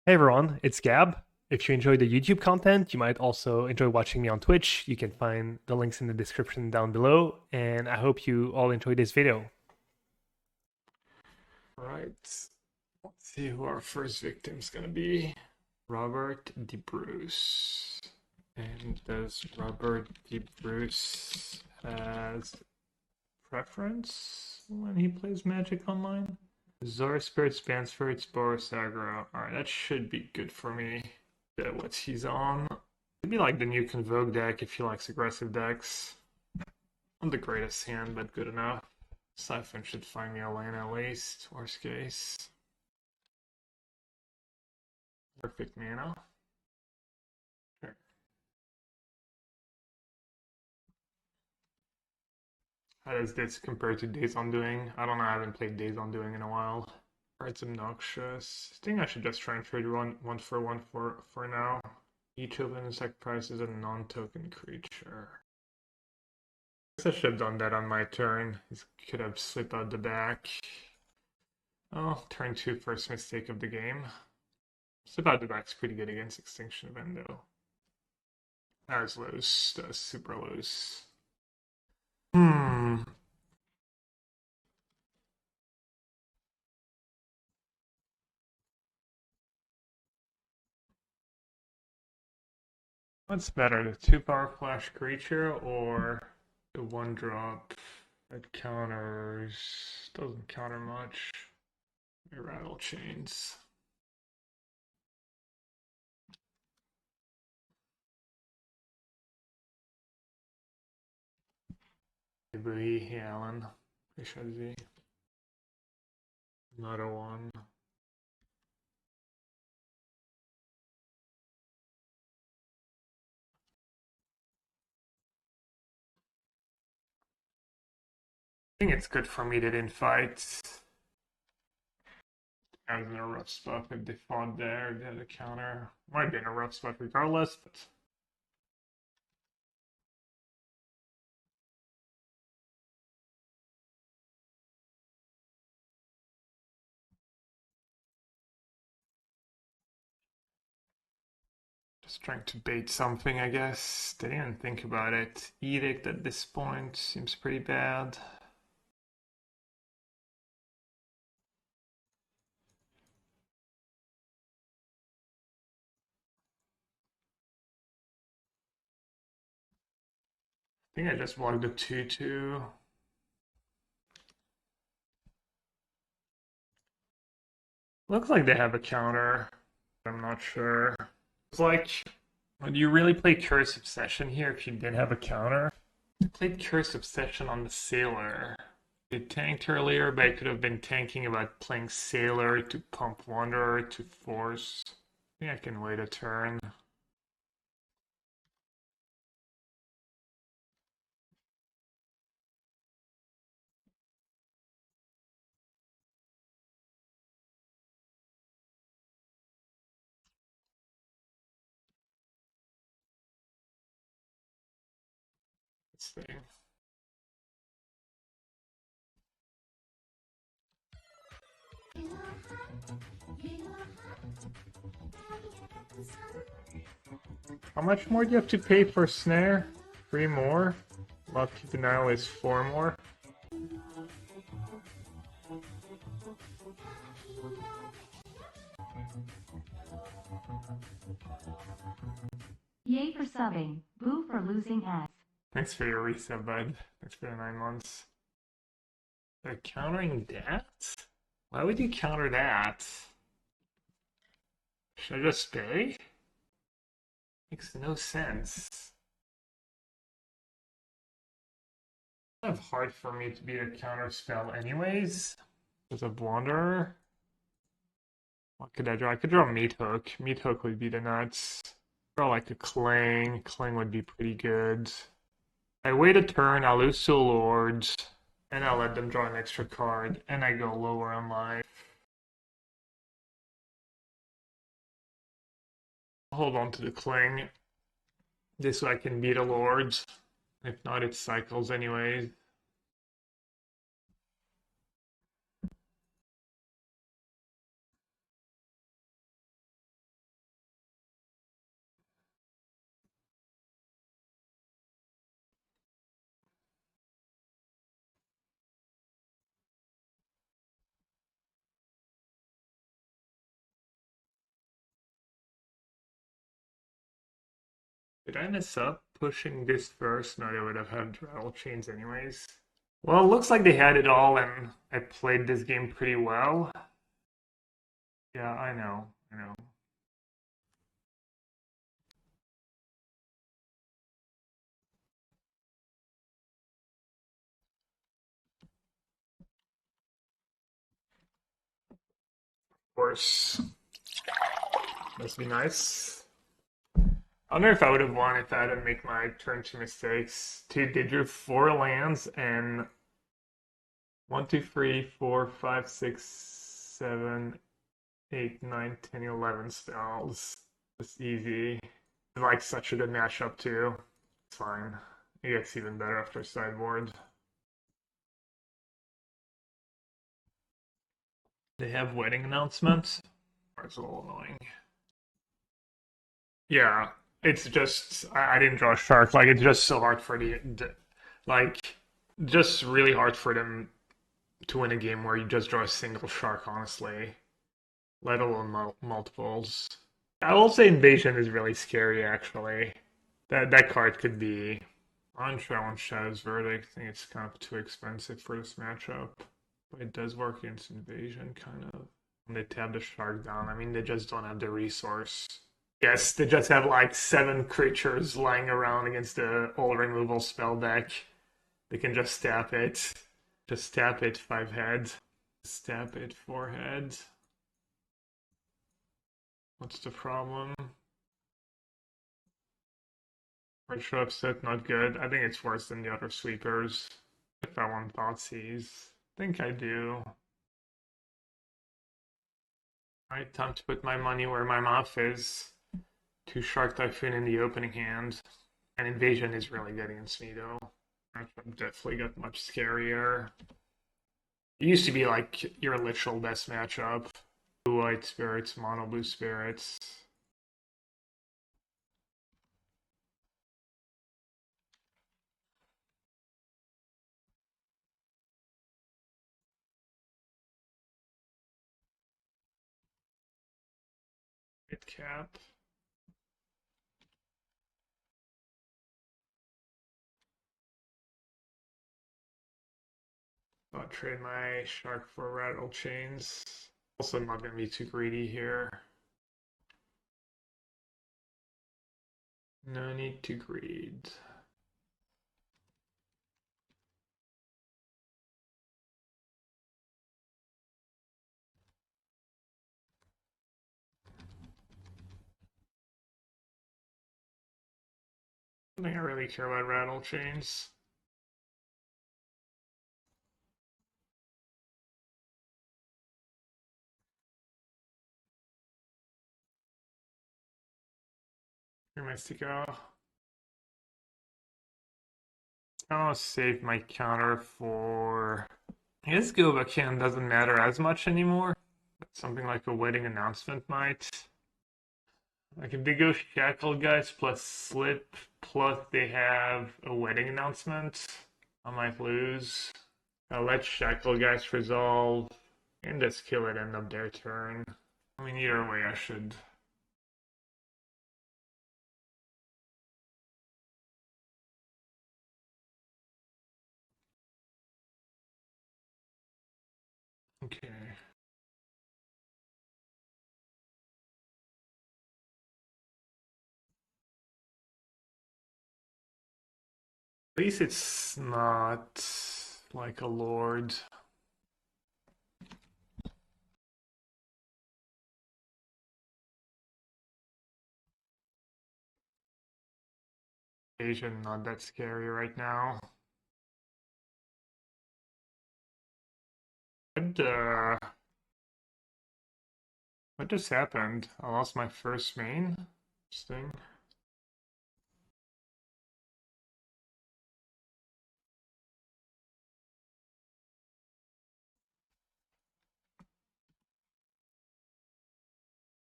Hey everyone, it's Gab. If you enjoy the YouTube content, you might also enjoy watching me on Twitch. You can find the links in the description down below, and I hope you all enjoy this video. Alright, let's see who our first victim's gonna be. Robert DeBruce. And does Robert DeBruce has preference when he plays Magic Online? Zora Spirit, Span Spirits, Boros Aggro. Alright, that should be good for me. Yeah, what he's on. It'd be like the new Convoke deck if he likes aggressive decks. Not the greatest hand, but good enough. Siphon should find me a lane at least, worst case. Perfect mana. Sure. How does this compare to Days Undoing? I don't know, I haven't played Days Undoing in a while. It's obnoxious. I think I should just try and trade one for now. Each open sacrifice is a non-token creature. I guess I should have done that on my turn. He could have slipped out the back. Oh, turn 2, first mistake of the game. Slip out the back's pretty good against Extinction Event though. That was loose. That was super loose. What's better, the 2-power flash creature or the 1-drop that counters... doesn't counter much. Rattle chains. Hey Alan. Przeszedzi. Another one. I think it's good for me they didn't fight. I was in a rough spot if they fought there, they had a counter. Might be in a rough spot regardless, but just trying to bait something, I guess. They didn't think about it. Edict at this point seems pretty bad. I think I just blocked the 2-2. Looks like they have a counter. I'm not sure. It's like, would you really play Curse Obsession here if you didn't have a counter? I played Curse Obsession on the Sailor. It tanked earlier, but I could have been tanking about playing Sailor to pump Wanderer to force. I think I can wait a turn. This thing. How much more do you have to pay for Snare? 3 more? Lucky Denial is 4 more. Yay for subbing, boo for losing ass. Thanks for your resub, bud. Thanks for the 9 months. They're countering that? Why would you counter that? Should I just pay? Makes no sense. It's kind of hard for me to beat a counter spell anyways. There's a Wanderer. What could I draw? I could draw Meathook. Meathook would be the nuts. Draw like a Clang. Clang would be pretty good. I wait a turn, I'll lose Soul Lords, and I'll let them draw an extra card, and I go lower on life. Hold on to the Cling. This way I can beat a Lords. If not, it cycles anyways. Did I mess up pushing this first? No, they would have had rattle chains anyways. Well, it looks like they had it all, and I played this game pretty well. Yeah, I know, I know. Of course, must be nice. I wonder if I would have won if I didn't make my turn two mistakes. Dude, they drew 4 lands and 1, 2, 3, 4, 5, 6, 7, 8, 9, 10, 11 spells. It's easy. Like such a good matchup too. It's fine. It gets even better after sideboard. They have wedding announcements. It's a little annoying. Yeah, it's just I didn't draw a shark. Like it's just so hard for like just really hard for them to win a game where you just draw a single shark. Honestly, let alone multiples. I will say Invasion is really scary. Actually, that card could be on Shadow's Verdict. I think it's kind of too expensive for this matchup, but it does work against Invasion kind of. When they tap the shark down, I mean they just don't have the resource. Yes, they just have like 7 creatures lying around against the all removal spell deck. They can just tap it. Just tap it 5 head. Just tap it 4 head. What's the problem? Retro upset, not good. I think it's worse than the other sweepers. If I want Thoughtseize. I think I do. Alright, time to put my money where my mouth is. 2 Shark Typhoon in the opening hand. And Invasion is really good against me though. Matchup definitely got much scarier. It used to be like your literal best matchup. Blue white spirits, mono blue spirits. Hit cap. I'll trade my shark for rattle chains. Also not gonna be too greedy here. No need to greed. I don't think I really care about rattle chains. Here, MTGO. I'll save my counter for. I guess Gilvacan doesn't matter as much anymore. Something like a wedding announcement might. Like if they go Shackle Guys plus Slip, plus they have a wedding announcement, I might lose. I'll let Shackle Guys resolve and just kill it end of their turn. I mean, either way, I should. Okay. At least it's not like a lord. Asian, not that scary right now. What, what just happened? I lost my first main? Interesting.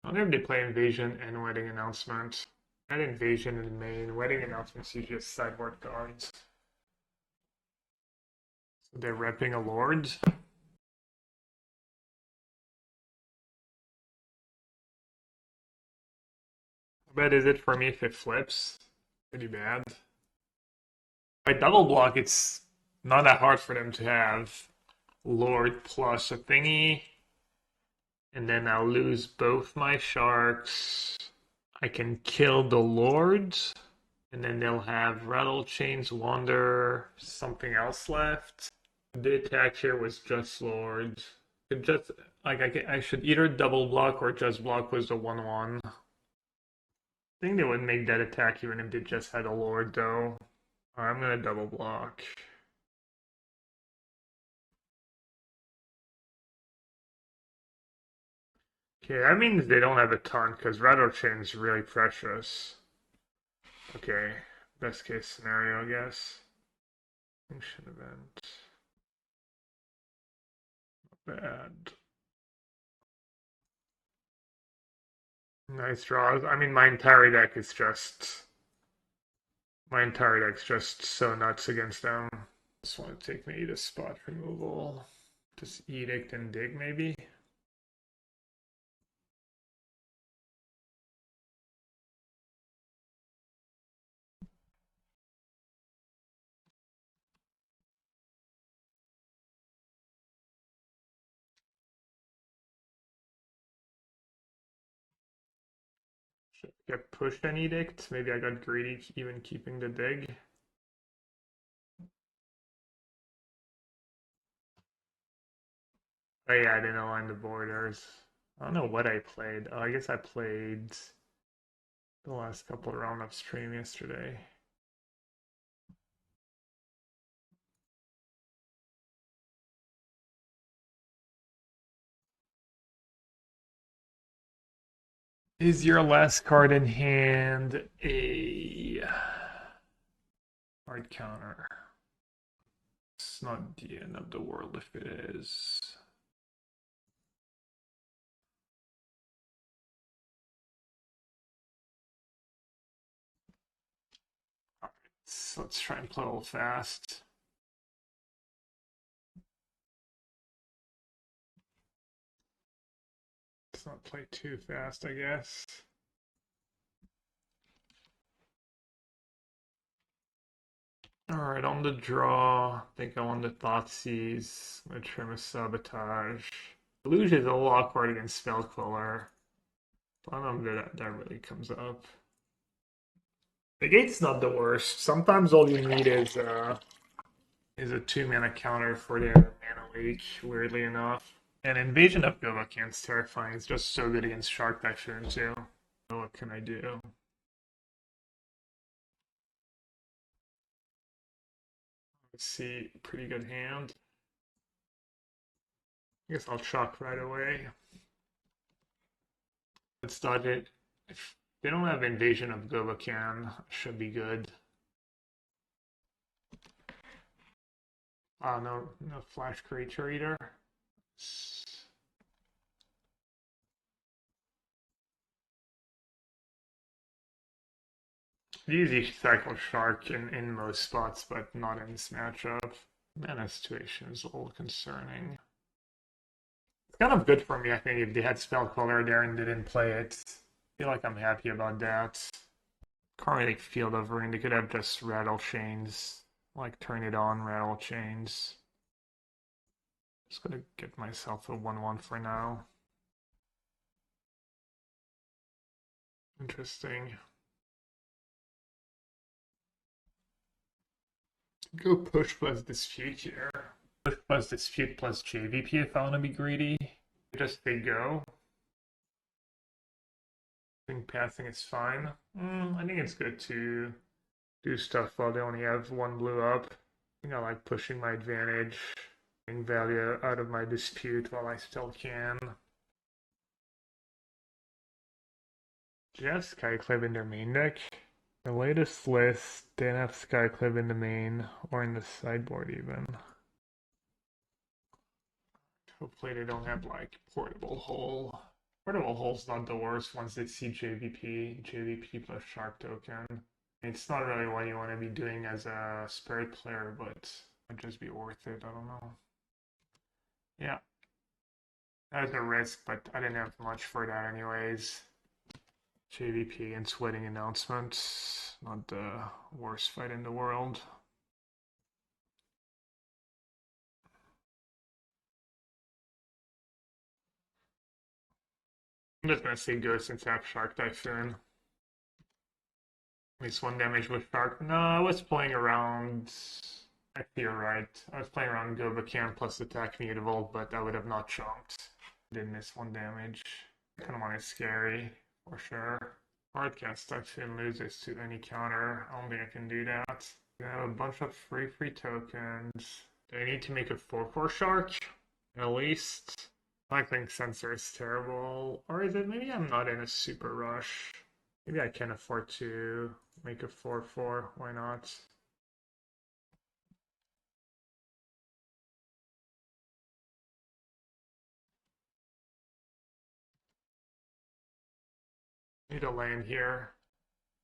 I wonder if they play Invasion and Wedding Announcement. Not Invasion in the main. Wedding Announcement's usually just sideboard cards. So they're repping a Lord. How bad is it for me if it flips? pretty bad. By double block, it's not that hard for them to have Lord plus a thingy. And then I'll lose both my sharks. I can kill the lords. And then they'll have Rattle Chains, Wander, something else left. The attack here was just lords. It just like I should either double block or just block was a 1/1. I think they would make that attack even if they just had a lord though. I'm gonna double block. Okay, that means they don't have a ton because Rattle Chain is really precious. Okay, best case scenario, I guess. Extinction Event. Not bad. Nice draws. I mean, my entire deck's just so nuts against them. Just want to take me to spot removal. Just Edict and dig, maybe. Should I get pushed and Edict? Maybe I got greedy even keeping the dig. Oh yeah, I didn't align the borders. I don't know what I played. Oh, I guess I played the last couple of round of stream yesterday. Is your last card in hand a hard counter? It's not the end of the world if it is. Alright, so let's try and play a little fast. Let's not play too fast, I guess. Alright, on the draw, I think I want the Thoughtseize. I'm gonna trim a Sabotage. Deluge is a little awkward against Spellquiller. I don't know if that really comes up. Negate's not the worst. Sometimes all you need is a 2-mana counter for their mana leak, weirdly enough. And Invasion of Govakan's terrifying. It's just so good against Shark Typhoon too. So what can I do? Let's see, pretty good hand. I guess I'll shock right away. Let's dodge it. If they don't have Invasion of Govakan, should be good. Oh, no flash creature either. Easy cycle Shark in most spots, but not in this matchup. Mana situation is a little concerning. It's kind of good for me, I think, if they had Spellcaller there and didn't play it. I feel like I'm happy about that. Can't really Field of Ruin. They could have just Rattle Chains. Like, turn it on, Rattle Chains. Just gonna get myself a 1/1 for now. Interesting. Go push plus dispute here. Push plus dispute plus JVP if I want to be greedy. Just say go. I think passing is fine. I think it's good to do stuff while they only have 1 blue up. I think I like pushing my advantage, getting value out of my dispute while I still can. Do you have Skyclave in their main deck? The latest list didn't have Skyclave in the main or in the sideboard even. Hopefully they don't have like Portable Hole. Portable Hole's not the worst once they see JVP plus Shark Token. It's not really what you want to be doing as a Spirit player, but it might just be worth it, I don't know. Yeah. That was a risk, but I didn't have much for that anyways. JVP against Wedding Announcement. Not the worst fight in the world. I'm just gonna say Ghost and tap Shark Typhoon. At least 1 damage with Shark. No, I was playing around. Actually, you're right. I was playing around Gobacan plus attack Mutavault, but I would have not chomped. Did miss 1 damage. Kind of one is scary, for sure. Hardcast Typhoon loses to any counter. I don't think I can do that. I have a bunch of free tokens. Do I need to make a 4/4 Shark? At least. I think Censor is terrible. Or is it? Maybe I'm not in a super rush. Maybe I can afford to make a 4/4. Why not? Need a land here.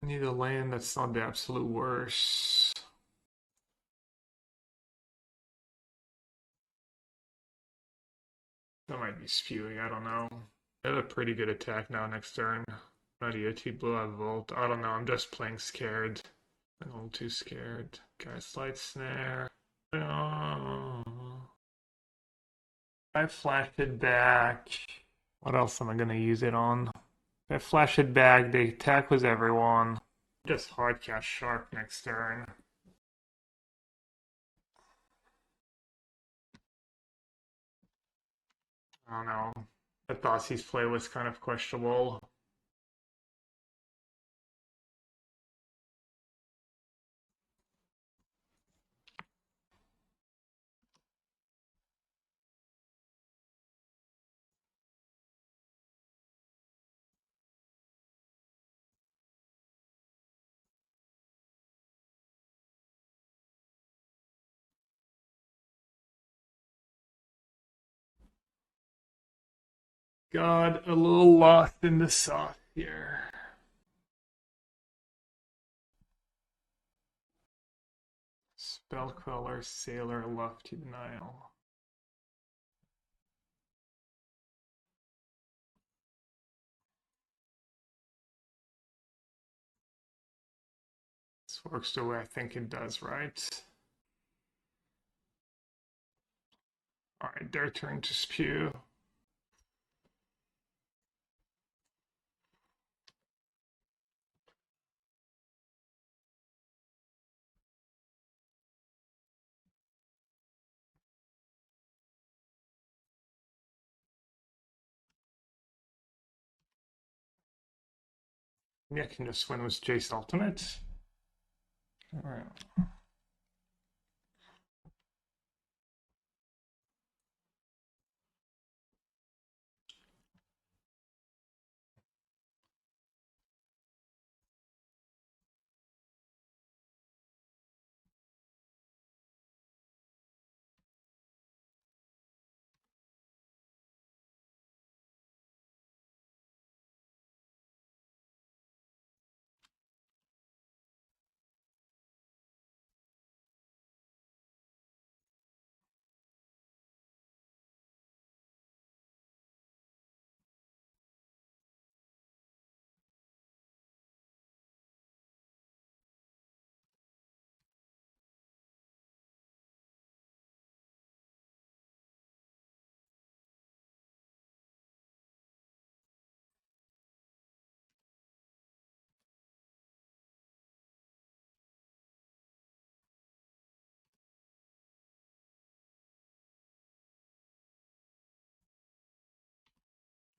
Need a land that's not the absolute worst. That might be spewing, I don't know. I have a pretty good attack now next turn. Radioti Blue I Volt. I don't know, I'm just playing scared. I'm a little too scared. Gaslight Snare. Oh. I flashed it back. What else am I gonna use it on? If I flash it back, the attack was everyone. Just hardcast Shark next turn. I don't know. The Thoughtseize play was kind of questionable. Got a little lost in the sauce here. Spellqueller, Sailor, Lofty Denial. This works the way I think it does, right? Alright, their turn to spew. Maybe I can just win with Jace Ultimate. Alright.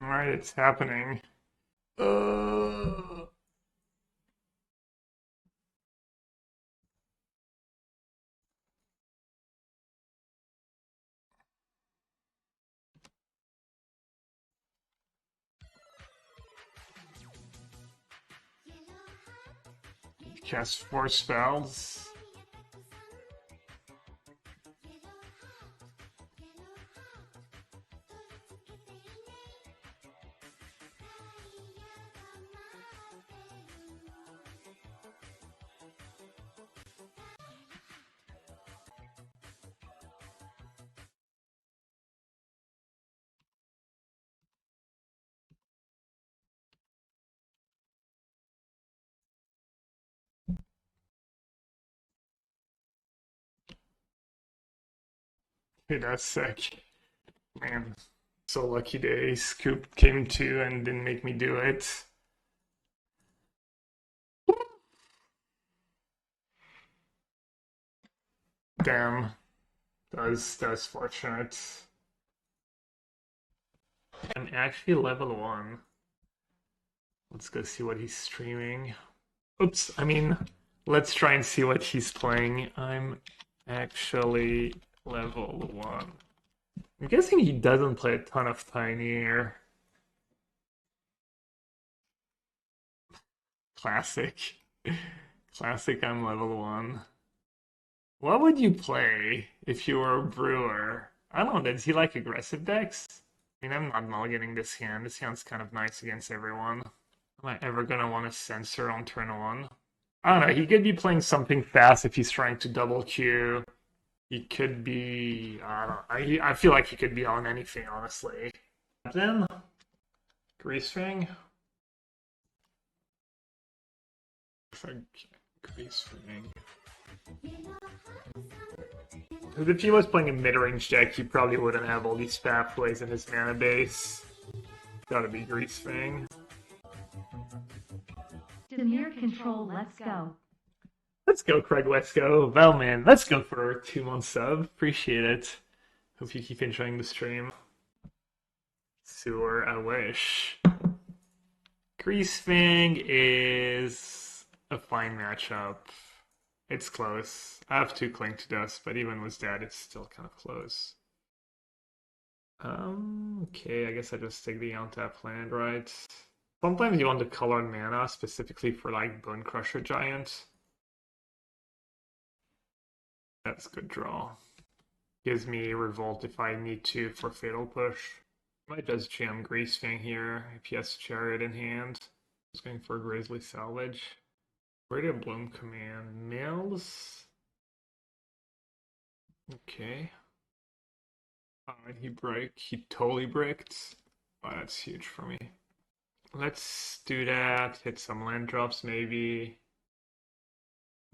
Alright, it's happening. Cast 4 spells. Dude, that's sick. Man, so lucky day. Scoop came to and didn't make me do it. Damn. That's fortunate. I'm actually level 1. Let's go see what he's streaming. Oops, I mean, let's try and see what he's playing. I'm actually level 1. I'm guessing he doesn't play a ton of Pioneer. Classic. Classic, I'm level 1. What would you play if you were a brewer? I don't know, does he like aggressive decks? I mean, I'm not mulliganing this hand. This hand's kind of nice against everyone. Am I ever gonna want to censor on turn 1? I don't know, he could be playing something fast if he's trying to double queue. He could be, I don't know, I feel like he could be on anything, honestly. Then, Grease Ring. Grease Ring. Because if he was playing a mid-range deck, he probably wouldn't have all these pathways in his mana base. Gotta be Grease Fang. DIMIR control, let's go. Let's go, Craig. Let's go. Well, man, let's go for a 2-month sub. Appreciate it. Hope you keep enjoying the stream. Sewer, I wish. Grease Fang is a fine matchup. It's close. I have 2 Cling to Dust, but even with that, it's still kind of close. Okay, I guess I just take the untap land, right? Sometimes you want to color mana specifically for like Bone Crusher Giant. That's a good draw. Gives me Revolt if I need to for Fatal Push. Might just jam Grease Fang here if he has Chariot in hand. Just going for Grizzly Salvage. Radio Bloom command. Mills. Okay. And he totally bricked. Wow, that's huge for me. Let's do that. Hit some land drops maybe.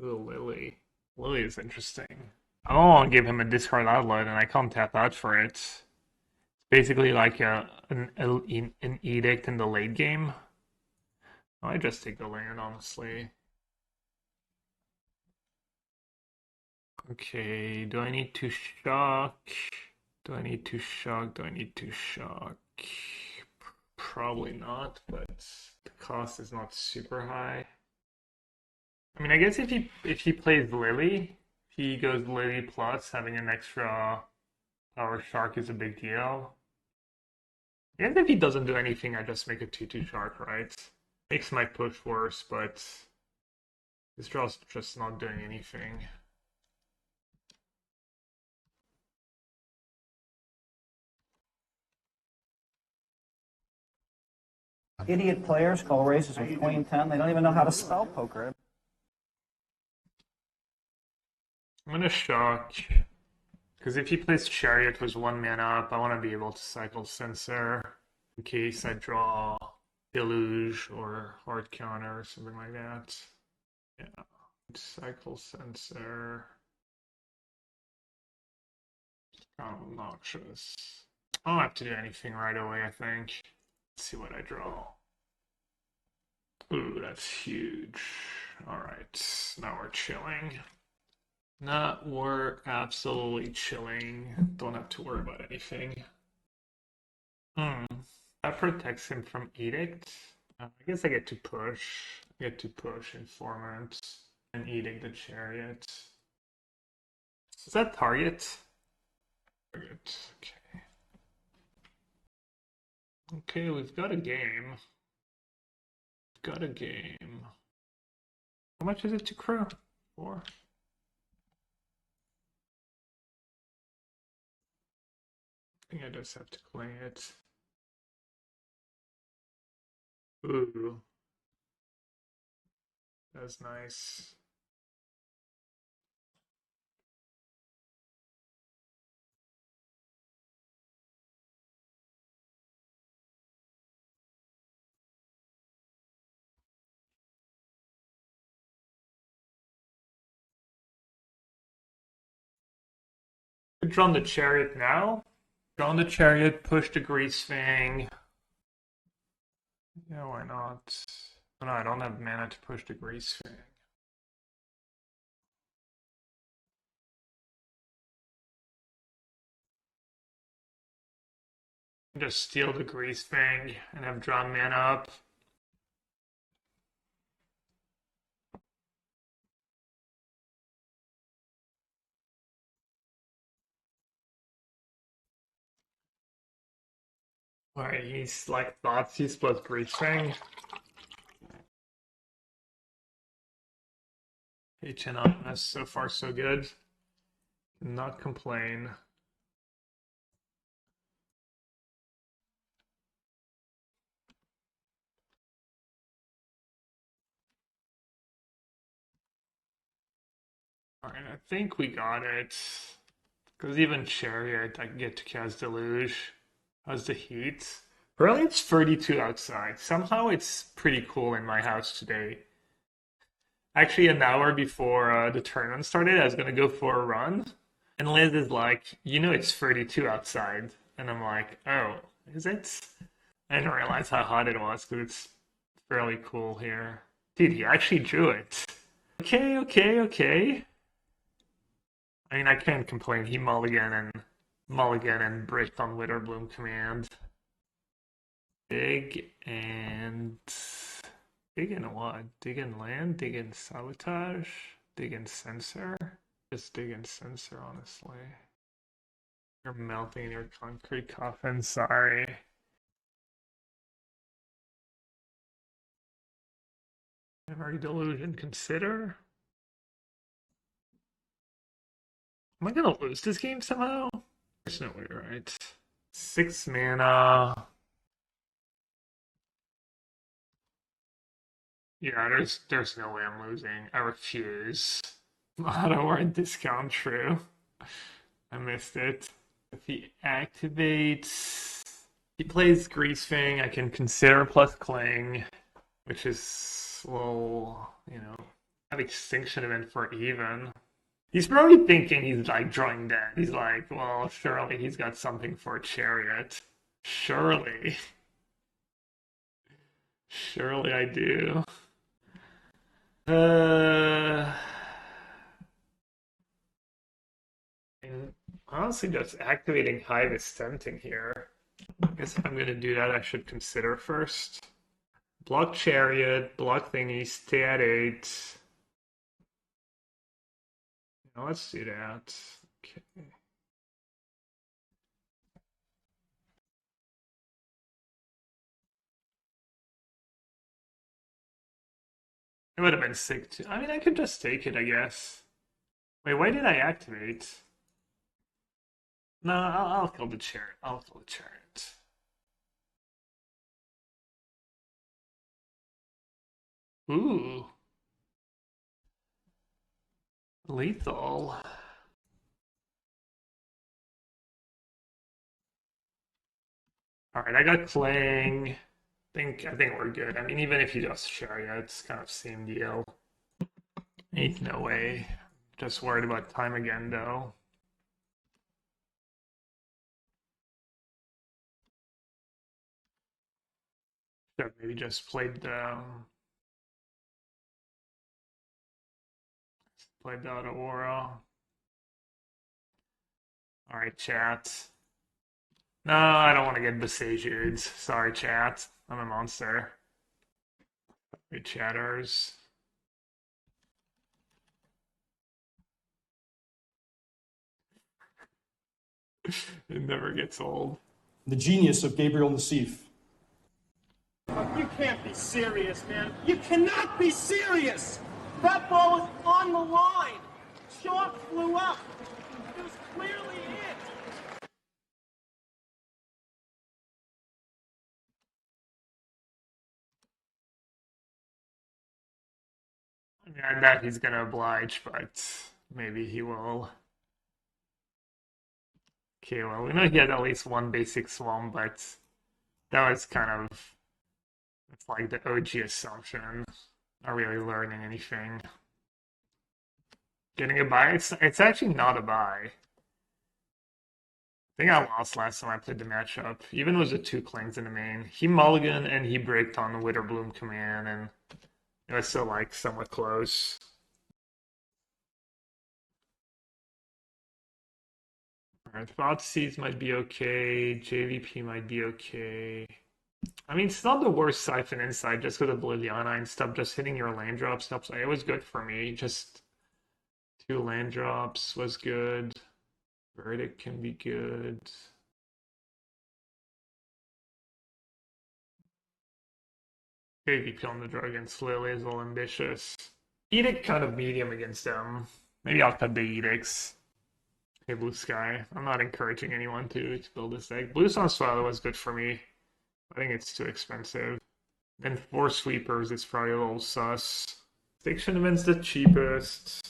Ooh, Lily. Lily is interesting. I don't want to give him a discard outlet and I can't tap out for it. It's basically like an edict in the late game. I just take the land, honestly. Okay, do I need to shock? Do I need to shock? Do I need to shock? Probably not, but the cost is not super high. I mean, I guess if he plays Lily, he goes Lily plus, having an extra power shark is a big deal. And if he doesn't do anything, I just make a 2/2 shark, right? Makes my push worse, but this draw's just not doing anything. Idiot players call races with Queen 10. They don't even know how to spell poker. I'm gonna shock. Because if he plays Chariot with 1 mana up, I want to be able to cycle Censor in case I draw Deluge or Hard Counter or something like that. Yeah, cycle Censor. Kind of obnoxious. I don't have to do anything right away, I think. Let's see what I draw. Ooh, that's huge. Alright, now we're chilling. Now we're absolutely chilling. Don't have to worry about anything. That protects him from Edict. I guess I get to push. I get to push Informant and Edict the Chariot. Is that target? Target. Okay. Okay, we've got a game. We've got a game. How much is it to crew? 4. I think I just have to play it. Ooh. That's nice. Could draw on the Chariot now. Draw on the Chariot, push the Grease Fang. Yeah, why not? Oh, no, I don't have mana to push the Grease Fang. Just steal the Grease Fang and have drawn mana up. Alright, he's like Thoughtseize plus Grease Fang. HNS, so far so good. Not complain. Alright, I think we got it. Because even Chariot, I can get to cast Deluge. How's the heat? Apparently it's 32 outside. Somehow it's pretty cool in my house today. Actually, an hour before the tournament started, I was going to go for a run. And Liz is like, you know it's 32 outside. And I'm like, oh, is it? I didn't realize how hot it was because it's fairly cool here. Dude, he actually drew it. Okay. I mean, I can't complain. He mulligan and bricked on Witherbloom command. Dig and what? Dig and land? Dig and sabotage? Dig and censor? Just dig and censor, honestly. You're melting in your concrete coffin, sorry. Memory Deluge and consider? Am I gonna lose this game somehow? There's no way, right? 6 mana. Yeah, there's no way I'm losing. I refuse. Otawara discount true. I missed it. If he activates, he plays Grease Fang. I can consider plus Cling, which is a little, have Extinction Event for even. He's probably thinking he's like drawing dead. He's like, well, surely he's got something for a Chariot. Surely. Surely I do. Honestly, just activating Hive is tempting here. I guess if I'm going to do that, I should consider first. Block Chariot, block thingy, stay at 8. Let's do that. Okay. It would have been sick too. I mean, I could just take it, I guess. Wait, why did I activate? No, I'll kill the Chariot. I'll kill the Chariot. Ooh. Lethal. Alright, I got Clang. I think we're good. I mean, even if you just Chariot, it's kind of same deal. Ain't no way. Just worried about time again, though. Should maybe just played the Otawara. Alright, chat. No, I don't want to get besieges. Sorry, chat. I'm a monster. Good chatters. It never gets old. The genius of Gabriel Nassif. You can't be serious, man. You cannot be serious! That ball was on the line! Shark flew up! It was clearly it! I mean, I bet he's gonna oblige, but maybe he will. Okay, well, we know he had at least one basic swamp, but that was kind of, it's like the OG assumption. Not really learning anything. Getting a buy? It's actually not a buy. think I lost last time I played the matchup. Even with the 2 Klings in the main. He mulliganed and he braked on the Witherbloom command, and it was still like somewhat close. Alright, Thoughtseize might be okay. JVP might be okay. I mean, it's not the worst Siphon Insight just because of Liliana and stuff. Just hitting your land drops helps. It was good for me. Just 2 land drops was good. Verdict can be good. JVP on the draw against Lily is a little ambitious. Edict kind of medium against them. Maybe I'll cut the Edicts. Hey, Blue Sky. I'm not encouraging anyone to build this deck. Blue Sun Swallow was good for me. I think it's too expensive. Then 4 Sweepers is probably a little sus. Extinction Event's the cheapest.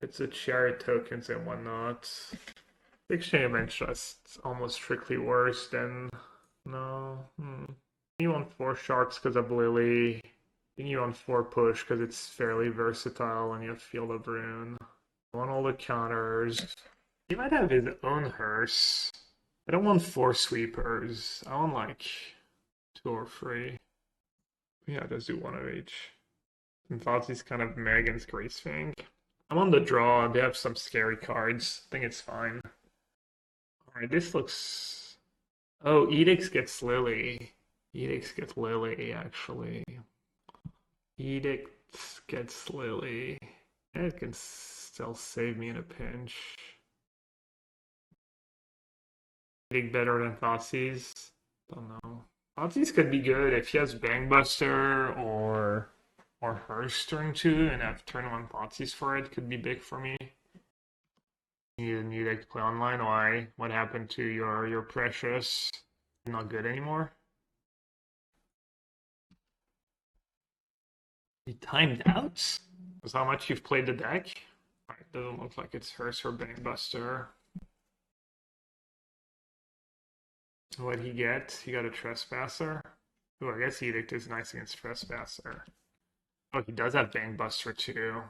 It's a Chariot tokens and whatnot. Extinction Event's just almost strictly worse than... No. You want 4 Sharks because of Lily. Then you want 4 Push because it's fairly versatile and you have Field of Rune. I want all the counters. He might have his own hearse. I don't want 4 Sweepers. I want like 2 or 3. Yeah, just do 1 of each. And Thoughtseize kind of meh against Gracefang. I'm on the draw. They have some scary cards. I think it's fine. Alright, this looks... Oh, Edicts gets Lily. Edicts gets Lily, actually. Edicts gets Lily. It can still save me in a pinch. Edict better than Thoughtseize? Don't know. Thoughtseize could be good if he has Bangbuster or Hearst turn 2 and have turn 1 Thoughtseize for it. Could be big for me. You need a new deck to play online. Why? What happened to your precious? Not good anymore? You timed out? That's how much you've played the deck? Alright, doesn't look like it's Hearst or Bangbuster. What'd he get? He got a Trespasser. Oh, I guess Edict is nice against Trespasser. Oh, he does have Bangbuster too.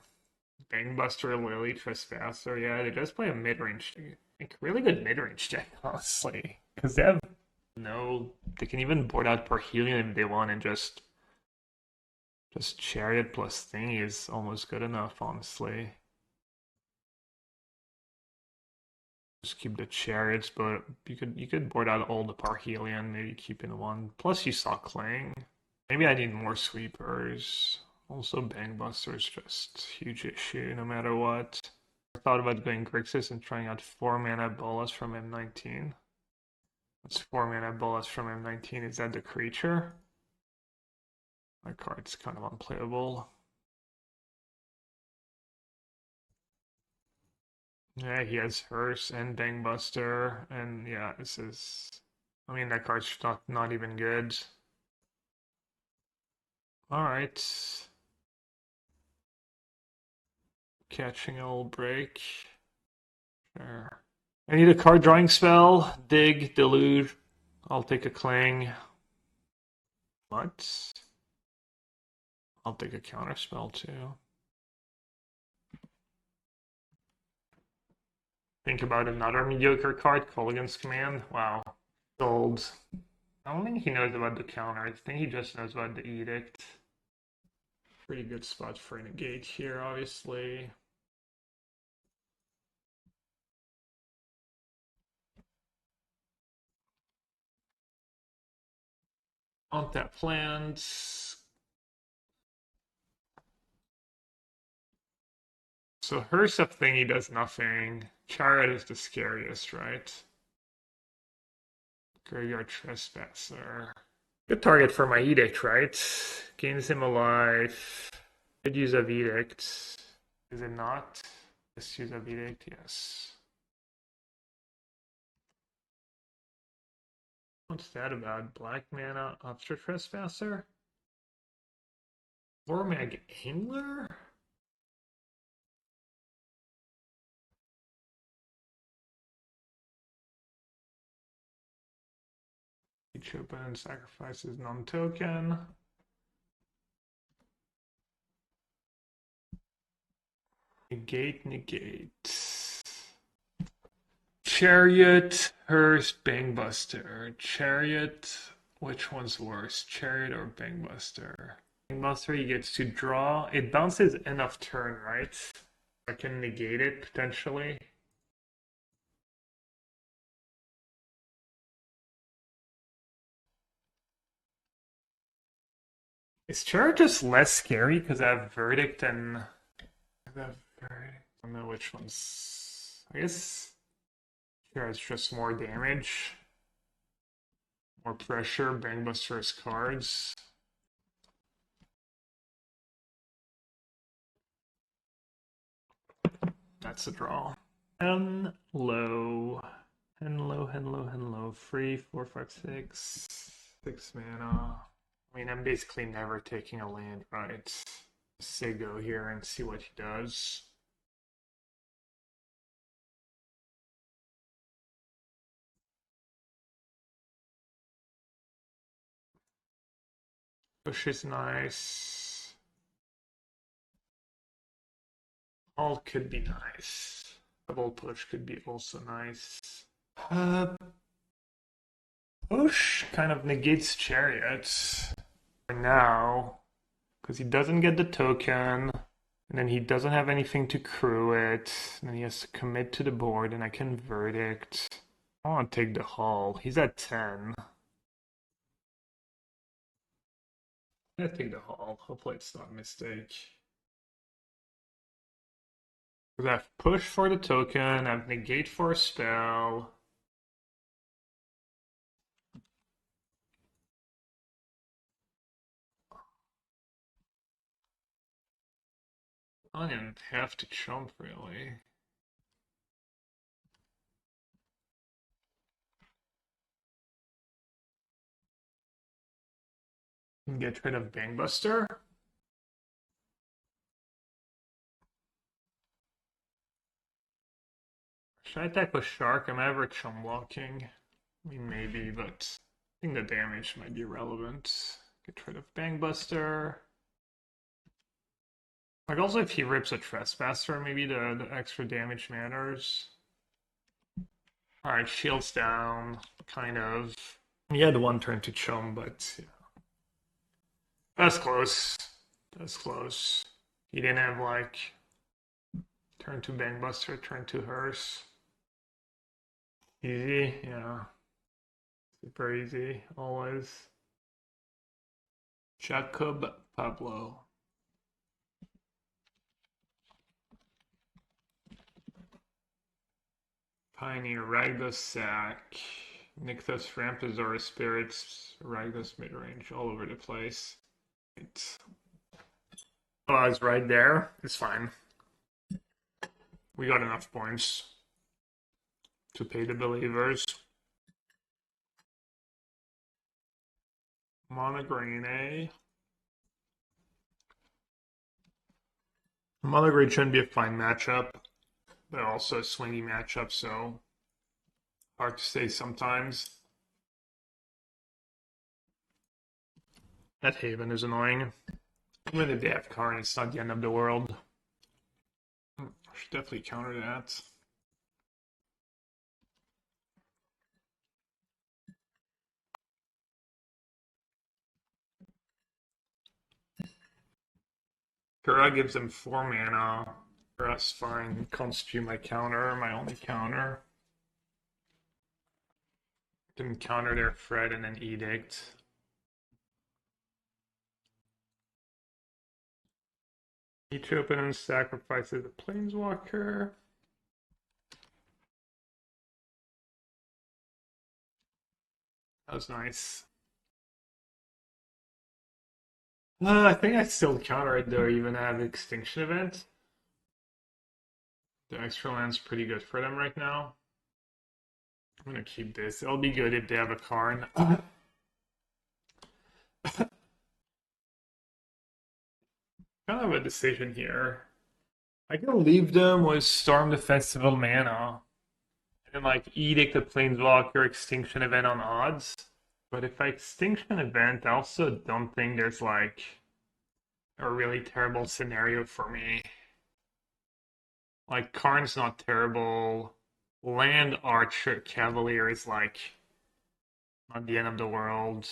Bangbuster, Lily, Trespasser. Yeah, they just play a mid-range, like really good mid-range deck, honestly. Because they have they can even board out Parhelion if they want, and just Chariot plus Thingy is almost good enough, honestly. Just keep the Chariots, but you could board out all the Parhelion, maybe keep in 1. Plus you saw Clang. Maybe I need more Sweepers. Also Bangbuster is just a huge issue no matter what. I thought about going Grixis and trying out 4 mana Bolas from M19. What's 4 mana Bolas from M19? Is that the creature? My card's kind of unplayable. Yeah, he has Hearse and Bangbuster, and yeah, this is... I mean, that card's not even good. Alright. Catching a little break. Sure. I need a card drawing spell. Dig, Deluge. I'll take a Clang. What? I'll take a counter spell too. Think about another mediocre card, Kolaghan's Command. Wow. Sold. I don't think he knows about the counter. I think he just knows about the Edict. Pretty good spot for a Negate here, obviously. Untap lands. So Hearse Thingy does nothing. Chariot is the scariest, right? Graveyard Trespasser. Good target for my Edict, right? Gains him a life. Good use of Edict. Is it not? Just use of Edict, yes. What's that about? Black mana after Trespasser? Vormag Angler? Each opponent sacrifices non-token. Negate. Chariot, Hearse, Bangbuster. Chariot, which one's worse? Chariot or Bangbuster? Bangbuster, he gets to draw. It bounces end of turn, right? I can negate it potentially. Is Chariot just less scary because I have Verdict and I don't know which one's. I guess Chariot's just more damage, more pressure. Bangbuster's cards. That's a draw. And low. Hello. 3, 4, 5, 6. 6 mana. I mean, I'm basically never taking a land, right? Say go here and see what he does. Push is nice. All could be nice. Double push could be also nice. Push kind of negates Chariot for now, because he doesn't get the token, and then he doesn't have anything to crew it, and then he has to commit to the board, and I can Verdict. I want to take the Hull. He's at 10. I'm gonna take the Hull. Hopefully it's not a mistake. Because I have push for the token, I have negate for a spell. I didn't have to jump really. Get rid of Bangbuster. Should I attack with Shark? Am I ever chum blocking? I mean, maybe, but I think the damage might be relevant. Get rid of Bangbuster. Like, also, if he rips a Trespasser, maybe the extra damage matters. Alright, shields down, kind of. He had one turn to chum, but yeah. That's close. That's close. He didn't have, like, turn to Bangbuster, turn to Hearse. Easy, yeah. Super easy, always. Jacob Pablo. Pioneer, Ragdos Sack, Nykthos Ramphazora Spirits, Ragdos Midrange, all over the place. Right. Oh, I was right there. It's fine. We got enough points to pay the believers. Monograin, eh? Monograin shouldn't be a fine matchup, but also a swingy matchup, so hard to say sometimes. That Haven is annoying. Even if they have Karn, it's not the end of the world. I should definitely counter that. Kura gives them 4 mana. Kura's fine. Constitute my counter, my only counter. Can counter their Fred and then Edict. Each opponent sacrifices a Planeswalker. That was nice. I think I still counter it though, even have Extinction Event. The extra land's pretty good for them right now. I'm gonna keep this. It'll be good if they have a Karn. Kind of a decision here. I can leave them with Storm the Festival mana. And like Edict the Planeswalker Extinction Event on odds. But if I Extinction Event, I also don't think there's like a really terrible scenario for me. Like Karn's not terrible. Land Archer Cavalier is like not the end of the world.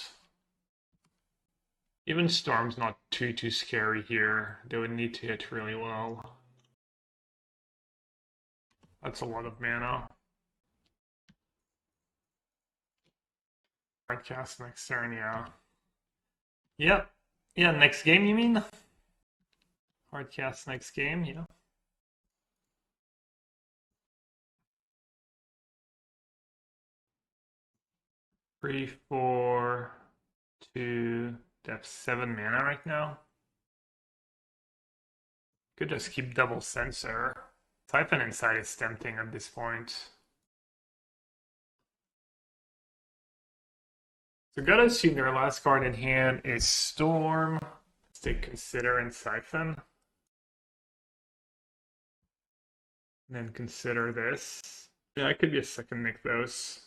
Even Storm's not too scary here. They would need to hit really well. That's a lot of mana. Hard cast next turn, yeah. Yep. Yeah, next game you mean? Hard cast next game, yeah. Three, 4, 2. They have 7 mana right now. Could just keep double Censor. Siphon Insight is tempting at this point. So gotta assume their last card in hand is Storm. Let's take Consider and Siphon. And then consider this. Yeah, it could be a second Mythos.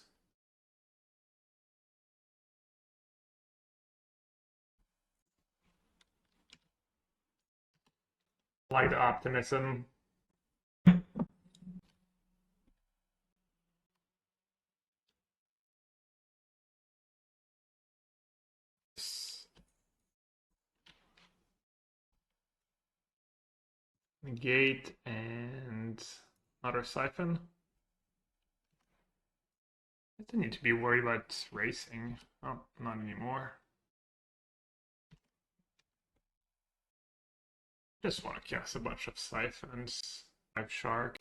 Light Optimism. Negate and another Siphon. I don't need to be worried about racing. Oh, not anymore. Just want to cast a bunch of Siphons. 5 Shark.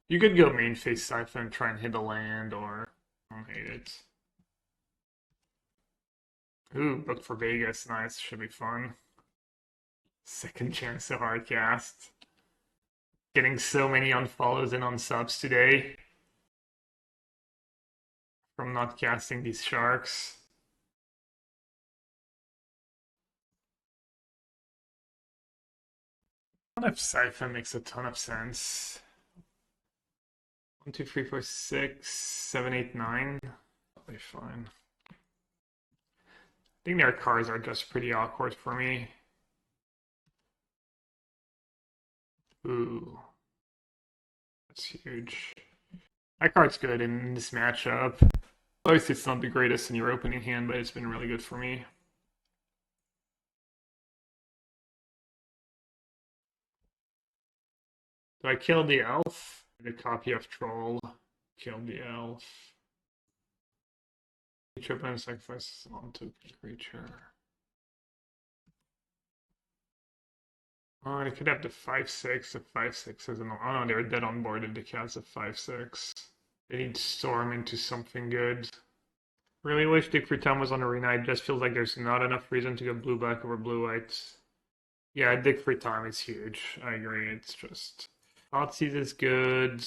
You could go main face Siphon, try and hit a land, or I don't hate it. Ooh, book for Vegas, nice, should be fun. Second chance to hard cast. Getting so many unfollows and unsubs today. From not casting these sharks. One of Siphon makes a ton of sense. 1, 2, 3, 4, 6, 7, 8, 9. That'll be fine. I think their cards are just pretty awkward for me. Ooh. That's huge. That card's good in this matchup. Obviously, it's not the greatest in your opening hand, but it's been really good for me. Do I kill the elf? The copy of Troll. Kill the elf. Creature and sacrifices one token creature. Oh, I could have the 5/6. The 5/6 isn't. Oh no, they're dead on board if they cast a 5/6. They need Storm into something good. Really wish Dig for Time was on Arena. It just feels like there's not enough reason to go blue black over blue white. Yeah, Dig for Time is huge. I agree. It's just Thoughtseize is good.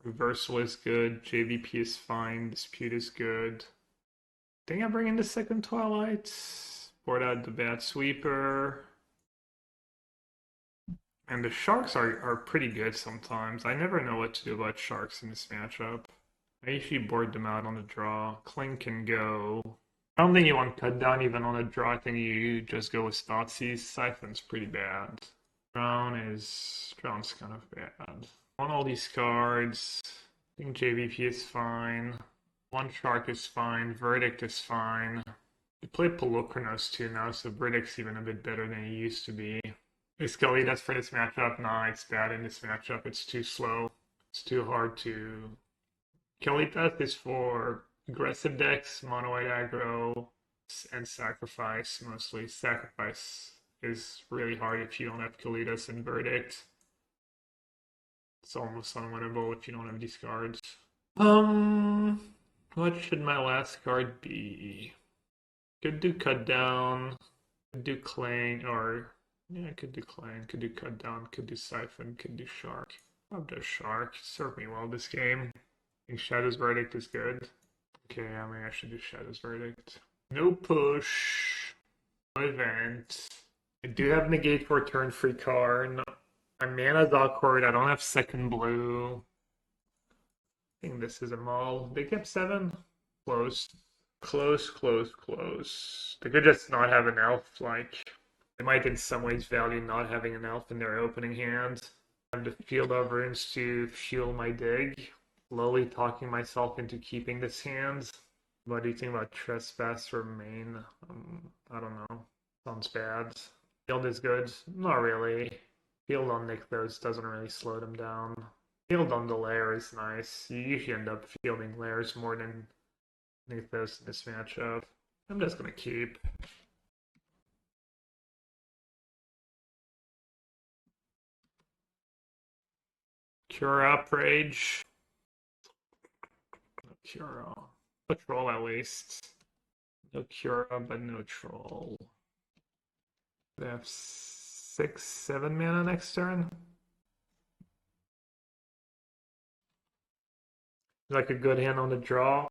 Reversal is good. JVP is fine. Dispute is good. I think I bring in the second Twilight. Board out the Bat Sweeper. And the Sharks are pretty good sometimes. I never know what to do about Sharks in this matchup. I usually board them out on the draw. Cling can go. I don't think you want Cut Down even on the draw. I think you just go with Thoughtseize. Siphon's pretty bad. Drown's kind of bad. On all these cards, I think JVP is fine. One Shark is fine. Verdict is fine. You play Polochronos too now, so Verdict's even a bit better than he used to be. Is Kalidas for this matchup? Nah, it's bad in this matchup. It's too slow. It's too hard to... Kalidas is for aggressive decks, mono white aggro, and sacrifice mostly. Sacrifice is really hard if you don't have Kalidas and Verdict. It's almost unwinnable if you don't have these cards. What should my last card be? Could do Cut Down, could do Clang, or... Yeah, I could do Clang, could do Cut Down, could do Siphon, could do Shark. I'll do Shark. Served me well this game. I think Shadow's Verdict is good. Okay, I mean, I should do Shadow's Verdict. No push. No event. I do have Negate for a turn-free card. My mana's awkward. I don't have second blue. I think this is a mull. They kept 7? Close. Close. They could just not have an elf, like... They might in some ways value not having an elf in their opening hand. I have the Field of Runes to fuel my dig. slowly talking myself into keeping this hand. What do you think about Trespass or Main? I don't know. Sounds bad. Field is good? Not really. Field on Nykthos doesn't really slow them down. Field on the lair is nice. You usually end up fielding lairs more than Nykthos in this matchup. I'm just gonna keep. Cure Outrage. No Cura. A troll at least. No Cura, but no troll. They have 6, 7 mana next turn. Like a good hand on the draw.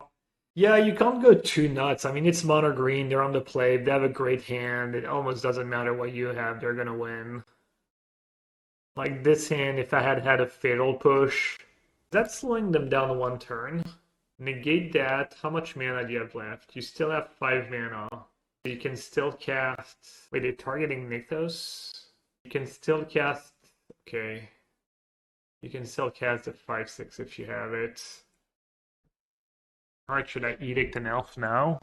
Yeah, you can't go too nuts. I mean, it's mono green. They're on the play. They have a great hand. It almost doesn't matter what you have. They're gonna win. Like this hand, if I had had a fatal push, that's slowing them down one turn. Negate that. How much mana do you have left? You still have 5 mana. You can still cast. Wait, they're targeting Nykthos? You can still cast. Okay. You can still cast a 5/6 if you have it. Alright, should I Edict an elf now?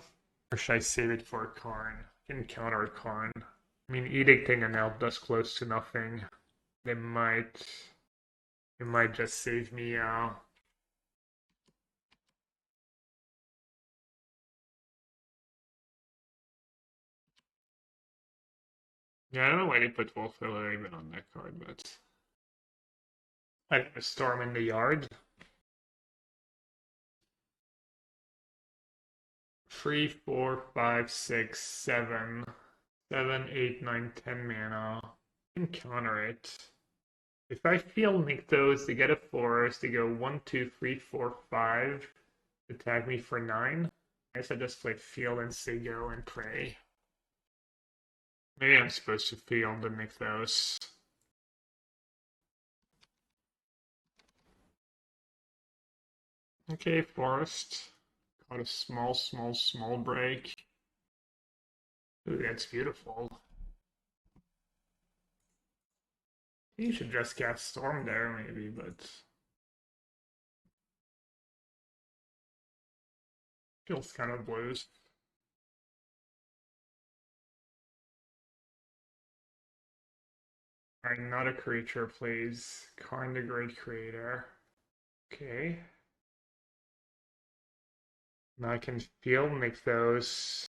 Or should I save it for a Karn? I can counter a Karn. I mean, Edicting an elf does close to nothing. It might just save me, Yeah, I don't know why they put Wolfkiller even on that card, but I have a Storm in the yard. 3, 4, 5, 6, 7, 7, 8, 9, 10 mana. I can counter it. If I feel Nykthos, they get a forest, they go 1, 2, 3, 4, 5, attack me for 9. I guess I just play Field and Sigo and pray. Maybe I'm supposed to field the Nykthos. Okay, forest. Got a small break. Ooh, that's beautiful. You should just cast Storm there, maybe, but feels kind of blues. Alright, not a creature, please. Karn the Great Creator. Okay. Now I can field Nykthos.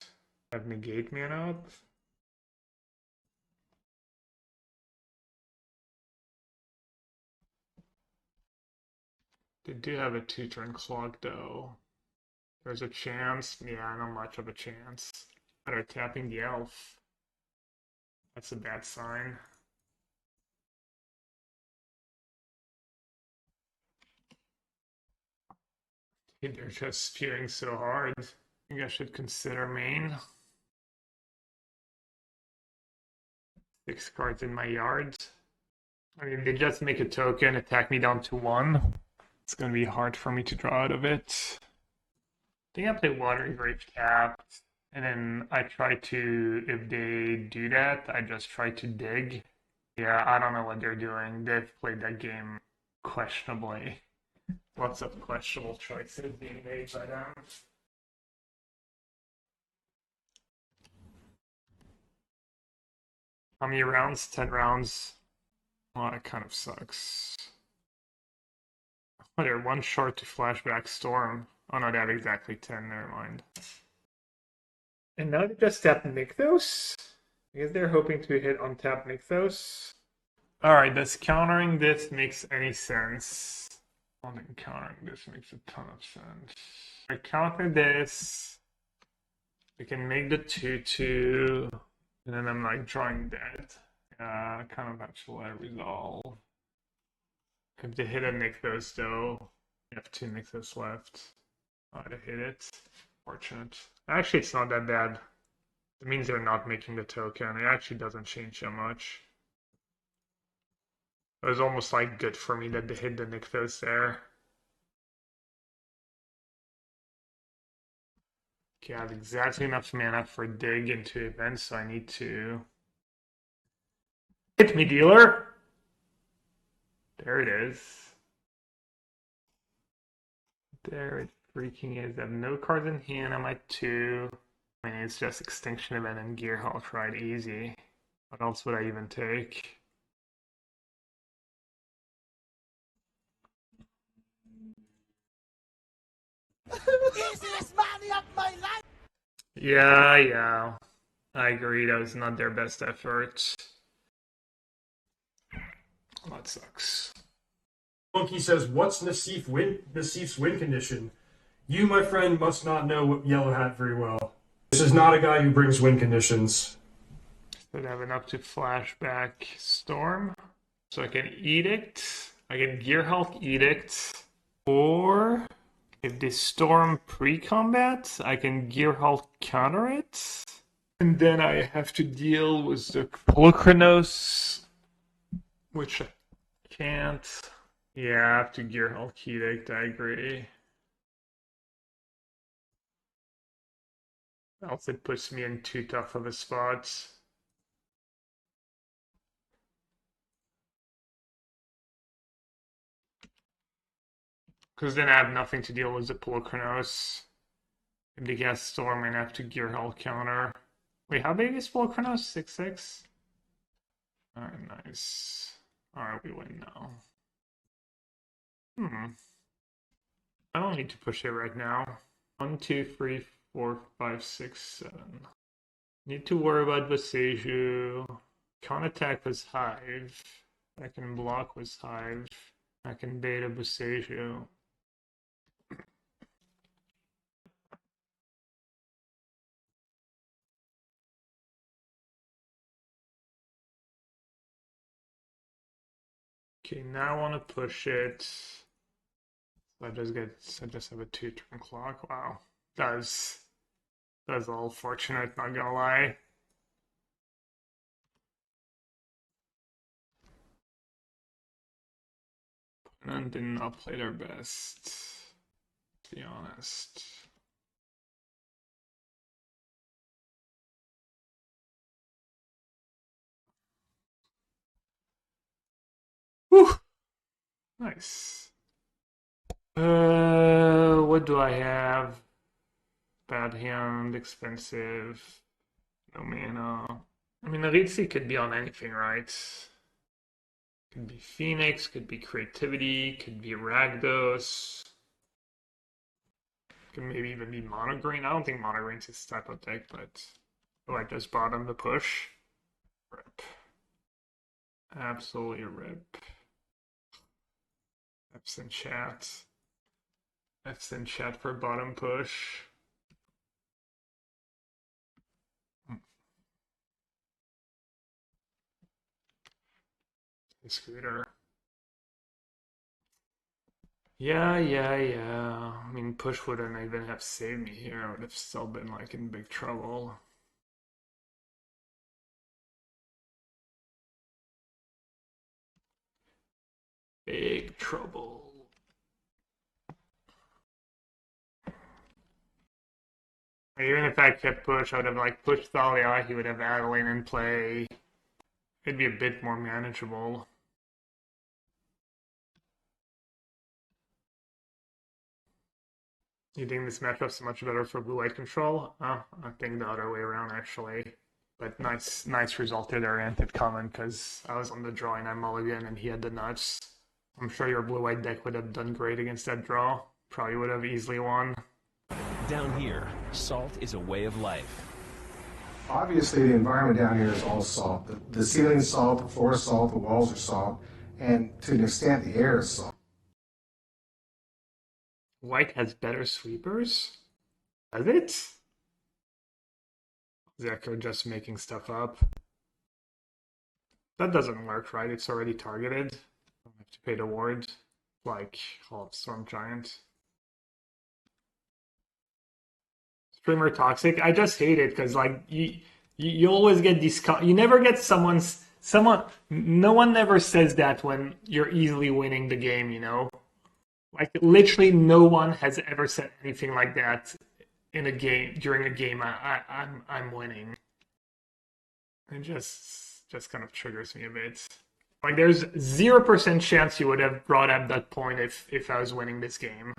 Have Negate mana up. They do have a 2-turn clock, though. There's a chance. Yeah, not much of a chance. They're tapping the elf. That's a bad sign. They're just spewing so hard. I think I should consider main. 6 cards in my yard. I mean, they just make a token, attack me down to 1. It's gonna be hard for me to draw out of it. I think I play Watery Grave tapped, and then I try to, if they do that, I just try to dig. Yeah, I don't know what they're doing. They've played that game questionably. Lots of questionable choices being made by them. How many rounds? 10 rounds. Well, that kind of sucks. Oh, they're 1 short to Flashback Storm. Oh no, they have exactly 10, never mind. And now they just tap Nykthos? Because they're hoping to hit untap Nykthos. Alright, does countering this makes any sense? I think countering this makes a ton of sense. I counter this. I can make the 2/2. And then I'm like drawing dead. Kind of have to let it resolve. If they hit a Nykthos though, you have 2 Nykthos left. To hit it. Fortunate. Actually, it's not that bad. It means they're not making the token. It actually doesn't change that much. It was almost like good for me that they hit the Nykthos there. Okay, I have exactly enough mana for dig into events, so I need to hit me, dealer. There it is. There it freaking is. I have no cards in hand. I'm at 2. I mean, it's just Extinction Event and Gearhulk, right? Easy. What else would I even take? Easiest money of my life! Yeah. I agree, that was not their best effort. Oh, that sucks. Monkey says, what's Nassif's win condition? You, my friend, must not know Yellow Hat very well. This is not a guy who brings win conditions. Should have enough to flashback Storm. So I can Edict. I can Gearhulk Edict. Or if they Storm pre-combat, I can Gearhulk counter it. And then I have to deal with the Polukranos, which I can't. Yeah, I have to Gearhulk Edict, I agree. Else it puts me in too tough of a spot. Because then I have nothing to deal with the Polukranos. If they cast Storm, I have to Gearhulk counter. Wait, how big is Polukranos? 6/6? Alright, nice. Alright, we win now. I don't need to push it right now. 1, 2, 3, 4, 5, 6, 7. Need to worry about Boseiju. Can't attack with Hive. I can block with Hive. I can beta Boseiju. Okay, now I want to push it. I just have a 2-turn clock. Wow, that's a little fortunate, not gonna lie. And did not play their best, to be honest. Whew! Nice. What do I have? Bad hand, expensive, no mana. I mean, Aritzi could be on anything, right? Could be Phoenix, could be Creativity, could be Ragdos. Could maybe even be Monogreen. I don't think Monogreen's his type of deck, but... Oh, I just bought him to push. Rip. Absolutely rip. F's in chat. F's in chat for bottom push. Scooter. Yeah. I mean, push wouldn't even have saved me here. I would have still been like in big trouble. Big trouble. Even if I kept push, I would have like pushed Thalia. He would have Adeline in play. It'd be a bit more manageable. You think this matchup's much better for blue-white control? I think the other way around, actually. But nice result there, oriented comment, because I was on the draw and I mulligan and he had the nuts. I'm sure your blue-white deck would have done great against that draw. Probably would have easily won. Down here, salt is a way of life. Obviously, the environment down here is all salt. The ceiling's salt, the floor is salt, the walls are salt, and to an extent, the air is salt. White has better sweepers? Does it? Zeko just making stuff up. That doesn't work, right? It's already targeted. I have to pay the ward. Like Hall of Storm Giant. Streamer toxic. I just hate it because like you always get these. You never get someone. No one never says that when you're easily winning the game. You know, like literally no one has ever said anything like that in a game during a game. I'm winning. It just kind of triggers me a bit. Like there's 0% chance you would have brought up that point if I was winning this game.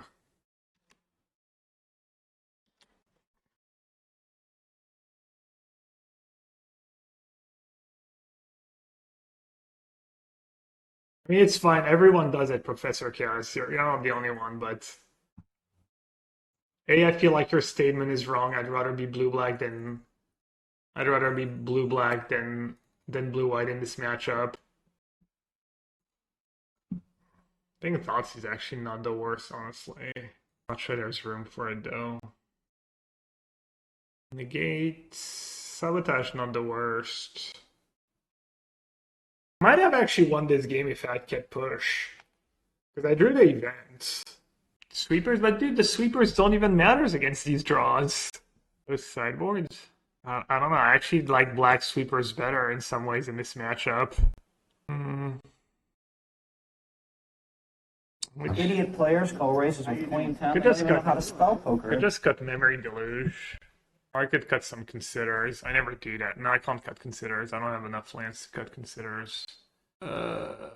mean, it's fine. Everyone does it, Professor Chaos. You're not the only one, but I feel like your statement is wrong. I'd rather be blue-black than blue-white in this matchup. I think Thoughtseize is actually not the worst, honestly. Not sure there's room for it though. Negate, Sabotage, not the worst. Might have actually won this game if I had kept push. Because I drew the event. Sweepers, but dude, the sweepers don't even matter against these draws. Those sideboards. I don't know, I actually like black sweepers better in some ways in this matchup. Idiot players call races with queen 10. They don't even know how to spell poker. Could just cut Memory Deluge. Or I could cut some Considers. I never do that. No, I can't cut Considers. I don't have enough lands to cut Considers. I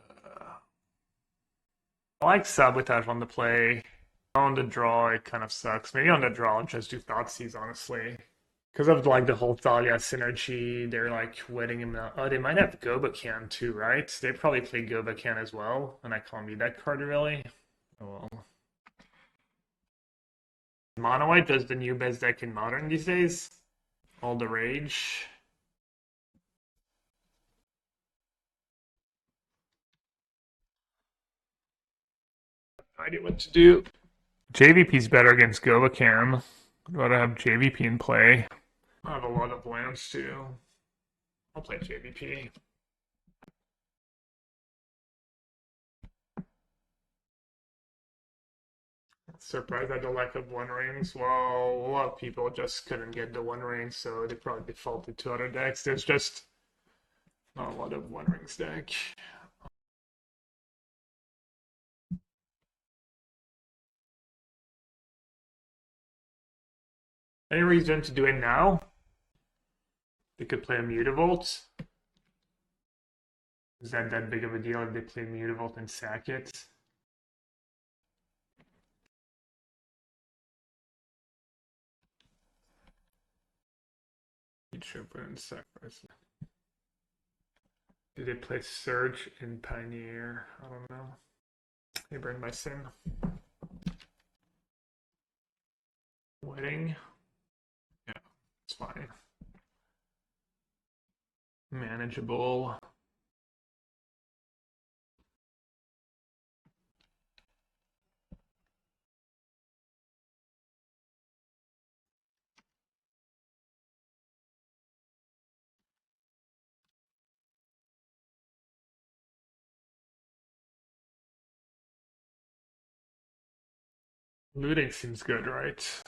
like Sabotage on the play. On the draw, it kind of sucks. Maybe on the draw, I'll just do Thoughtseize, honestly. Because of like the whole Thalia synergy, they're like wetting him out. Oh, they might have Gobacan too, right? They probably play Gobacan as well, and I can't beat that card really. Oh well. Mono White does the new best deck in Modern these days. All the rage. No idea what to do. JVP's better against Gobacan. I'd rather have JVP in play. I have a lot of lands too. I'll play JVP. Surprised at the lack of One Rings. Well, a lot of people just couldn't get the One Ring, so they probably defaulted to other decks. There's just not a lot of One Rings deck. Any reason to do it now? They could play a Mutavault. Is that big of a deal if they play Mutavault and sack it? And sacrifice. Do they play Surge and Pioneer? I don't know. They burn my sin. Wedding. Yeah, it's fine. Manageable. Looting seems good, right?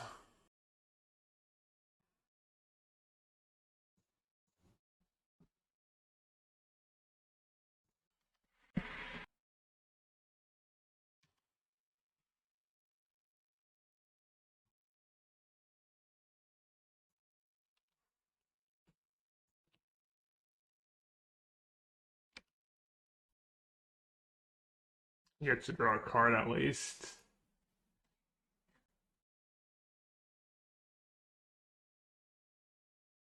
You get to draw a card at least.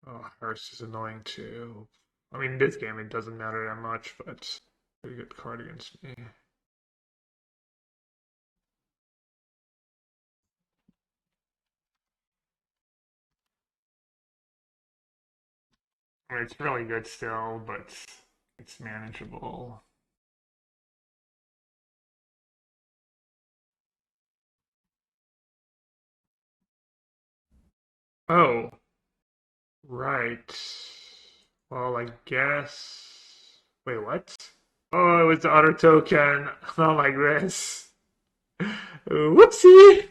Oh, Hearst is annoying too. I mean, this game it doesn't matter that much, but pretty good card against me. I mean, it's really good still, but it's manageable. Oh, right. Well, I guess. Wait, what? Oh, it was the other token. Not like this. Whoopsie!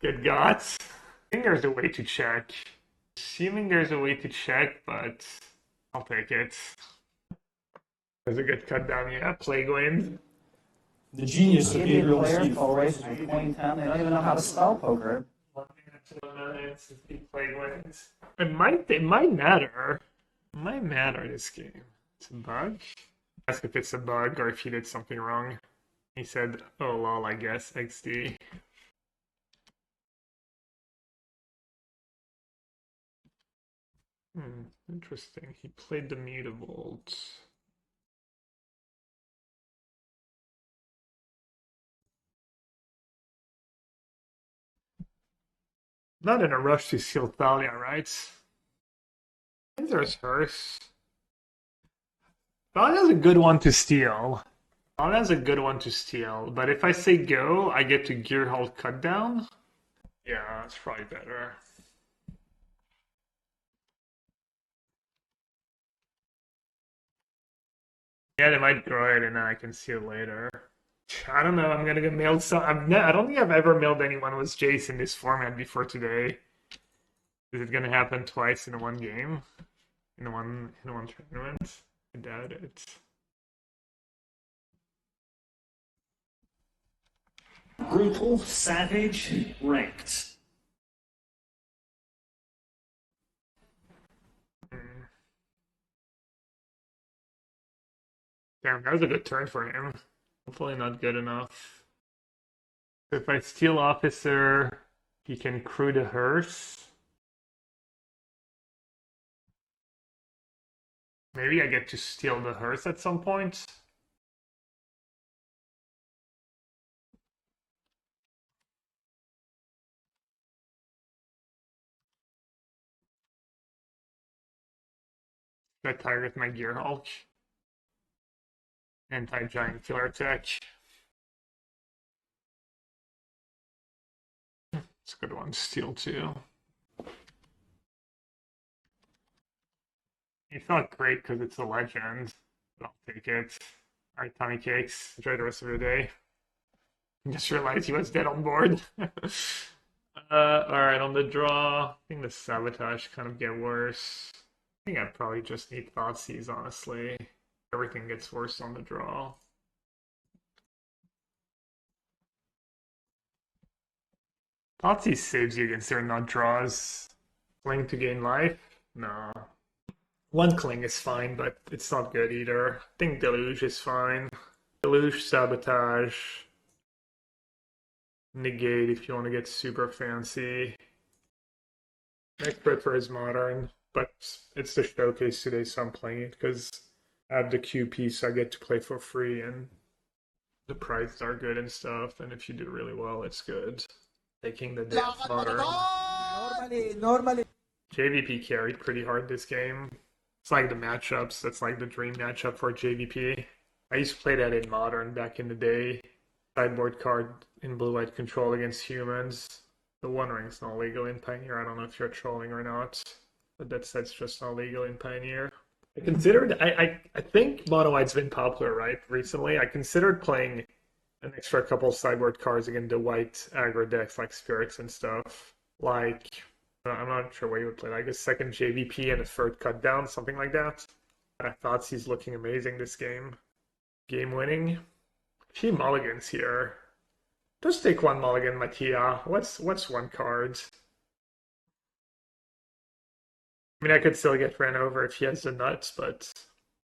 Good gods. I think there's a way to check. Assuming there's a way to check, but I'll take it. There's a good cut down, yeah. Plague Wind. The genius of Idiot Gabriel players Steve. call races with queen 10. They don't even know how to spell poker. Plague Winds. It might matter. It might matter this game. It's a bug. Ask if it's a bug or if he did something wrong. He said, oh lol, I guess, XD. Interesting. He played the Mutavault. Not in a rush to steal Thalia, right? I think there's hers. Thalia's a good one to steal. Thalia's a good one to steal, but if I say go, I get to Gearhulk cut down. Yeah, that's probably better. Yeah, they might draw it and then I can see it later. I don't know, I'm gonna get mailed some. I don't think I've ever mailed anyone with Jace in this format before today. Is it gonna happen twice in one game? In one tournament? I doubt it. Brutal, savage, ranked. Damn, that was a good turn for him. Hopefully not good enough. If I steal Officer, he can crew the hearse. Maybe I get to steal the hearse at some point. Got tired with my Gearhulk. Anti-giant killer attack. It's a good one to steal too. It's not great because it's a legend, but I'll take it. Alright, Tommy Cakes. Enjoy the rest of your day. Just realized he was dead on board. Alright, on the draw, I think the Sabotage kind of get worse. I think I probably just need Thoughtseize, honestly. Everything gets worse on the draw. Thoughtseize saves you against their nut draws. Cling to gain life? No. One cling is fine, but it's not good either. I think Deluge is fine. Deluge, Sabotage. Negate if you want to get super fancy. Expert for his Modern, but it's the showcase today, so I'm playing it because I have the Q piece I get to play for free, and the prizes are good and stuff, and if you do really well, it's good. Taking the Death Modern. Normally. JVP carried pretty hard this game. It's like the matchups, that's like the dream matchup for JVP. I used to play that in Modern back in the day. Sideboard card in blue-white control against humans. The One Ring's not legal in Pioneer. I don't know if you're trolling or not, but that set's just not legal in Pioneer. I think Mono White's been popular, right, recently. I considered playing an extra couple of sideboard cards against the white aggro decks like Spirits and stuff. Like, I'm not sure what you would play, like a second JVP and a third cut down, something like that. I thought he's looking amazing this game. Game winning. A few mulligans here. Just take one mulligan, Mattia. What's one card? I mean, I could still get ran over if he has the nuts, but...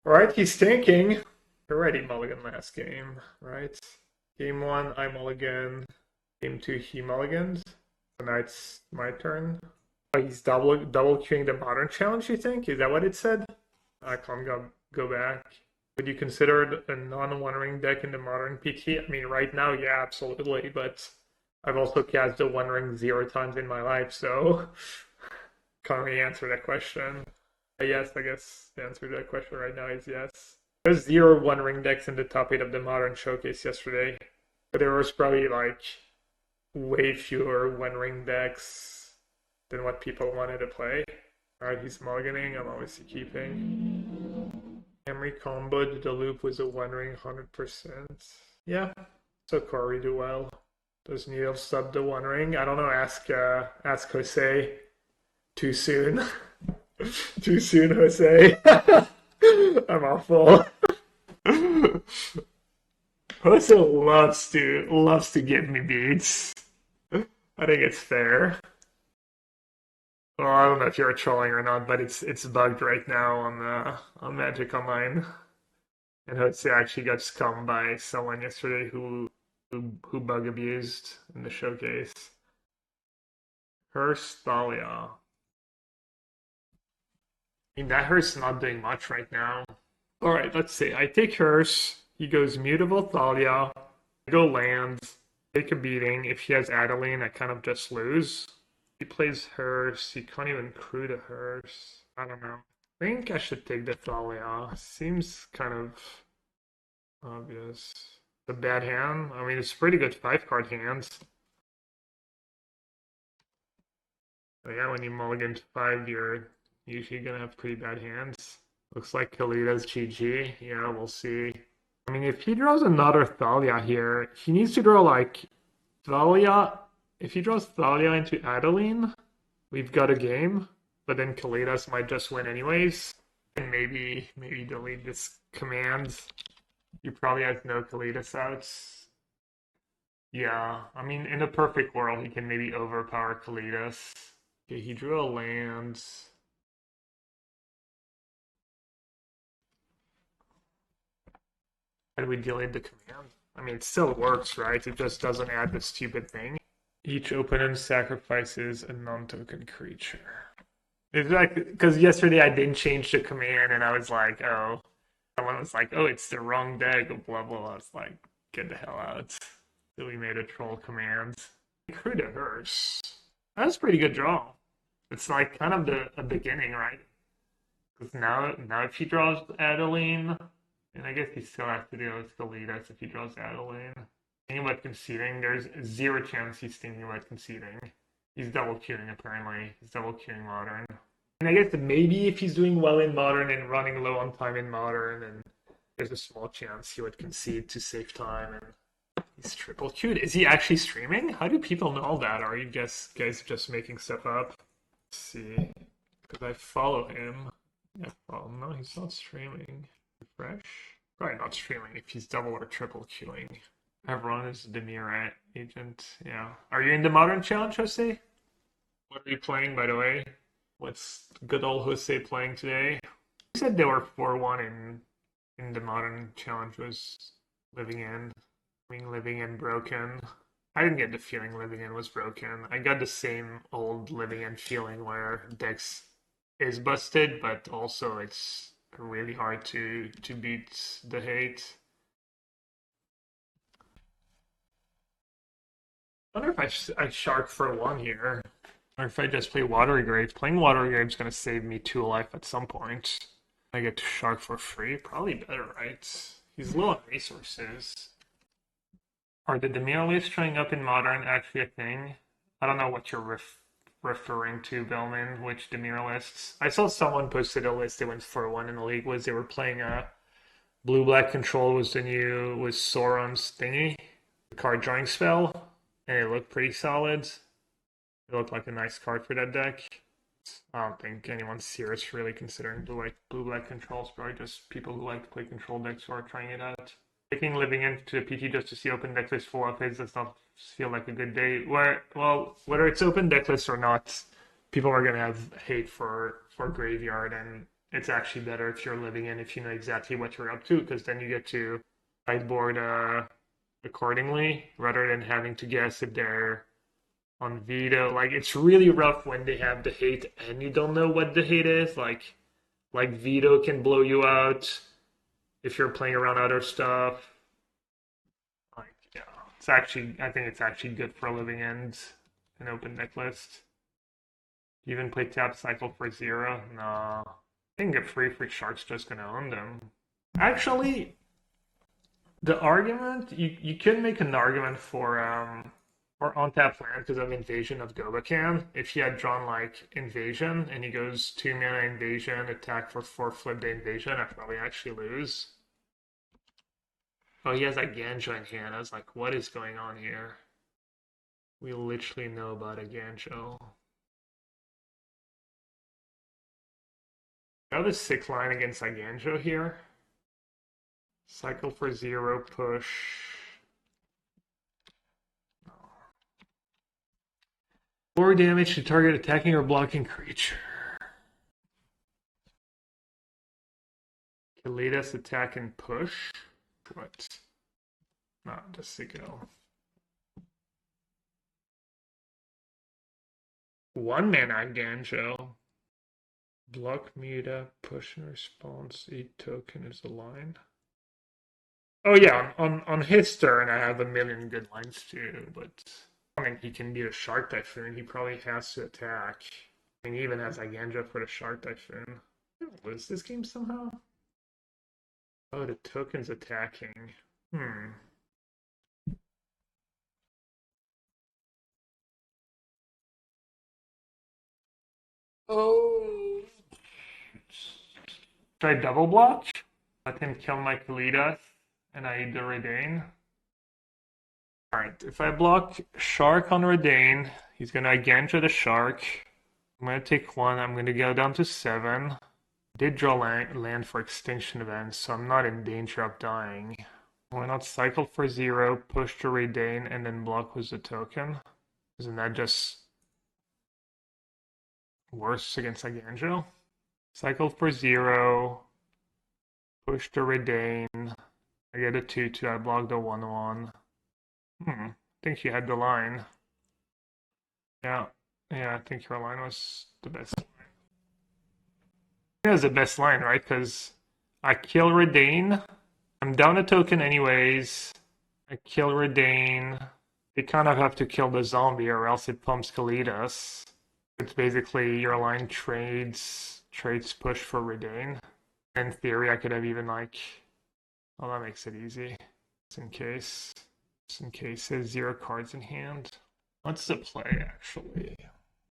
Alright, he's tanking. Already mulligan last game, right? Game 1, I mulligan. Game 2, he mulligans. So now it's my turn. Oh, he's double queuing the Modern Challenge, you think? Is that what it said? I can't go back. Would you consider a non-One Ring deck in the Modern PT? I mean, right now, yeah, absolutely, but I've also cast the One Ring 0 times in my life, so can't really answer that question. Yes, I guess the answer to that question right now is yes. There's 0 One Ring decks in the top 8 of the Modern Showcase yesterday, but there was probably like way fewer One Ring decks than what people wanted to play. Alright, he's mulliganing, I'm obviously keeping. Memory comboed the loop was a One Ring 100%. Yeah, so Corey do well. Does Neil sub the One Ring? I don't know, ask Jose. Too soon. Too soon, Jose. I'm awful. Jose loves to give me beats. I think it's fair. Well, I don't know if you're trolling or not, but it's bugged right now on Magic Online. And Jose actually got scummed by someone yesterday who bug abused in the showcase. Hearse Thalia. I mean, that Hearse is not doing much right now. Alright, let's see. I take Hearse. He goes Mutable Thalia. I go land. Take a beating. If he has Adeline, I kind of just lose. He plays Hearse. He can't even crew the Hearse. I don't know. I think I should take the Thalia. Seems kind of obvious. The bad hand. I mean, it's pretty good 5-card hands. But yeah, when you mulligan to 5, you're usually gonna have pretty bad hands. Looks like Kalida's GG. Yeah, we'll see. I mean, if he draws another Thalia here, he needs to draw like Thalia. If he draws Thalia into Adeline, we've got a game. But then Kalida's might just win anyways. And maybe delete this command. You probably have no Kalidas outs. Yeah, I mean, in a perfect world, he can maybe overpower Kalidas. Okay, he drew a land. How do we delete the command? I mean, it still works, right? It just doesn't add the stupid thing. Each opponent sacrifices a non-token creature. It's like, because yesterday I didn't change the command, and I was like, oh. Someone was like, oh, it's the wrong deck, blah, blah, blah. I was like, get the hell out. So we made a troll command. Crew the Hearse. That's a pretty good draw. It's like kind of the beginning, right? Because now if he draws Adeline, and I guess he still has to deal with Kalidas if he draws Adeline. Thinking about conceding, there's 0 chance he's thinking about conceding. He's double queuing apparently. He's double queuing Modern. And I guess maybe if he's doing well in Modern and running low on time in Modern, then there's a small chance he would concede to save time. And he's triple queued. Is he actually streaming? How do people know that? Are you guys just making stuff up? Let's see. Because I follow him. Yeah, well, no, he's not streaming. Refresh? Probably not streaming if he's double or triple queuing. Everyone is DIMIR agent. Yeah. Are you in the Modern Challenge, Jose? What are you playing, by the way? What's good old Jose playing today? He said they were 4-1 in the Modern Challenge was Living In. I mean, Living In broken. I didn't get the feeling Living In was broken. I got the same old Living In feeling where Dex is busted, but also it's really hard to beat the hate. I wonder if I Shark for 1 here. Or if I just play Watery Grave. Playing Watery Grave is going to save me 2 life at some point. I get to Shark for free. Probably better, right? He's low on resources. Are the DIMIR lists showing up in Modern actually a thing? I don't know what you're referring to, Bellman, which DIMIR lists. I saw someone posted a list that went 4-1 in the league. Was they were playing a blue-black control was Sauron's thingy. The card drawing spell. And it looked pretty solid. It looked like a nice card for that deck. I don't think anyone's serious really considering blue-black controls. Probably just people who like to play control decks who are trying it out. Taking Living into the PT just to see open decklist full of hits does not feel like a good day. Whether it's open decklist or not, people are gonna have hate for Graveyard, and it's actually better if you're Living In if you know exactly what you're up to, because then you get to sideboard accordingly rather than having to guess if they're on veto. Like, it's really rough when they have the hate and you don't know what the hate is. Like veto can blow you out if you're playing around other stuff. Like, yeah, I think it's actually good for Living In an open deck list. You even play tap cycle for 0? No. I think a free Shark's just gonna own them. Actually, the argument, you could make an argument for on-tap land because of Invasion of Gobakan. If he had drawn like Invasion and he goes 2 mana Invasion, attack for 4, flip the Invasion, I'd probably actually lose. Oh, he has like Ganjo in hand. I was like, what is going on here? We literally know about a Ganjo. Got a 6 line against Ganjo here. Cycle for 0, push. No. 4 damage to target attacking or blocking creature. Kalidas attack and push. What? Not just to go. 1 mana Ganjo. Block Muta, push and response. Each token is a line. Oh yeah, on his turn I have a million good lines too, but I mean, he can beat a Shark Typhoon. He probably has to attack. I mean, he even has Aganja for the Shark Typhoon. Lose this game somehow? Oh, the token's attacking. Oh. Should I double block? Let him kill my Kalidas, and I eat the Redain. Alright, if I block Shark on Redain, he's gonna Aganja the Shark. I'm gonna take 1, I'm gonna go down to 7. Did draw land for Extinction Event, so I'm not in danger of dying. Why not cycle for 0, push to Redain, and then block with the token? Isn't that just worse against Aganja? Cycle for 0, push to Redain. I get a 2-2, I block the 1-1. I think you had the line. Yeah, I think your line was the best line. It was the best line, right? Because I kill Redain. I'm down a token anyways. I kill Redain. They kind of have to kill the zombie or else it pumps Kalidas. It's basically your line trades push for Redain. In theory, I could have even like... Well, that makes it easy. Just in case. Just in case there's 0 cards in hand. What's the play, actually?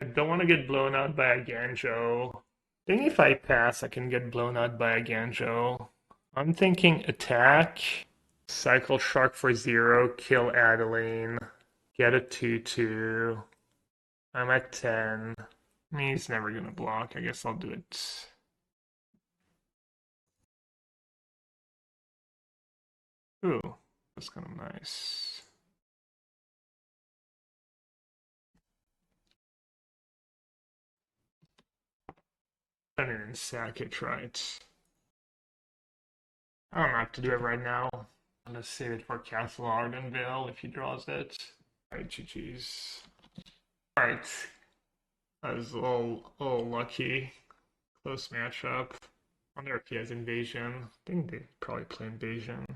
I don't want to get blown out by a Ganjo. I think if I pass, I can get blown out by a Ganjo. I'm thinking attack, cycle Shark for 0, kill Adeline, get a 2-2. I'm at 10. He's never gonna block. I guess I'll do it. Ooh, that's kind of nice. I didn't sack it right. I don't have to do it right now. I'm gonna save it for Castle Ardenvale if he draws it. Alright, GG's. Alright. That was a little lucky. Close matchup. I wonder if he has Invasion. I think they probably play Invasion.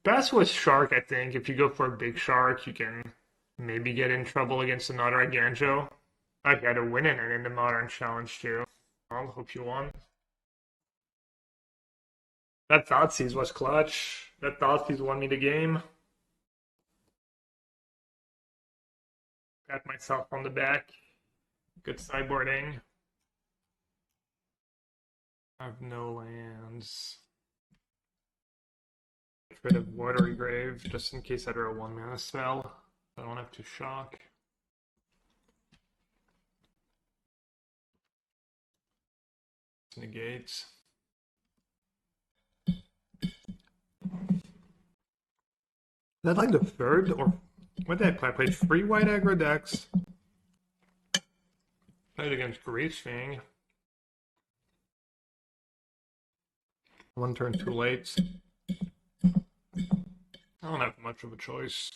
Best with Shark, I think. If you go for a big Shark, you can maybe get in trouble against another Ganjo. I had to win it in the Modern Challenge too. I'll hope you won. That Thoughtseize was clutch. That Thoughtseize won me the game. Pat myself on the back. Good sideboarding. I have no lands. Get rid of Watery Grave just in case I draw a 1-mana spell. I don't have to shock. Negate. Is that like the third or what did I play? I played 3 white aggro decks. Played against Greasefang. 1 turn too late. I don't have much of a choice.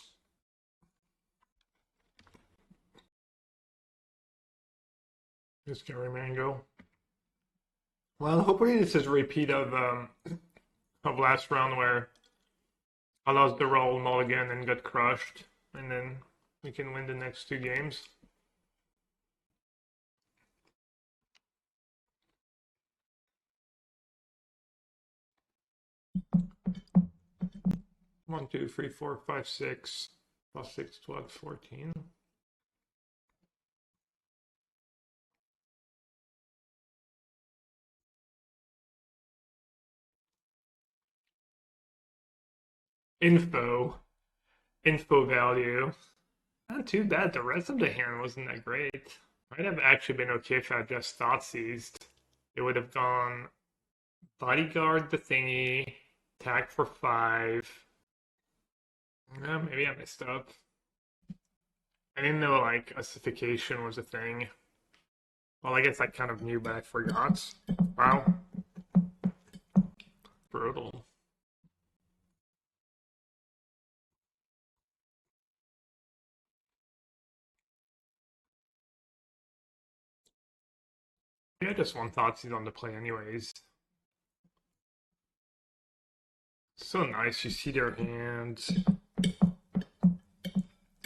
Just Scary Mango. Well, hopefully this is a repeat of last round where I lost the roll mulligan and got crushed, and then we can win the next 2 games. One, 2, 3, 4, 5, 6, plus 6, 12, 14. Info value. Not too bad. The rest of the hand wasn't that great. Might have actually been okay if I just Thoughtseized. It would have gone Bodyguard the thingy, attack for 5. Maybe I messed up. I didn't know like ossification was a thing. Well, I guess I kind of knew, but I forgot. Wow. Brutal. Yeah, just one Thoughtseize on the play anyways. So nice, you see their hands.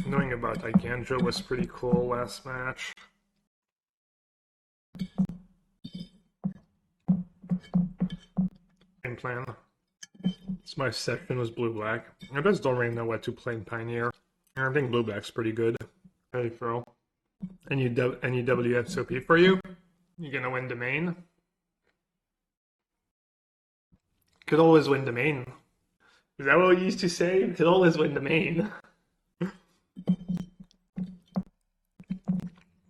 No knowing about Iganjo was pretty cool last match. Game plan. So my section was blue-black. I just don't really know what to play in Pioneer. I think blue-black's pretty good. Hey, throw. Any WSOP for you? You gonna win the main? Could always win the main. Is that what we used to say? Could always win the main.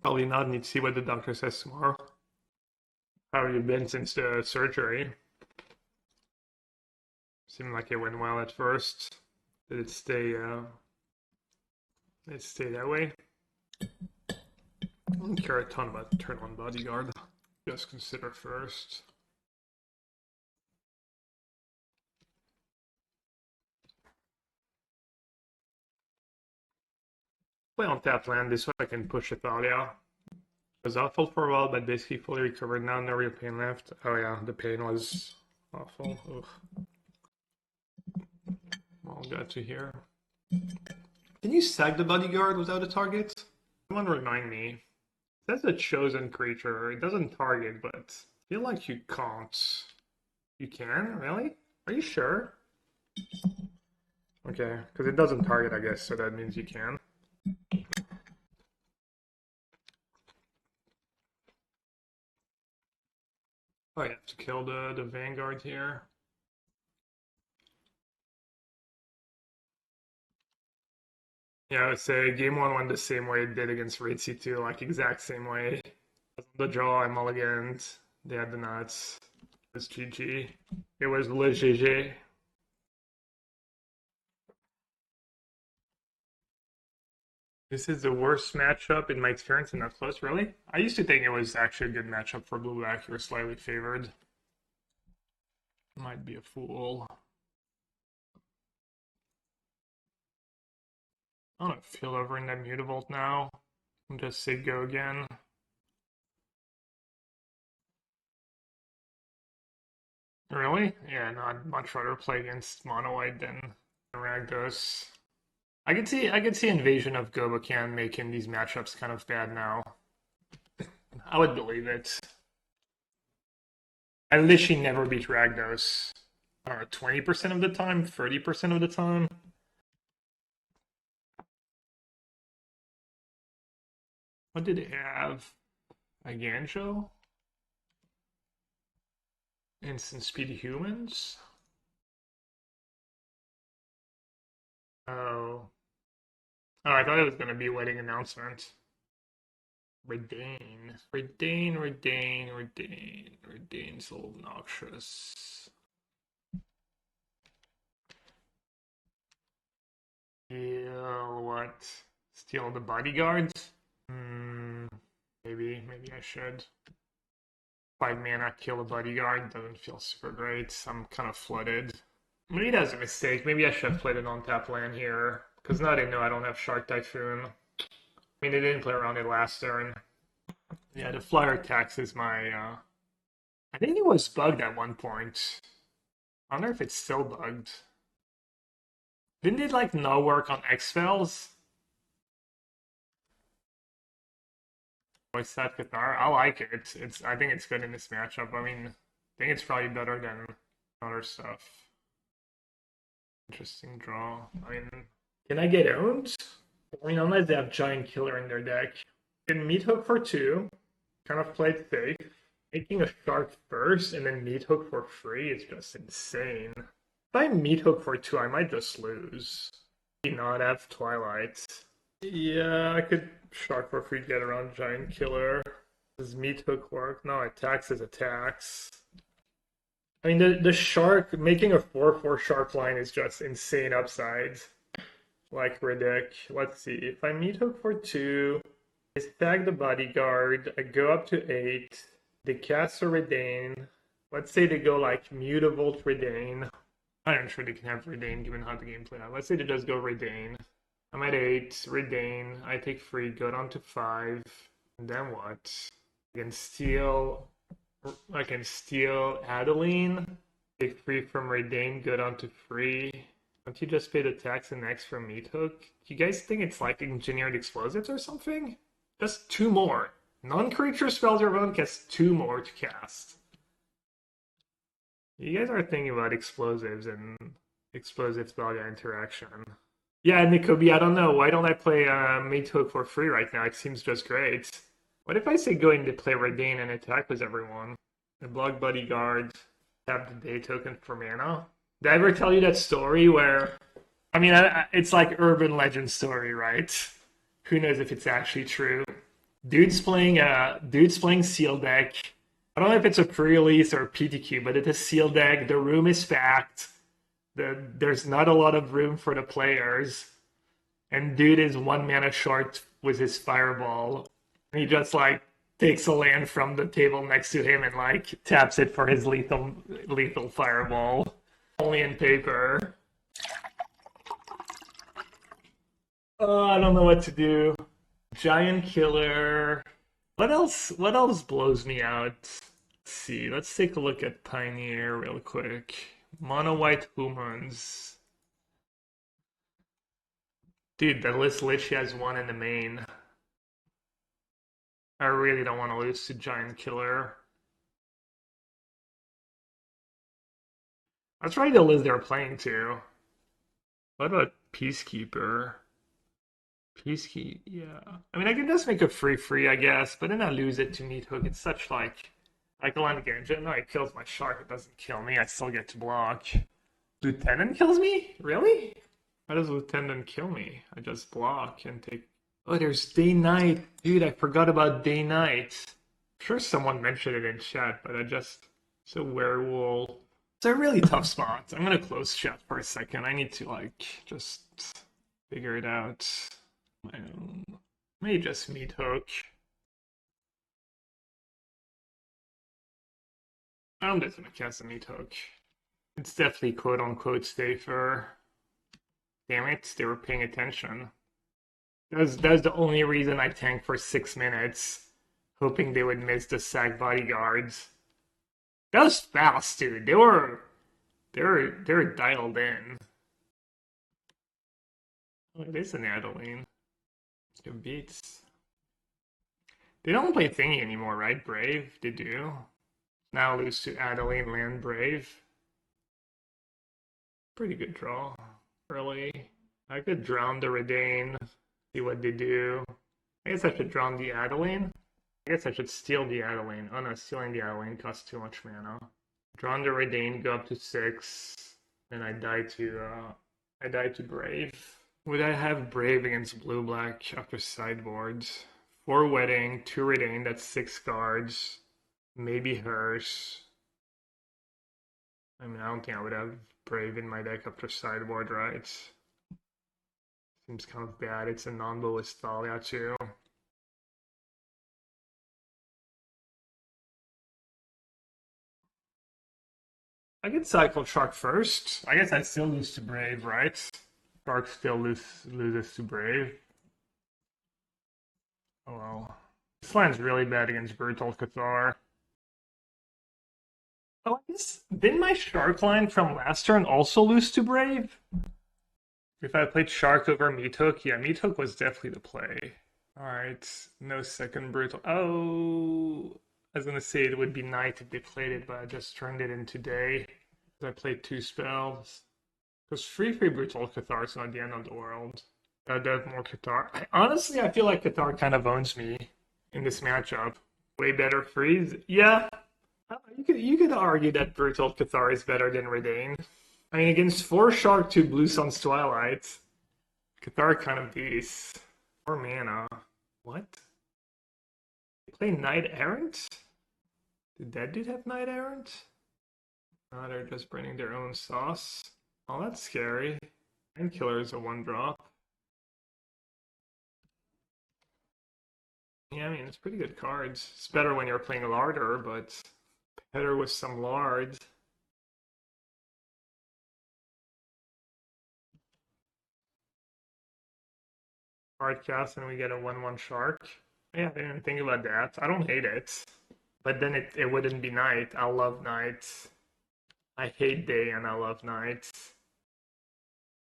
Probably not. Need to see what the doctor says tomorrow. How have you been since the surgery? Seemed like it went well at first. Did it stay that way? I don't care a ton about turn on bodyguard. Just consider first. Play on tap land, this way I can push Italia. It was awful for a while, but basically fully recovered now, no real pain left. Oh yeah, the pain was awful. Ugh. All got to here. Can you sack the bodyguard without a target? Someone remind me. That's a chosen creature. It doesn't target, but I feel like you can't. You can? Really? Are you sure? Okay, because it doesn't target, I guess, so that means you can. Oh, I have to kill the Vanguard here. Yeah, I would say game 1 went the same way it did against Raid C2, like exact same way. The draw, I mulliganed. They had the nuts. It was GG. It was le GG. This is the worst matchup in my experience in that close, really? I used to think it was actually a good matchup for blue-black. You were slightly favored. Might be a fool. I don't feel over in that Mutavault now. I'll just say go again. Really? Yeah, no, I'd much rather play against Mono White than Rakdos. I could see Invasion of Gobokan making these matchups kind of bad now. I would believe it. I literally never beat Rakdos. I don't know, 20% of the time, 30% of the time. What did it have? Iganjo? Instant speed humans? Oh. Oh, I thought it was going to be wedding announcement. Redain. Redain's a little obnoxious. Steal what? Steal the bodyguards? Maybe I should. 5 mana, kill a bodyguard, doesn't feel super great. I'm kind of flooded. Maybe that's a mistake. Maybe I should have played an on-tap land here. Because now they know I don't have Shark Typhoon. I mean, they didn't play around it last turn. Yeah, the flyer tax is my... I think it was bugged at one point. I wonder if it's still bugged. Didn't it, like, no work on X-Fells? Voice that Qatar? I like it. I think it's good in this matchup. I mean, I think it's probably better than other stuff. Interesting draw. I mean, can I get owned? I mean, unless they have Giant Killer in their deck. Can Meathook for 2. Kind of play it safe. Making a Shark first and then Meathook for free is just insane. If I Meathook for 2, I might just lose. Do not have Twilight. Yeah, I could Shark for free to get around Giant Killer. Does Meathook work? No, attacks is attacks. I mean, the Shark, making a 4/4 Shark line is just insane upside. Like Ridic. Let's see. If I Meathook for 2, I stack the bodyguard, I go up to 8, they cast a Redain. Let's say they go like Mutavault Redain. I'm not sure they can have Redain given how the game played out. Let's say they just go Redain. I'm at 8, Redain, I take free, go down to 5. And then what? I can steal Adeline, take free from Redain, go down to free. Don't you just pay the tax and X from Meathook? You guys think it's like engineered explosives or something? Just 2 more. Non-creature spells your opponent gets 2 more to cast. You guys are thinking about explosives and explosive spell interaction. Yeah, Nikobi, I don't know. Why don't I play Meathook for free right now? It seems just great. What if I say go in to play Redain and attack with everyone? The block bodyguard, tap the day token for mana. Did I ever tell you that story where... I mean, it's like urban legend story, right? Who knows if it's actually true. Dude's playing Seal Deck. I don't know if it's a pre-release or a PTQ, but it's a Seal Deck. The room is packed. There's not a lot of room for the players. And dude is 1 mana short with his Fireball. And he just, like, takes a land from the table next to him and, like, taps it for his lethal Fireball. Only in paper. Oh, I don't know what to do. Giant Killer. What else blows me out? Let's see. Let's take a look at Pioneer real quick. Mono white humans. Dude, the list literally has 1 in the main. I really don't want to lose to Giant Killer. That's probably the list they're playing to. What about Peacekeeper? Peacekeeper, yeah. I mean, I can just make a free, I guess, but then I lose it to Meathook. It's such like a land Genjin. No, it kills my shark. It doesn't kill me. I still get to block. Lieutenant kills me? Really? How does Lieutenant kill me? I just block and take... Oh, there's Day-Night. Dude, I forgot about Day-Night. I'm sure someone mentioned it in chat, but I just... It's a werewolf. It's a really tough spot. I'm gonna close chat for a second. I need to, like, just figure it out. Maybe just Meathook. I'm just gonna cast a Meathook. It's definitely quote-unquote safer. Damn it, they were paying attention. That's the only reason I tanked for 6 minutes, hoping they would miss the sack bodyguards. That was fast, dude. They were dialed in. Oh, it is an Adeline. Good beats. They don't play Thingy anymore, right? Brave? They do. Now lose to Adeline, land Brave. Pretty good draw. Early. I could drown the Redain. See what they do. I guess I should drown the Adeline. I guess I should steal the Adeline. Oh no, stealing the Adeline costs too much mana. Drown the Redain, go up to 6. And I die to Brave. Would I have Brave against blue-black after sideboard? 4 Wedding, 2 Redain, that's 6 cards. Maybe Hearse. I mean, I don't think I would have Brave in my deck after sideboard, right? Seems kind of bad. It's a non-boas Thalia too. I could cycle Shark first. I guess I still lose to Brave, right? Shark still loses to Brave. Oh well. This line's really bad against Brutal Cathar. Oh, I guess, didn't my Shark line from last turn also lose to Brave? If I played Shark over Meathook, yeah, Meathook was definitely the play. Alright, no second Brutal. Oh, I was gonna say it would be night if they played it, but I just turned it into day. I played 2 spells. Because free Brutal Cathar is not the end of the world. I'd have more Cathar. Honestly, I feel like Cathar kind of owns me in this matchup. Way better freeze? Yeah. You could argue that Brutal Cathar is better than Redain. I mean, against 4 Shark, 2 Blue Sun's Twilight, Cathar kind of beast. 4 mana. What? They play Knight Errant? Did that dude have Knight Errant? No, they're just bringing their own sauce. Oh, that's scary. Killer is a 1-drop. Yeah, I mean, it's pretty good cards. It's better when you're playing Larder, but better with some Lard. Hard cast and we get a 1/1 Shark. Yeah, I didn't think about that. I don't hate it. But then it wouldn't be night. I love night. I hate day and I love night.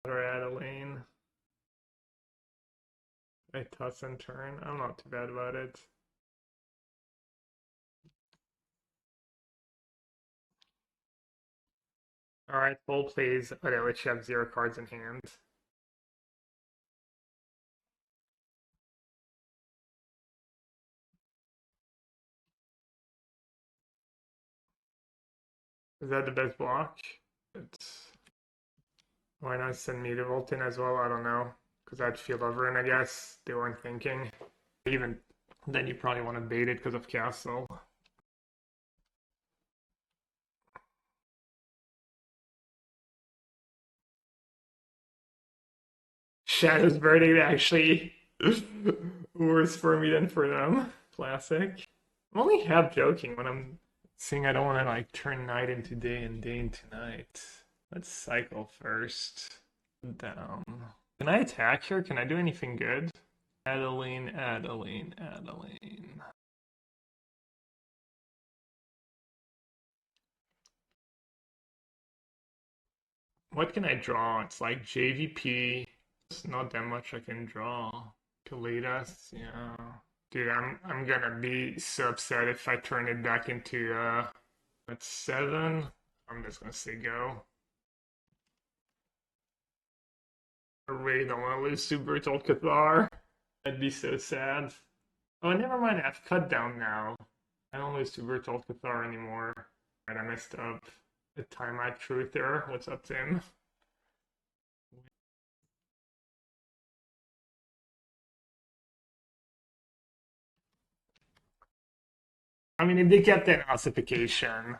Or add a lane. I toss and turn. I'm not too bad about it. Alright, full plays. Okay, which have 0 cards in hand. Is that the best block? It's... Why not send me to Volt in as well? I don't know. Because I'd feel over in, I guess. They weren't thinking. Even then, you probably want to bait it because of Castle. Shadow's Verdict actually worse for me than for them. Classic. I'm only half joking when I'm saying I don't want to like turn night into day and day into night. Let's cycle first. Down. Can I attack here? Can I do anything good? Adeline, Adeline, Adeline. What can I draw? It's like JVP. It's not that much I can draw. Kaledas, yeah. Dude, I'm gonna be so upset if I turn it back into at 7. I'm just gonna say go. I really don't want to lose to Brutal Cathar. I'd be so sad. Oh, never mind. I have cut down now. I don't lose to Brutal Cathar anymore. Right, I messed up. The time I truther. What's up, Tim? I mean, if they kept that ossification,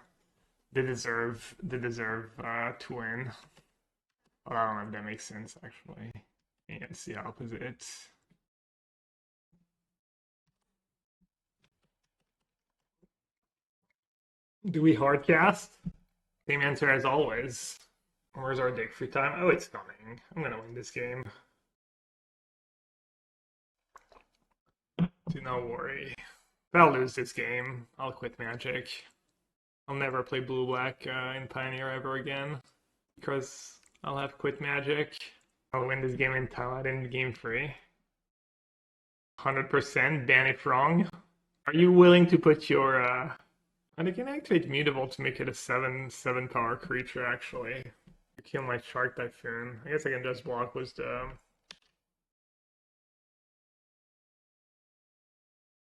they deserve to win. Well, I don't know if that makes sense, actually. And it's the opposite. Do we hardcast? Same answer as always. Where's our dig free time? Oh, it's coming. I'm gonna win this game. Do not worry. If I lose this game, I'll quit Magic. I'll never play blue-black in Pioneer ever again. Because I'll have quit Magic. I'll win this game in Twilight in game 3. 100% ban if wrong. Are you willing to put your and I can activate Mutable to make it a 7 power creature actually. To kill my Shark Typhoon. I guess I can just block Wisdom.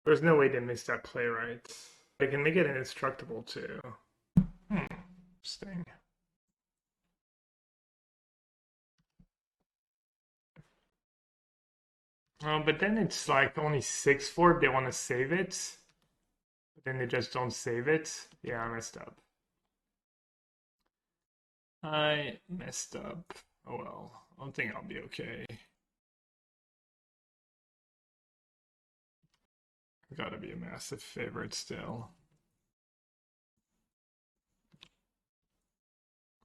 There's no way they missed that play, right? I can make it indestructible too. Interesting. Oh, but then it's like only 6-4 if they want to save it. But then they just don't save it. Yeah, I messed up. I messed up. Oh well, I think I'll be okay. Gotta be a massive favorite still.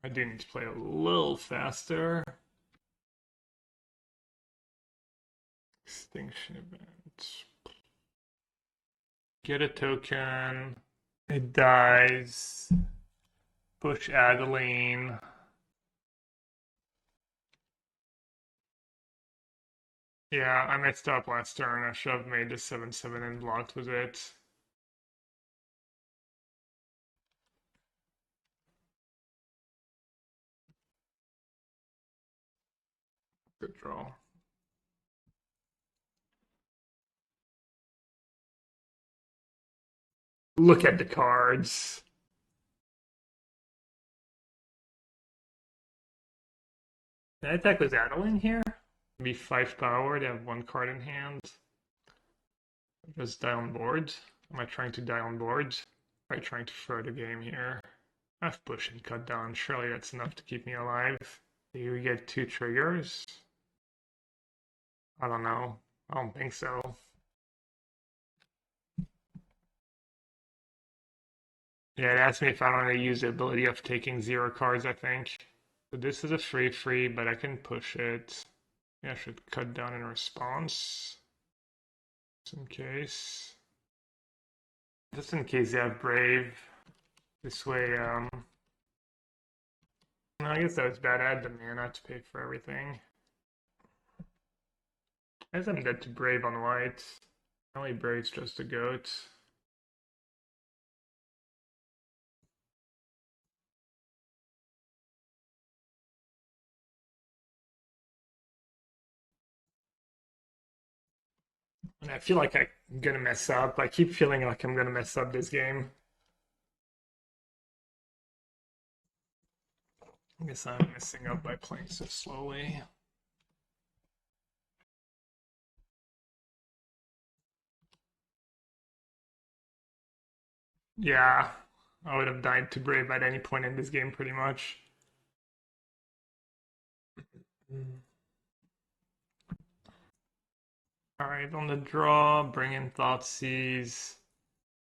I do need to play a little faster. Extinction Event. Get a token. It dies. Push Adeline. Yeah, I messed up last turn. I should have made the 7/7 and blocked with it. Good draw. Look at the cards. Can I attack with Adeline here? Be 5 power, they have 1 card in hand. Just die on board. Am I trying to die on board? Am I trying to throw the game here? I have push and cut down. Surely that's enough to keep me alive. Do you get 2 triggers? I don't know. I don't think so. Yeah, it asked me if I want to use the ability of taking 0 cards, I think. So this is a free, but I can push it. Yeah, I should cut down in response. Just in case. Just in case they have Brave. This way, I guess that was bad. I had the mana to pay for everything. I guess I'm dead to Brave on white. Only Brave's just a goat. And I feel like I'm gonna mess up. I keep feeling like I'm gonna mess up this game. I guess I'm messing up by playing so slowly. Yeah, I would have died to Brave at any point in this game, pretty much. Alright, on the draw, bring in Thoughtseize,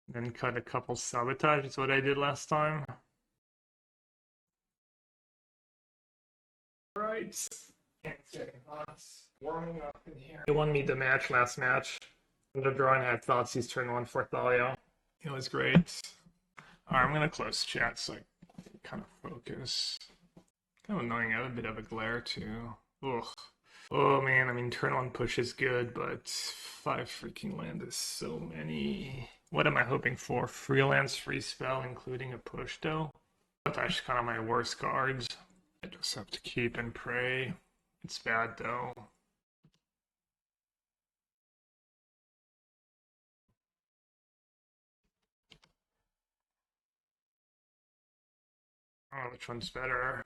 then cut a couple Sabotage, is what I did last time. Alright, warming up in here. He won me the match last match. On the draw, and I had Thoughtseize turn 1 for Thalia. It was great. Alright, I'm gonna close chat so I can kind of focus. Kind of annoying, I have a bit of a glare too. Ugh. Oh man, I mean, turn 1 push is good, but 5 freaking land is so many. What am I hoping for? Freelance, free spell, including a push though? That's actually kind of my worst cards. I just have to keep and pray. It's bad though. Oh, which one's better?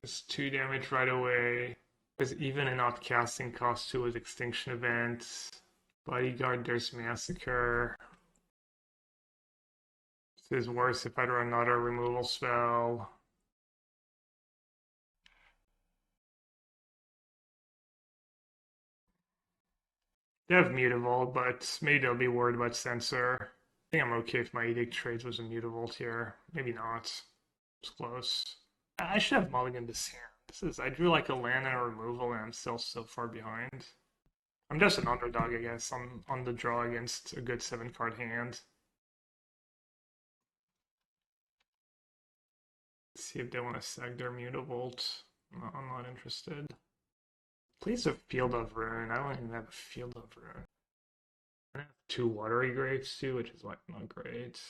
It's 2 damage right away. There's even an outcasting cost 2 with Extinction Event. Bodyguard, there's Massacre. This is worse if I run another removal spell. They have Mutable, but maybe they'll be worried about Censor. I think I'm okay if my Edict trades was a Mutable here. Maybe not. It's close. I should have mulliganed this hand. I drew like a land and a removal and I'm still so far behind. I'm just an underdog, I guess, on the draw against a good 7-card hand. Let's see if they want to sag their Mutavolt. No, I'm not interested. Please a Field of Ruin. I don't even have a Field of Ruin. I have 2 Watery Graves too, which is like not great.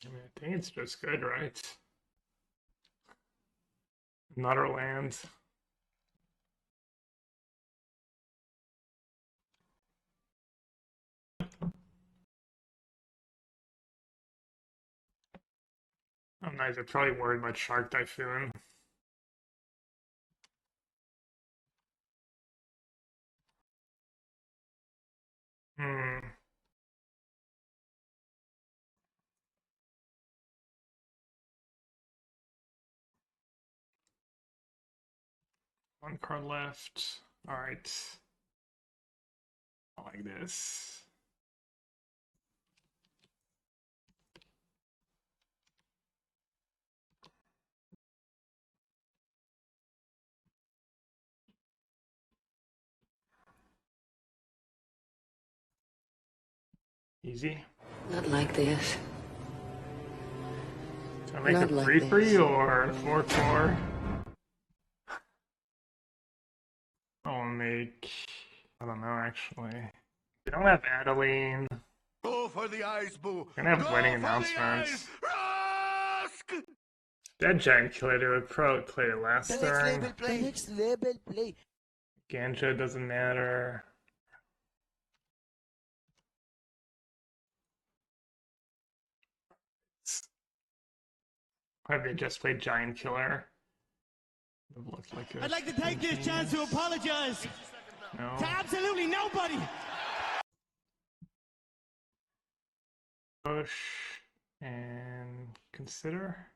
I mean, I think it's just good, right? Another land. Oh, nice. I'm probably worried about Shark Typhoon. Hmm. One card left. Alright. I like this. Easy. Not like this. Do I make Not a like 3-3 this. or a 4-4? I'll make... I don't know, actually. We don't have Adeline. Go for the eyes, boo. We're gonna have Go wedding for the announcements. eyes. Rusk! That giant killer would probably play it last The next turn. level play. The next level play. Ganja doesn't matter. Why have they just played giant killer? It looked like I'd like to take this chance to apologize No. to absolutely nobody. Push and consider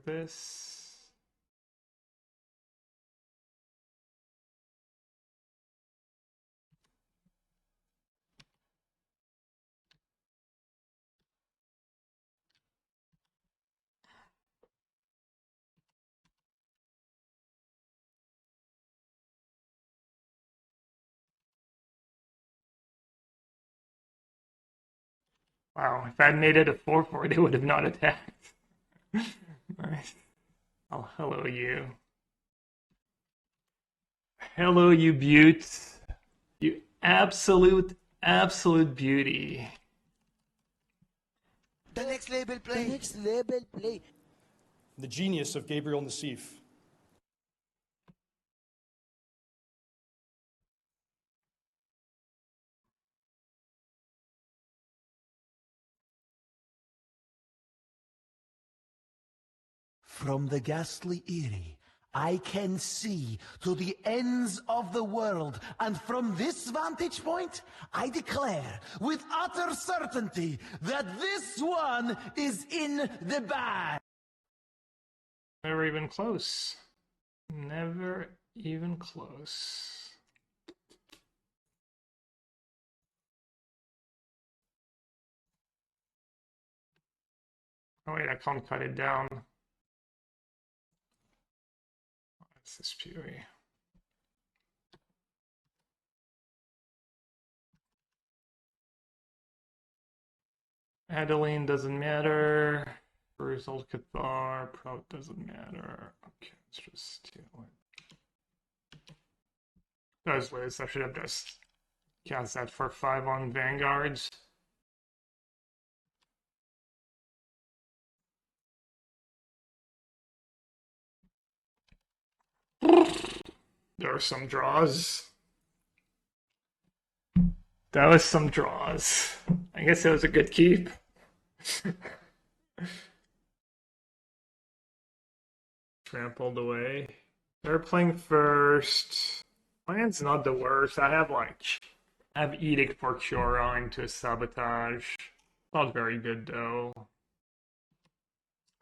this. Wow, if I had made it a 4/4, they would have not attacked. Nice. Oh, hello you. Hello you beaut. You absolute beauty. The next label play. The next label play. The genius of Gabriel Nassif. From the ghastly Eyrie, I can see to the ends of the world, and from this vantage point, I declare with utter certainty that this one is in the bag. Never even close. Never even close. Oh wait, I can't cut it down. What's this Fury? Adeline doesn't matter. Result Cathar, Prout doesn't matter. Okay, let's just steal it. Those ways, I should have just cast that for 5 on Vanguards. There are some draws. That was some draws. I guess it was a good keep. Trampled away. They're playing first. My hand's not the worst. I have Edict for Cura into Sabotage. Not very good though.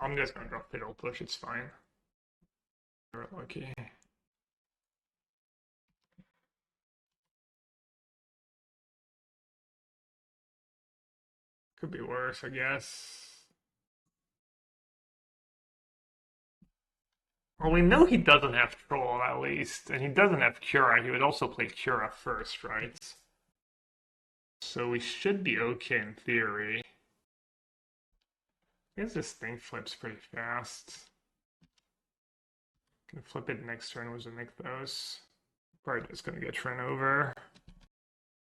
I'm just gonna drop Fiddle Push, it's fine. We're lucky. Could be worse, I guess. Well, we know he doesn't have Troll, at least. And he doesn't have Cura. He would also play Cura first, right? So we should be okay in theory. I guess this thing flips pretty fast. Can flip it next turn with a Nykthos. Probably just gonna get run over.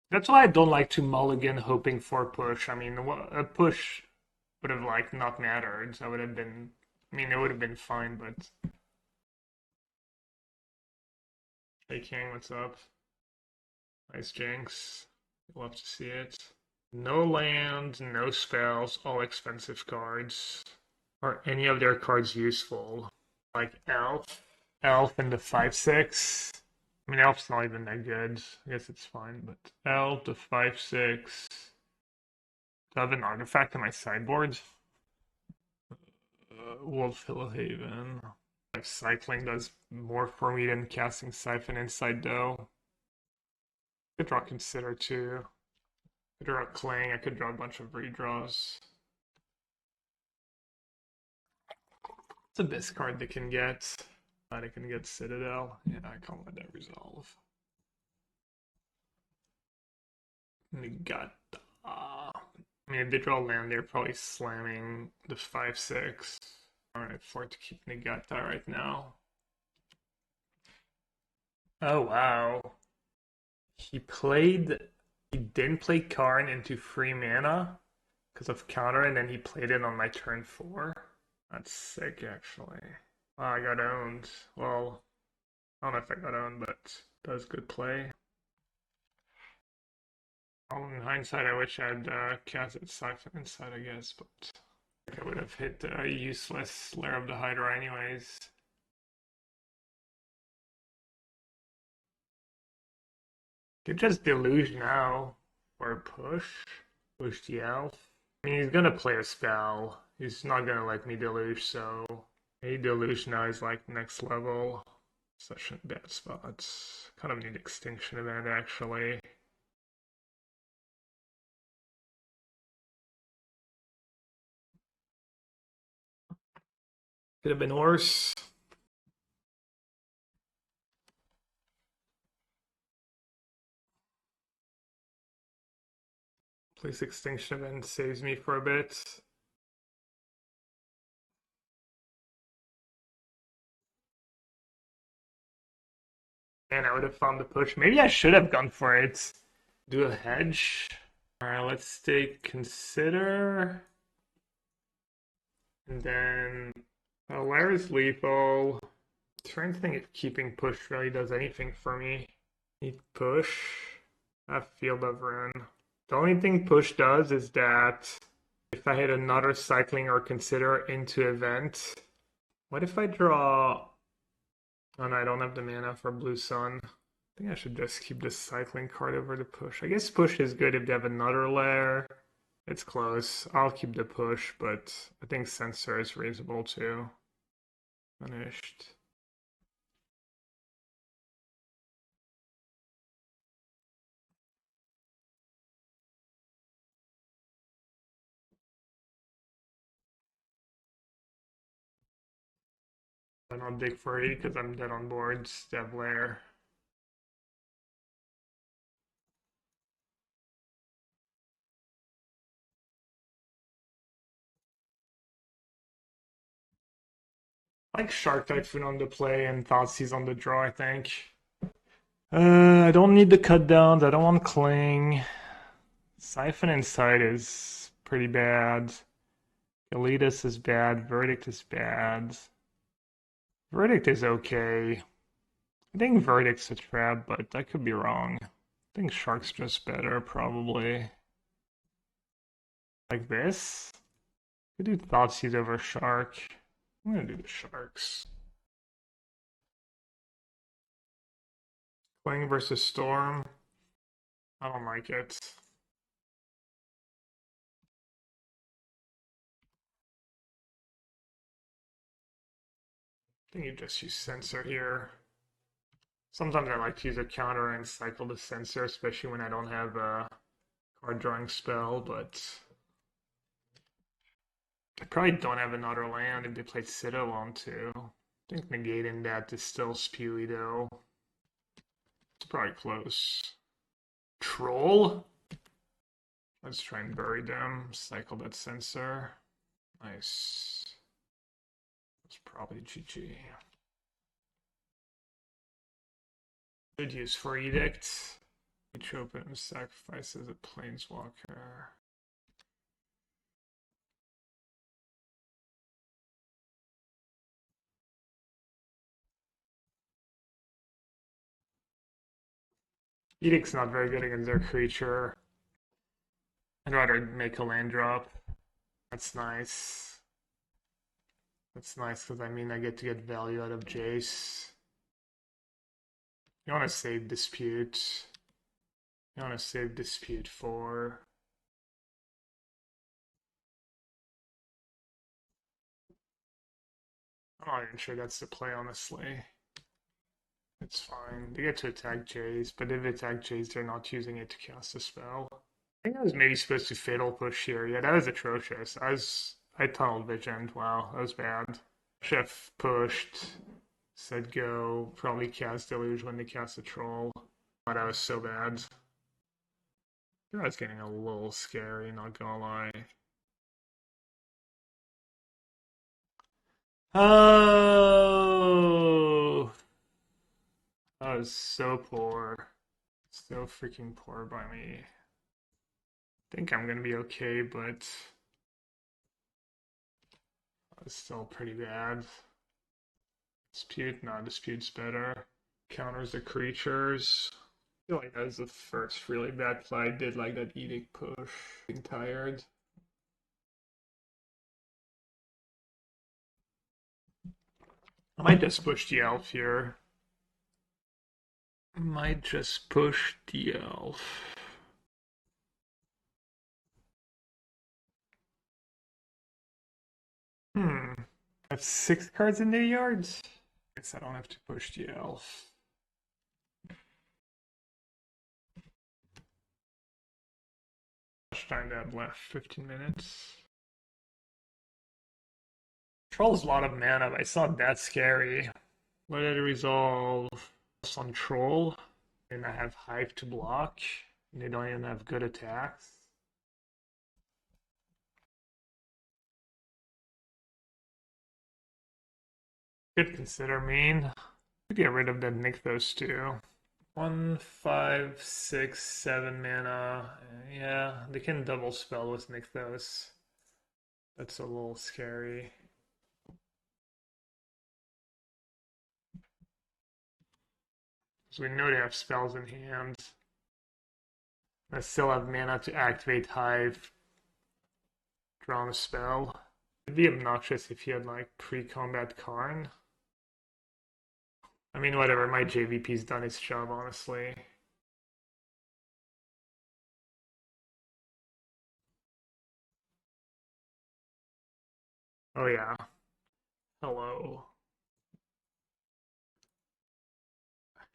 That's why I don't like to mulligan hoping for push. I mean, a push would have, like, not mattered. So I would have been... I mean, it would have been fine, but... Hey King, what's up? Nice Jinx. Love to see it. No land, no spells, all expensive cards. Are any of their cards useful? Like Elf? Elf and the 5/6? I mean, Elf's not even that good. I guess it's fine, but Elf, the 5/6. Do I have an artifact in my sideboard? Wolf Hill Haven. Like, cycling does more for me than casting Siphon Insight, though. Could draw Consider, too. Could draw Clang, I could draw a bunch of redraws. It's a best card they can get. They can get Citadel. Yeah, I can't let that resolve. Negate. I mean, if they draw land, they're probably slamming the 5/6. Alright, 4 to keep Negate right now. Oh, wow. He didn't play Karn into 3 mana because of counter, and then he played it on my turn 4. That's sick, actually. Oh, I got owned. Well, I don't know if I got owned, but that was good play. Well, in hindsight, I wish I'd casted Siphon Insight, I guess, but I would have hit a useless Lair of the Hydra anyways. Could just Deluge now, or push the Elf. I mean, he's gonna play a spell. He's not gonna let me Deluge, so maybe Deluge now is like next level. Such a bad spot. Kind of need Extinction Event, actually. Could have been worse. Place Extinction Event saves me for a bit. And I would have found the push. Maybe I should have gone for it. Do a hedge. Alright, let's take Consider. And then Lair is lethal. Trying to think if keeping push really does anything for me. Need push. Have Field of Ruin. The only thing push does is that if I hit another cycling or Consider into event. What if I draw... Oh no, I don't have the mana for Blue Sun. I think I should just keep this cycling card over the push. I guess push is good if they have another lair. It's close. I'll keep the push, but I think Censor is reasonable too. Finished. I don't dig for it because I'm dead on boards. They have lair. I like Shark Typhoon on the play and Thoughtseize on the draw, I think. I don't need the cut downs. I don't want Cling. Siphon Insight is pretty bad. Elitist is bad. Verdict is bad. Verdict is okay. I think Verdict's a trap, but I could be wrong. I think Shark's just better, probably. Like this? Could do Thoughtseize over Shark. I'm gonna do the Sharks. Playing versus Storm. I don't like it. I think you just use Censor here. Sometimes I like to use a counter and cycle the Censor, especially when I don't have a card drawing spell, but I probably don't have another land if they play Citadel on too. I think negating that is still spewy though. It's probably close. Troll? Let's try and bury them. Cycle that Censor. Nice. It's probably GG. Good use for Edict. Each open sacrifices a Planeswalker. Edict's not very good against their creature. I'd rather make a land drop. That's nice. That's nice because I mean I get to get value out of Jace. You want to save Dispute. You want to save Dispute for... I'm not even sure that's the play, honestly. It's fine. They get to attack Jace, but if they attack Jace, they're not using it to cast a spell. I think I was maybe supposed to Fatal Push here. Yeah, that was atrocious. I tunnel visioned. Wow, that was bad. Chef pushed. Said go. Probably cast Deluge when they cast a Troll. Oh, that was so bad. That was getting a little scary, not gonna lie. Oh! That was so poor. So freaking poor by me. I think I'm gonna be okay, but it's still pretty bad. Dispute? No, Dispute's better. Counters the creatures. I feel like that was the first really bad play I did, like that Edict push. Being tired. I might just push the elf here. Might just push the elf. That's 6 cards in their yards. Guess I don't have to push the elf. How much time do I have left? 15 minutes. Troll's a lot of mana, but it's not that scary. What did I resolve? On Troll, and I have Hive to block, and they don't even have good attacks. Could consider main. Could get rid of the Nykthos too. 1, 5, 6, 7 mana. Yeah, they can double spell with Nykthos. That's a little scary. So we know they have spells in hand. I still have mana to activate Hive. Draw a spell. It'd be obnoxious if he had like pre-combat Karn. I mean, whatever, my JVP's done its job, honestly. Oh yeah. Hello.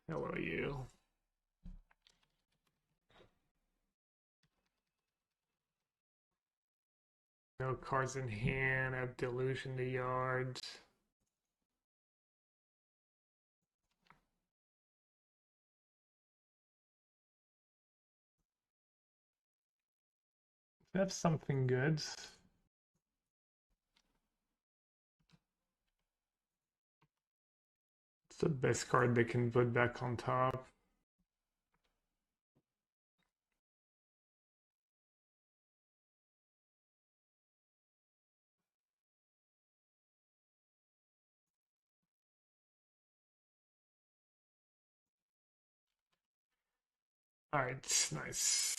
Hello, you. No cards in hand, I have Deluge in the yard. That's something good. It's the best card they can put back on top. Alright, nice.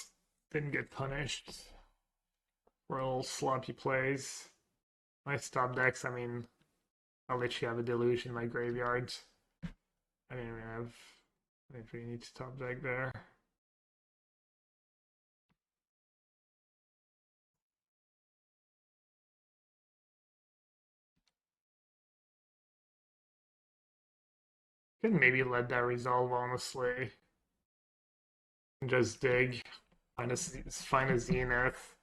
Didn't get punished. Roll sloppy plays. Nice top decks. I mean, I'll let you have a Deluge in my graveyard. I didn't even have anything you need to top deck there. Could maybe let that resolve, honestly. And just dig. Find a Zenith.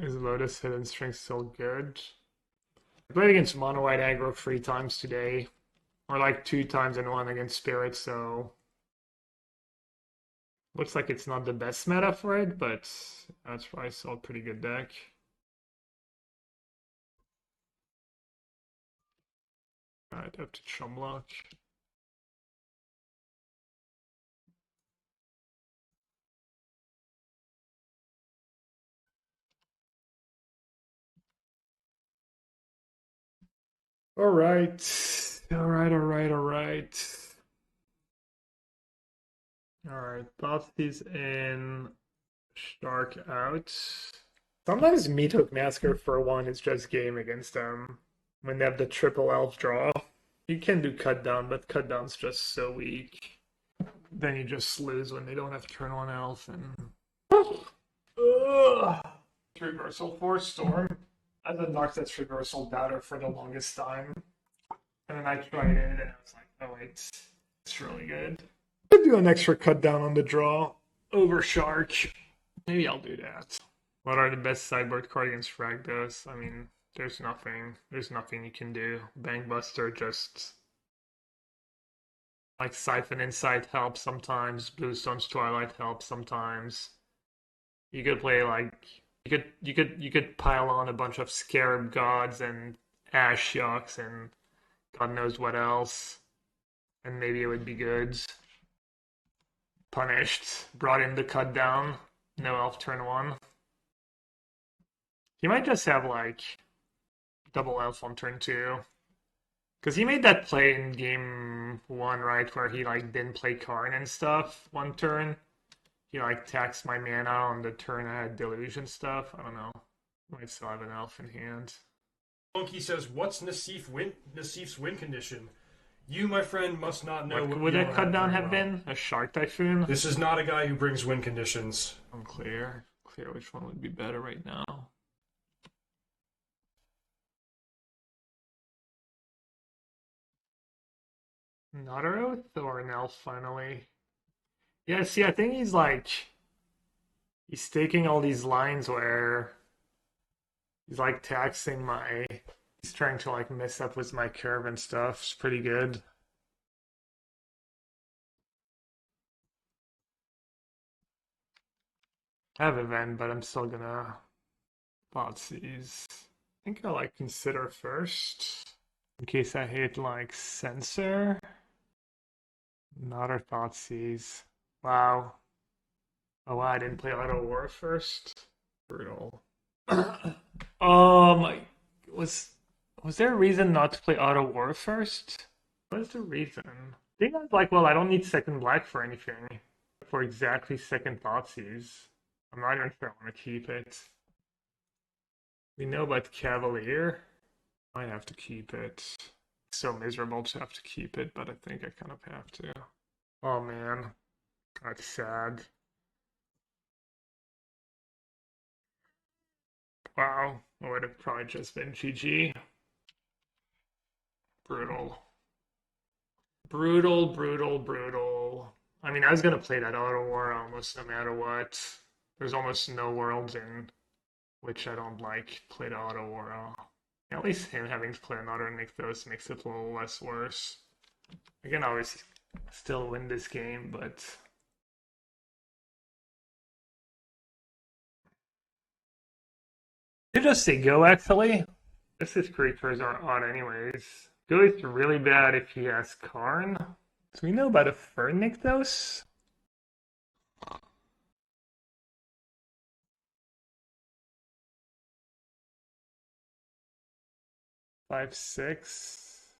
Is Lotus Hidden Strength still good? I played against Mono White aggro 3 times today. Or like 2 times in one against Spirit, so looks like it's not the best meta for it, but that's probably still a pretty good deck. Alright, up to Chumlock. Alright. Alright. Thoughtseize in, Shark out. Sometimes Meathook Massacre for 1 is just game against them. When they have the triple elf draw. You can do cut down, but cut down's just so weak. Then you just lose when they don't have turn 1 elf and Reversal Force Storm. I had the Darkslick Reversal doubter for the longest time. And then I tried it and I was like, oh wait, it's really good. I'll do an extra cut down on the draw over Shark. Maybe I'll do that. What are the best sideboard card against Fragdos? I mean, there's nothing you can do. Bankbuster just like Siphon Insight helps sometimes. Bluestone's Twilight helps sometimes. You could play like you could pile on a bunch of Scarab Gods and Ash Yucks and God knows what else, and maybe it would be good. Punished, brought in the cut down, no elf turn 1. He might just have like double elf on turn 2. Because he made that play in game 1, right, where he like didn't play Karn and stuff one turn. He like taxed my mana on the turn I had Deluge and stuff. I don't know. Might still have an elf in hand. Monkey says, what's Nassif's win condition? You, my friend, must not know what would that cut down have been? A Shark Typhoon? This is not a guy who brings win conditions. Unclear. Clear which one would be better right now. Not a Oath or an elf finally. Yeah, see, I think he's taking all these lines where he's like taxing my, he's trying to like mess up with my curve and stuff. It's pretty good. I have Event, but I'm still gonna Thoughtseize. I think I like consider first. In case I hit like Censor. Another Thoughtseize. Wow. Oh wow, I didn't play Otawara first. Brutal. Oh my, was there a reason not to play Otawara first? What is the reason? I think I was like, well, I don't need second black for anything. For exactly second Thoughtseize. I'm not even sure I want to keep it. We know about Cavalier. Might have to keep it. It's so miserable to have to keep it, but I think I kind of have to. Oh man, that's sad. Wow, it would have probably just been GG. Brutal. Brutal, brutal, brutal. I mean, I was gonna play that Otawara almost no matter what. There's almost no worlds in which I don't like play the Otawara. At least him having to play another Nykthos makes it a little less worse. I can always still win this game, but you just say go actually. Guess his creatures are odd anyways. Go is really bad if he has Karn. So we know about a Fern Nykthos? 5/6.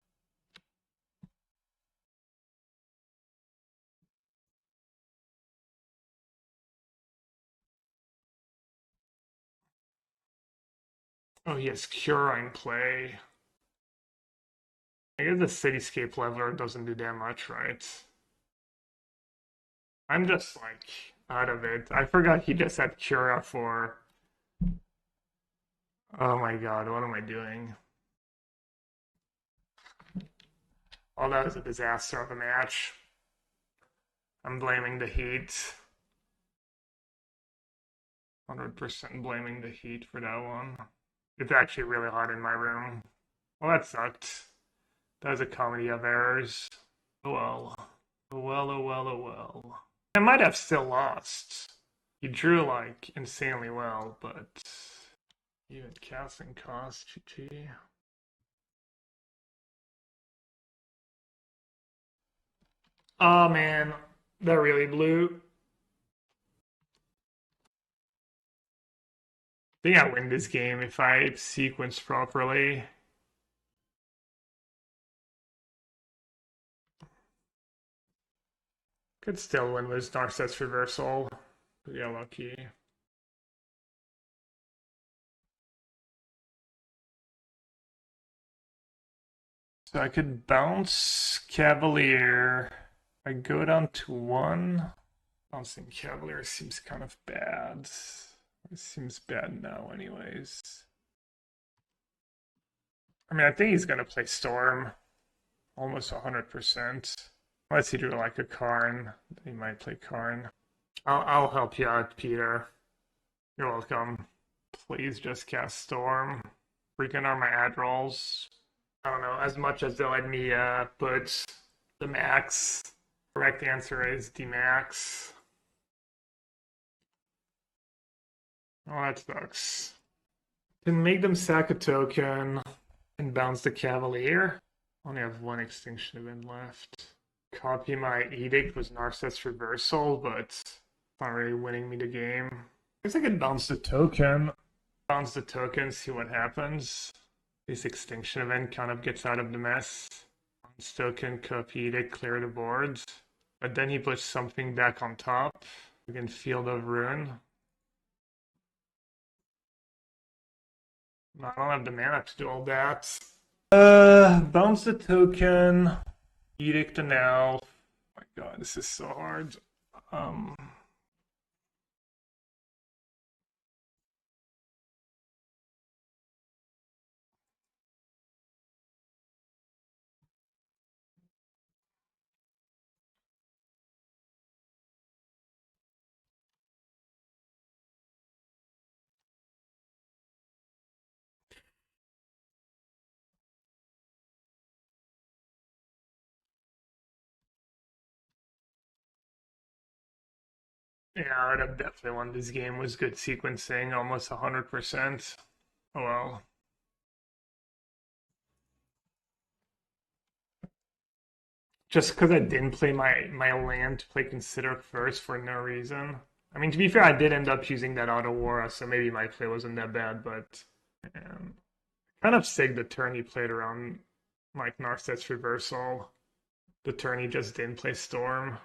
Oh, he has Cura in play. I guess the Cityscape Leveler doesn't do that much, right? I'm just like out of it. I forgot he just had Cura for. Oh my god, what am I doing? Oh, that was a disaster of a match. I'm blaming the heat. 100% blaming the heat for that one. It's actually really hot in my room. Well, that sucked. That was a comedy of errors. Oh well. Oh well, oh well, oh well. I might have still lost. He drew like insanely well, but even casting cost, GG. Oh man, that really blew. I think I win this game if I sequence properly. Could still win with Narset's reversal. Yeah, lucky. So I could bounce Cavalier. I go down to 1. Bouncing Cavalier seems kind of bad. It seems bad now anyways. I mean, I think he's going to play Storm. Almost 100%. Unless he drew like a Karn. He might play Karn. I'll help you out, Peter. You're welcome. Please just cast Storm. Freaking are my ad rolls. I don't know, as much as they let me put the max. Correct answer is the max. Oh, that sucks. Can make them sack a token and bounce the Cavalier. Only have one Extinction Event left. Copy my Edict with Narset's reversal, but it's not really winning me the game. I guess I could bounce the token. Bounce the token, see what happens. This Extinction Event kind of gets out of the mess. Bounce token, copy Edict, clear the board. But then he puts something back on top. Again, Field of Ruin. I don't have the mana to do all that. Bounce the token. Edict an elf. Oh my god, this is so hard. Yeah, I would have definitely won this game. Was good sequencing, almost 100%. Oh well. Just because I didn't play my land to play Consider first for no reason. I mean, to be fair, I did end up using that Otawara, so maybe my play wasn't that bad, but kind of sick the turn he played around like Narset's reversal. The turn he just didn't play Storm.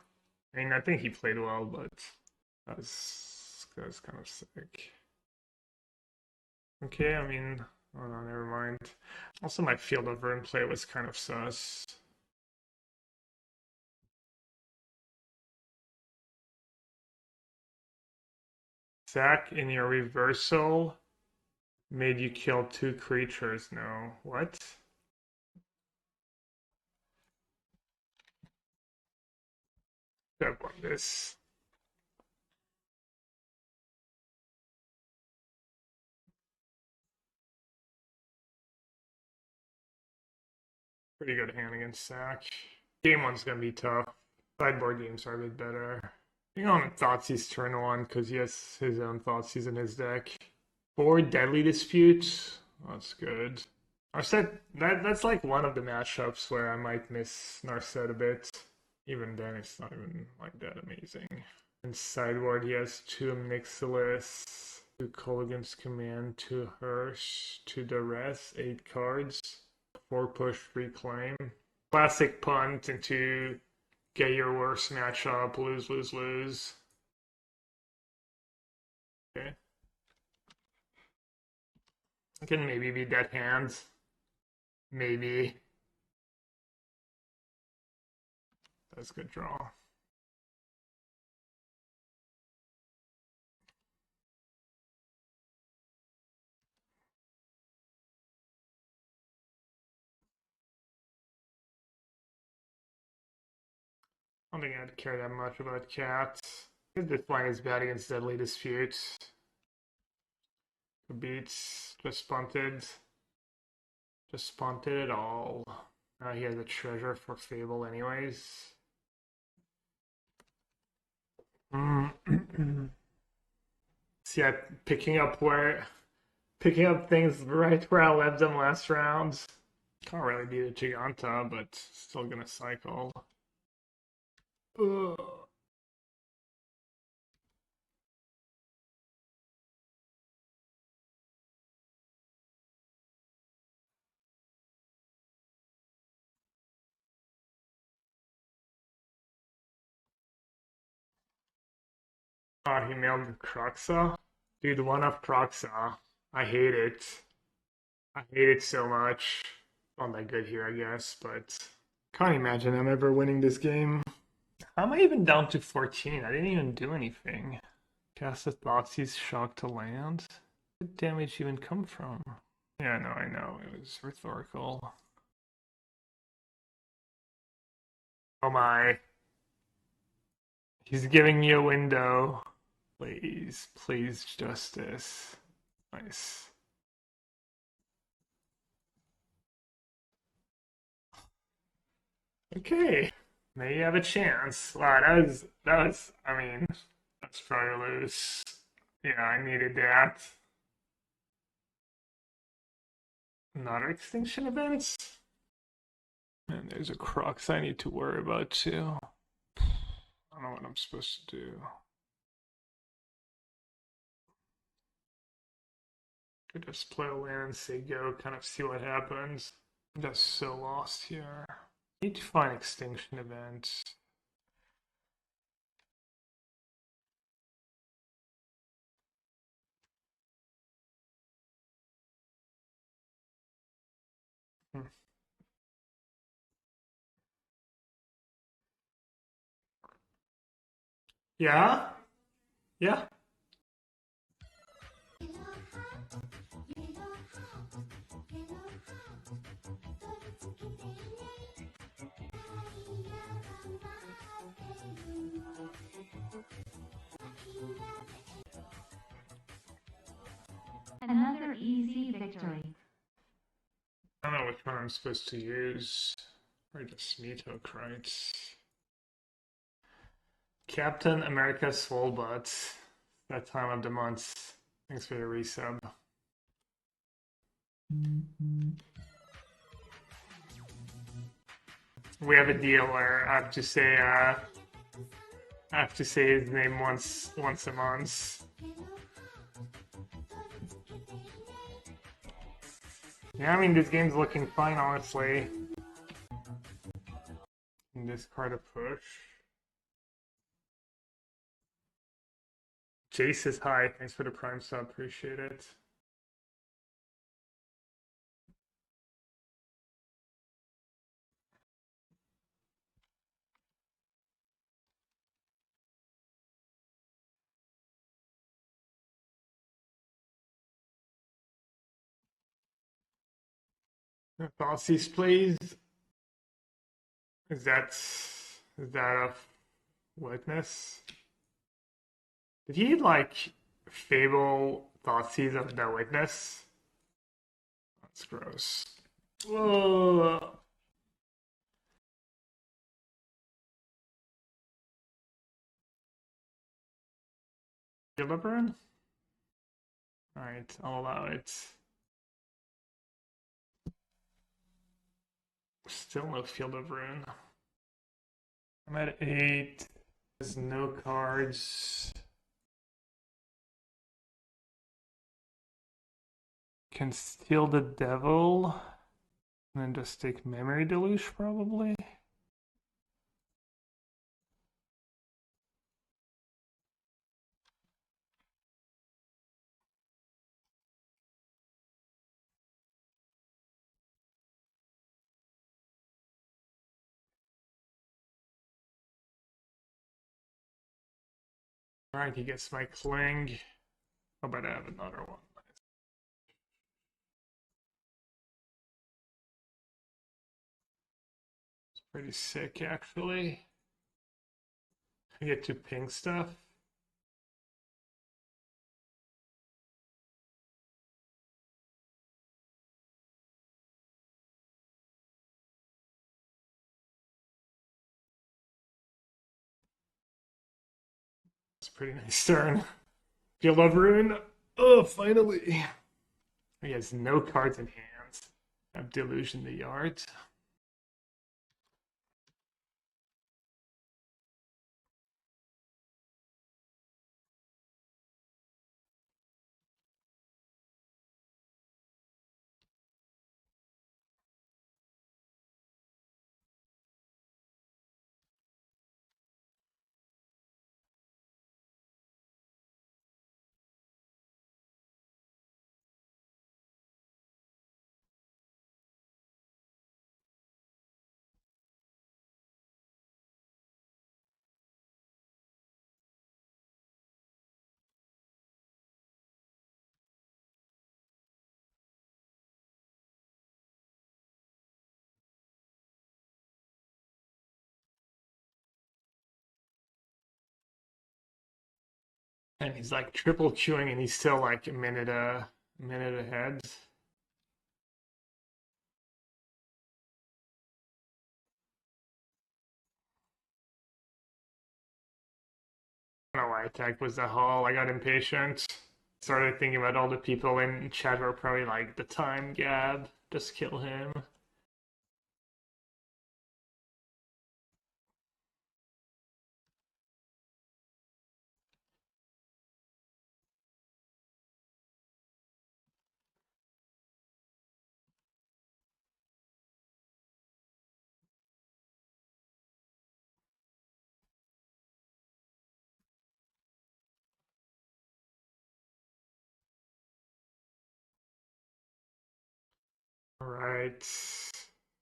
I mean, I think he played well, but that was kind of sick. Okay, I mean, oh no, never mind. Also, my Field of Ruin play was kind of sus. Sack in your reversal made you kill 2 creatures. No, what? I've won this. Pretty good hand against Sack. Game 1's gonna be tough. Sideboard games are a bit better. Being on Thoughtseize turn 1 because he has his own Thoughtseize in his deck. 4 Deadly Disputes. That's good. Narset, that's like one of the matchups where I might miss Narset a bit. Even then, it's not even like that amazing. And sideboard, he has 2 Mixilus, 2 Colgan's Command, 2 Hirsch, 2 Duress, 8 cards, 4 push, 3 claim. Classic punt into get your worst matchup, lose, lose, lose. Okay. I can maybe be dead hands. Maybe. That's a good draw. I don't think I'd care that much about cats. This line is bad against Deadly Dispute. Beats, just punted. Just punted it all. He has a treasure for Fable anyways. See, I'm picking up things right where I left them last round. Can't really beat a Giganta, but still gonna cycle. Ugh. Oh, he mailed Croxa? Dude, one of Croxa. I hate it. I hate it so much. Not that good here, I guess, but can't imagine I'm ever winning this game. How am I even down to 14? I didn't even do anything. Cast a Thoughtseize shock to land? Where did damage even come from? Yeah, no, I know. It was rhetorical. Oh my. He's giving me a window. Please, please, justice. Nice. Okay. Maybe you have a chance. Wow, I mean, that's probably loose. Yeah, I needed that. Not Extinction Events? And there's a Crux I need to worry about too. I don't know what I'm supposed to do. Could just play a land and say go, kind of see what happens. I'm just so lost here. Need to find Extinction Event. Yeah? Yeah? Another easy victory. I don't know which one I'm supposed to use. Or just Meathook, right? Captain America Swole Butt. That time of the month. Thanks for the resub. We have a deal where I have to say his name once a month. Yeah, I mean this game's looking fine, honestly. And this card a push. Jace is high. Thanks for the prime sub. Appreciate it. Thoughtseize, please. Is that a witness? Did he like fable Thoughtseize of the witness? That's gross. Whoa. Deliverance? Alright, I'll allow it. Still no Field of Ruin. I'm at 8. There's no cards. Can steal the devil. And then just take Memory Deluge, probably. Alright, he gets my Cling. How about I have another one? It's pretty sick, actually. I get to ping stuff. It's a pretty nice turn. Field of Ruin. Oh, finally. He has no cards in hand. I have Deluge in the yard. And he's like triple queuing and he's still like a minute ahead. I don't know why I attacked was the hull. I got impatient. Started thinking about all the people in chat were probably like the time Gab. Just kill him. Alright.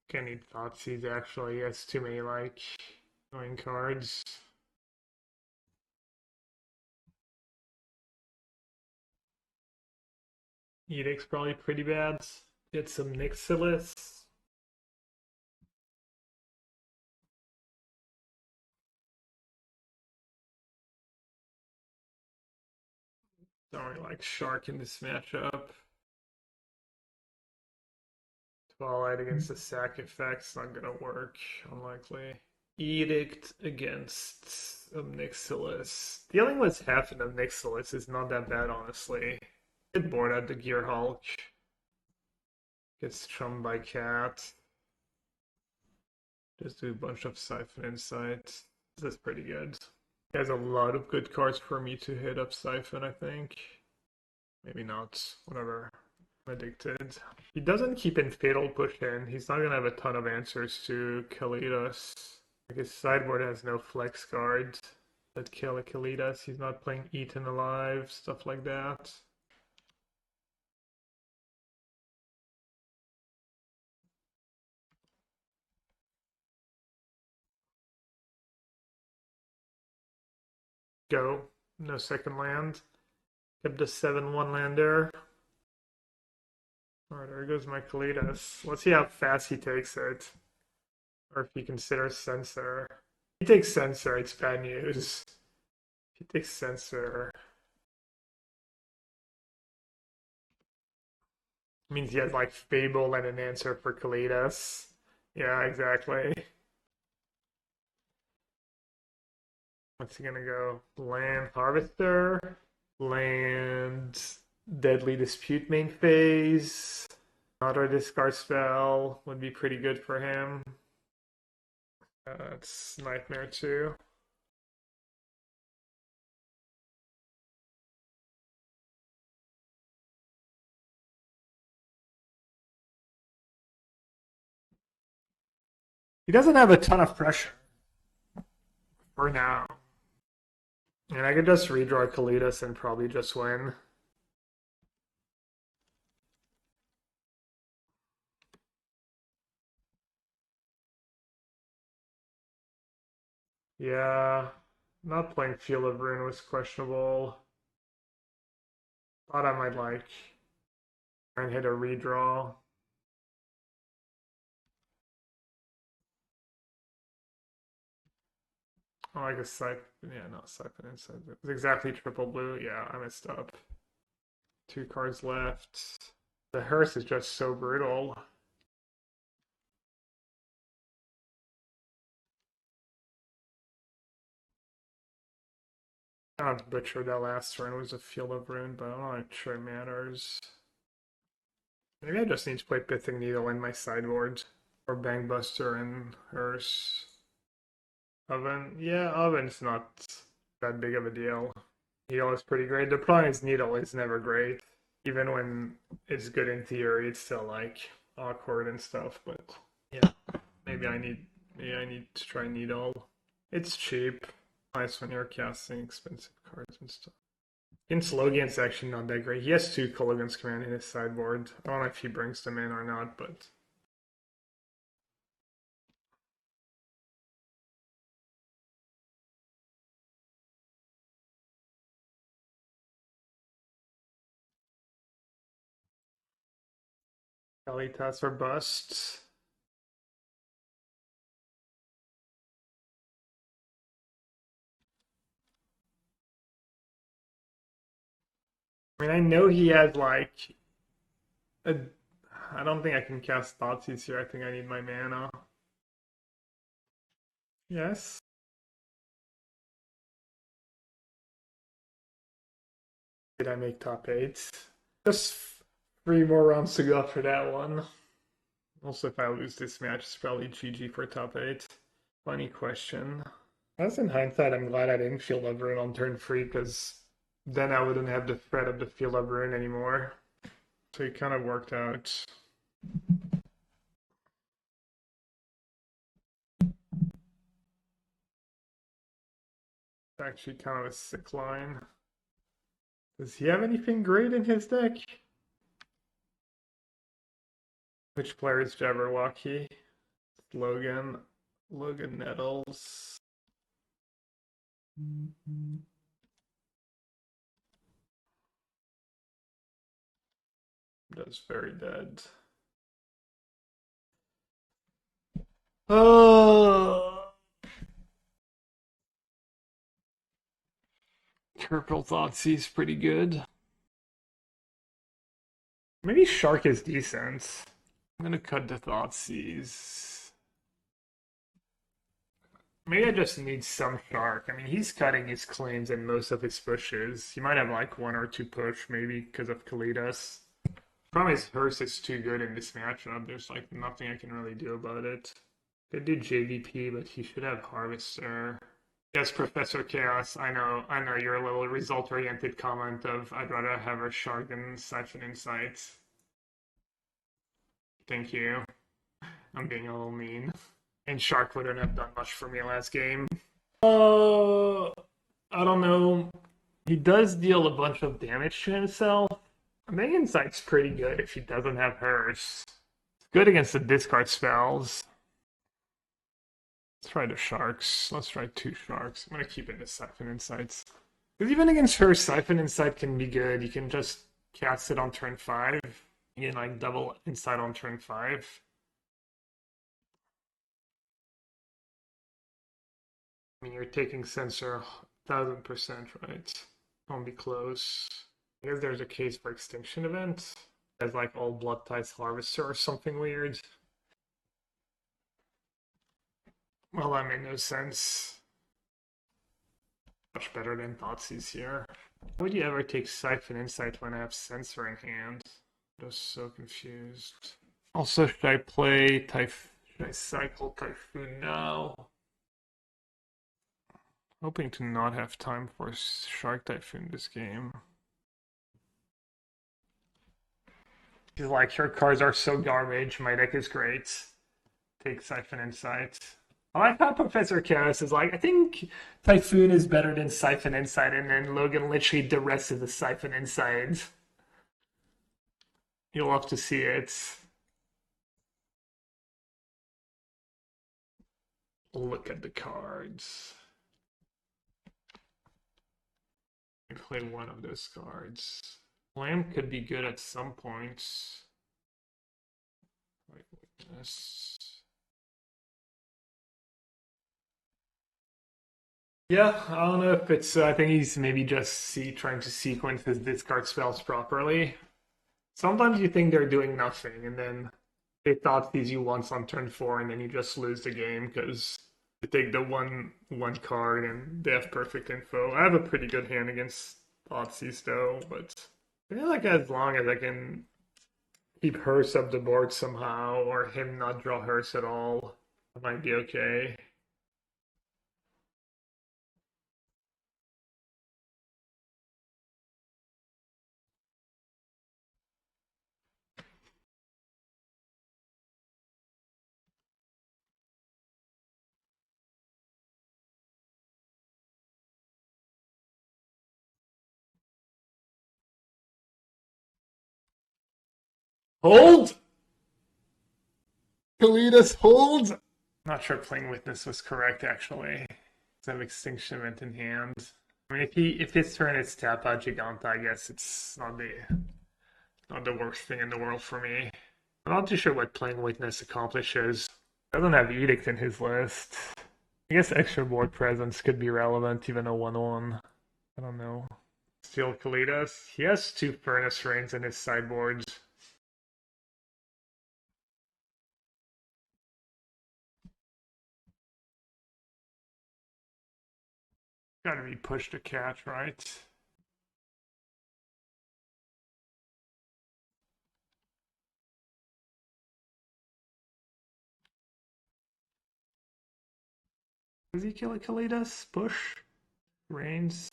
Can need Thoughtseize actually. He has too many like annoying cards. Edict's probably pretty bad. Get some Nixilis. Don't really like Shark in this matchup. Twilight against the sack effect's not gonna work, unlikely. Edict against Nixilis. Dealing with half an Nixilis is not that bad, honestly. Get bored at the Gearhulk. Gets chummed by Cat. Just do a bunch of Siphon Insight. This is pretty good. He has a lot of good cards for me to hit up Siphon, I think. Maybe not. Whatever. I'm addicted. He doesn't keep in Fatal Push in. He's not gonna have a ton of answers to Kalidas. Like his sideboard has no flex cards that kill a Kalidas. He's not playing Eaten Alive, stuff like that. Go. No second land. Kept the 7/1 lander. Alright, there goes my Kalidas. Let's see how fast he takes it. Or if he considers Censor. If he takes Censor, it's bad news. If he takes Censor, it means he has like Fable and an answer for Kalidas. Yeah, exactly. What's he gonna go? Land Harvester, Land Deadly Dispute main phase. Another discard spell would be pretty good for him. That's Nightmare too. He doesn't have a ton of pressure for now. And I could just redraw Kalidas and probably just win. Yeah, not playing Field of Ruin was questionable. Thought I might like try and hit a redraw. I like a Siphon. Yeah, no, Siphon Insight. It's exactly triple blue. Yeah, I messed up. 2 cards left. The hearse is just so brutal. I butchered that last turn. It was a Field of Ruin, but I'm not sure it matters. Maybe I just need to play Pithing Needle in my sideboard. Or Bangbuster and Hearse. Oven. Yeah, Oven's not that big of a deal. Needle is pretty great. The problem is Needle is never great. Even when it's good in theory, it's still like awkward and stuff, but yeah. Maybe I need to try Needle. It's cheap. Nice when you're casting expensive cards and stuff. Against Logan's actually not that great. He has 2 Kolaghan's Command in his sideboard. I don't know if he brings them in or not, but Kalitas or bust. I mean, I know he has like a. I don't think I can cast Thoughtseize here. I think I need my mana. Yes. Did I make top 8? Just 3 more rounds to go for that one. Also, if I lose this match, it's probably GG for top 8. Funny question. As in hindsight, I'm glad I didn't Field of Ruin on turn 3, because then I wouldn't have the threat of the Field of Ruin anymore. So it kind of worked out. It's actually kind of a sick line. Does he have anything great in his deck? Which player is Jabberwocky? Logan Nettles. That's very dead. Oh. Purple Thoughtseize pretty good. Maybe Shark is decent. I'm gonna cut the Thoughtseize. Maybe I just need some Shark. I mean, he's cutting his claims and most of his pushes. He might have like 1 or 2 push, maybe because of Kalidas. Problem is, Hearse is too good in this matchup. There's like nothing I can really do about it. Could do JVP, but he should have Harvester. Yes, Professor Chaos, I know you're a little result-oriented comment of I'd rather have a Shark than Siphon Insight. Thank you. I'm being a little mean. And Shark wouldn't have done much for me last game. I don't know. He does deal a bunch of damage to himself. I think Insight's pretty good if he doesn't have Hearse. It's good against the discard spells. Let's try the Sharks. Let's try 2 Sharks. I'm going to keep it in the Siphon Insights. Because even against Hearse, Siphon Insight can be good. You can just cast it on turn 5. You can like double Insight on turn 5. I mean, you're taking Censor 1000%, right? Won't be close. I guess there's a case for Extinction Event. As like all Blood Ties Harvester or something weird. Well, that made no sense. Much better than Thoughtseize here. Why would you ever take Siphon Insight when I have Censor in hand? I'm just so confused. Also, should I play should I cycle Typhoon now? Hoping to not have time for Shark Typhoon this game. He's like, your cards are so garbage, my deck is great. Take Siphon Insight. I like how Professor Chaos is like, I think Typhoon is better than Siphon Insight, and then Logan literally the rest of the Siphon Insight. You'll love to see it. Look at the cards. I play one of those cards. Flame could be good at some points. Like this. Yeah, I don't know if it's. I think he's maybe just trying to sequence his discard spells properly. Sometimes you think they're doing nothing, and then they Thoughtseize you once on turn 4, and then you just lose the game because you take the one card and they have perfect info. I have a pretty good hand against Thoughtseize though, but I feel like as long as I can keep Hearse up the board somehow, or him not draw Hearse at all, I might be okay. Hold! Kalidas, hold! Not sure playing Witness was correct, actually. I have Extinction Event in hand. I mean, if his turn is tap out Giganta, I guess it's not the worst thing in the world for me. I'm not too sure what playing Witness accomplishes. Doesn't have Edict in his list. I guess extra board presence could be relevant, even a 1-1. I don't know. Still Kalidas. He has 2 Furnace Rains in his sideboards. Gotta be push to catch, right? Does he kill a Kalidas? Push? Rains?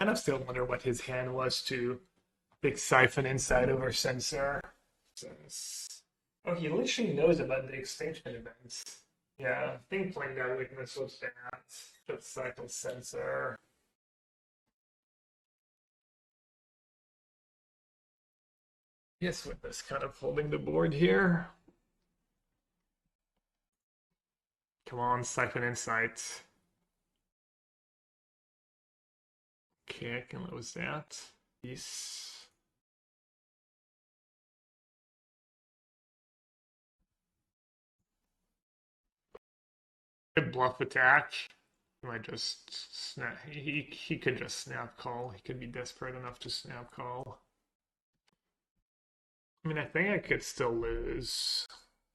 And I still wonder what his hand was to pick Siphon Insight over Censor. Oh, he literally knows about the Extinction Events. Yeah, I think playing that Witness was bad. Just cycle Censor. Yes, Witness kind of holding the board here. Come on, Siphon Insight. Okay, I can lose that. Yes. Good bluff attack. He might just snap. He could just snap call. He could be desperate enough to snap call. I mean, I think I could still lose.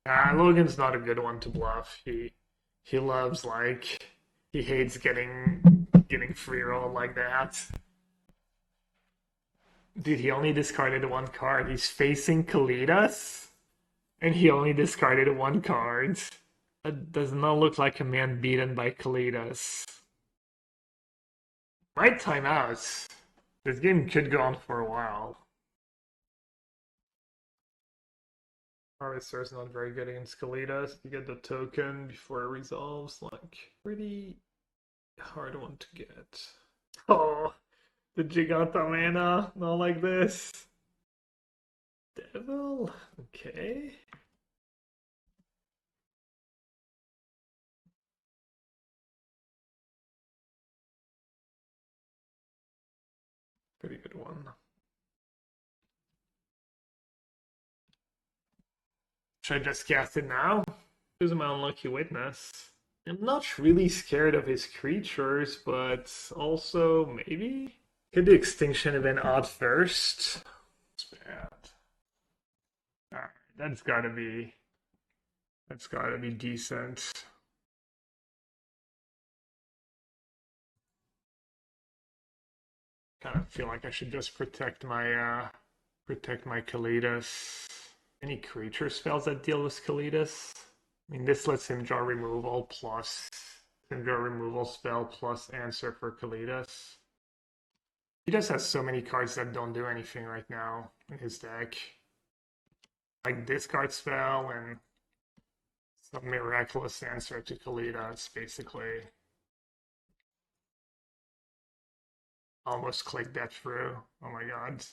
Logan's not a good one to bluff. He loves, like, he hates getting free roll like that. Dude, he only discarded one card. He's facing Kalidas, and he only discarded one card. That does not look like a man beaten by Kalidas. Right timeout. This game could go on for a while. Harvester's not very good against Kalidas. You get the token before it resolves. Like, pretty hard one to get. Oh, the Giganta mana, not like this. Devil? Okay. Pretty good one. Should I just cast it now? Who's my unlucky witness? I'm not really scared of his creatures, but also maybe? Could the Extinction Event out first? It's bad. Alright, that's gotta be decent. Kind of feel like I should just protect my Kalidas. Any creature spells that deal with Kalidas? I mean, this lets him draw removal plus spell plus answer for Kalidas. He just has so many cards that don't do anything right now in his deck. Like discard spell and some miraculous answer to Kalidas, basically. Almost clicked that through. Oh my god.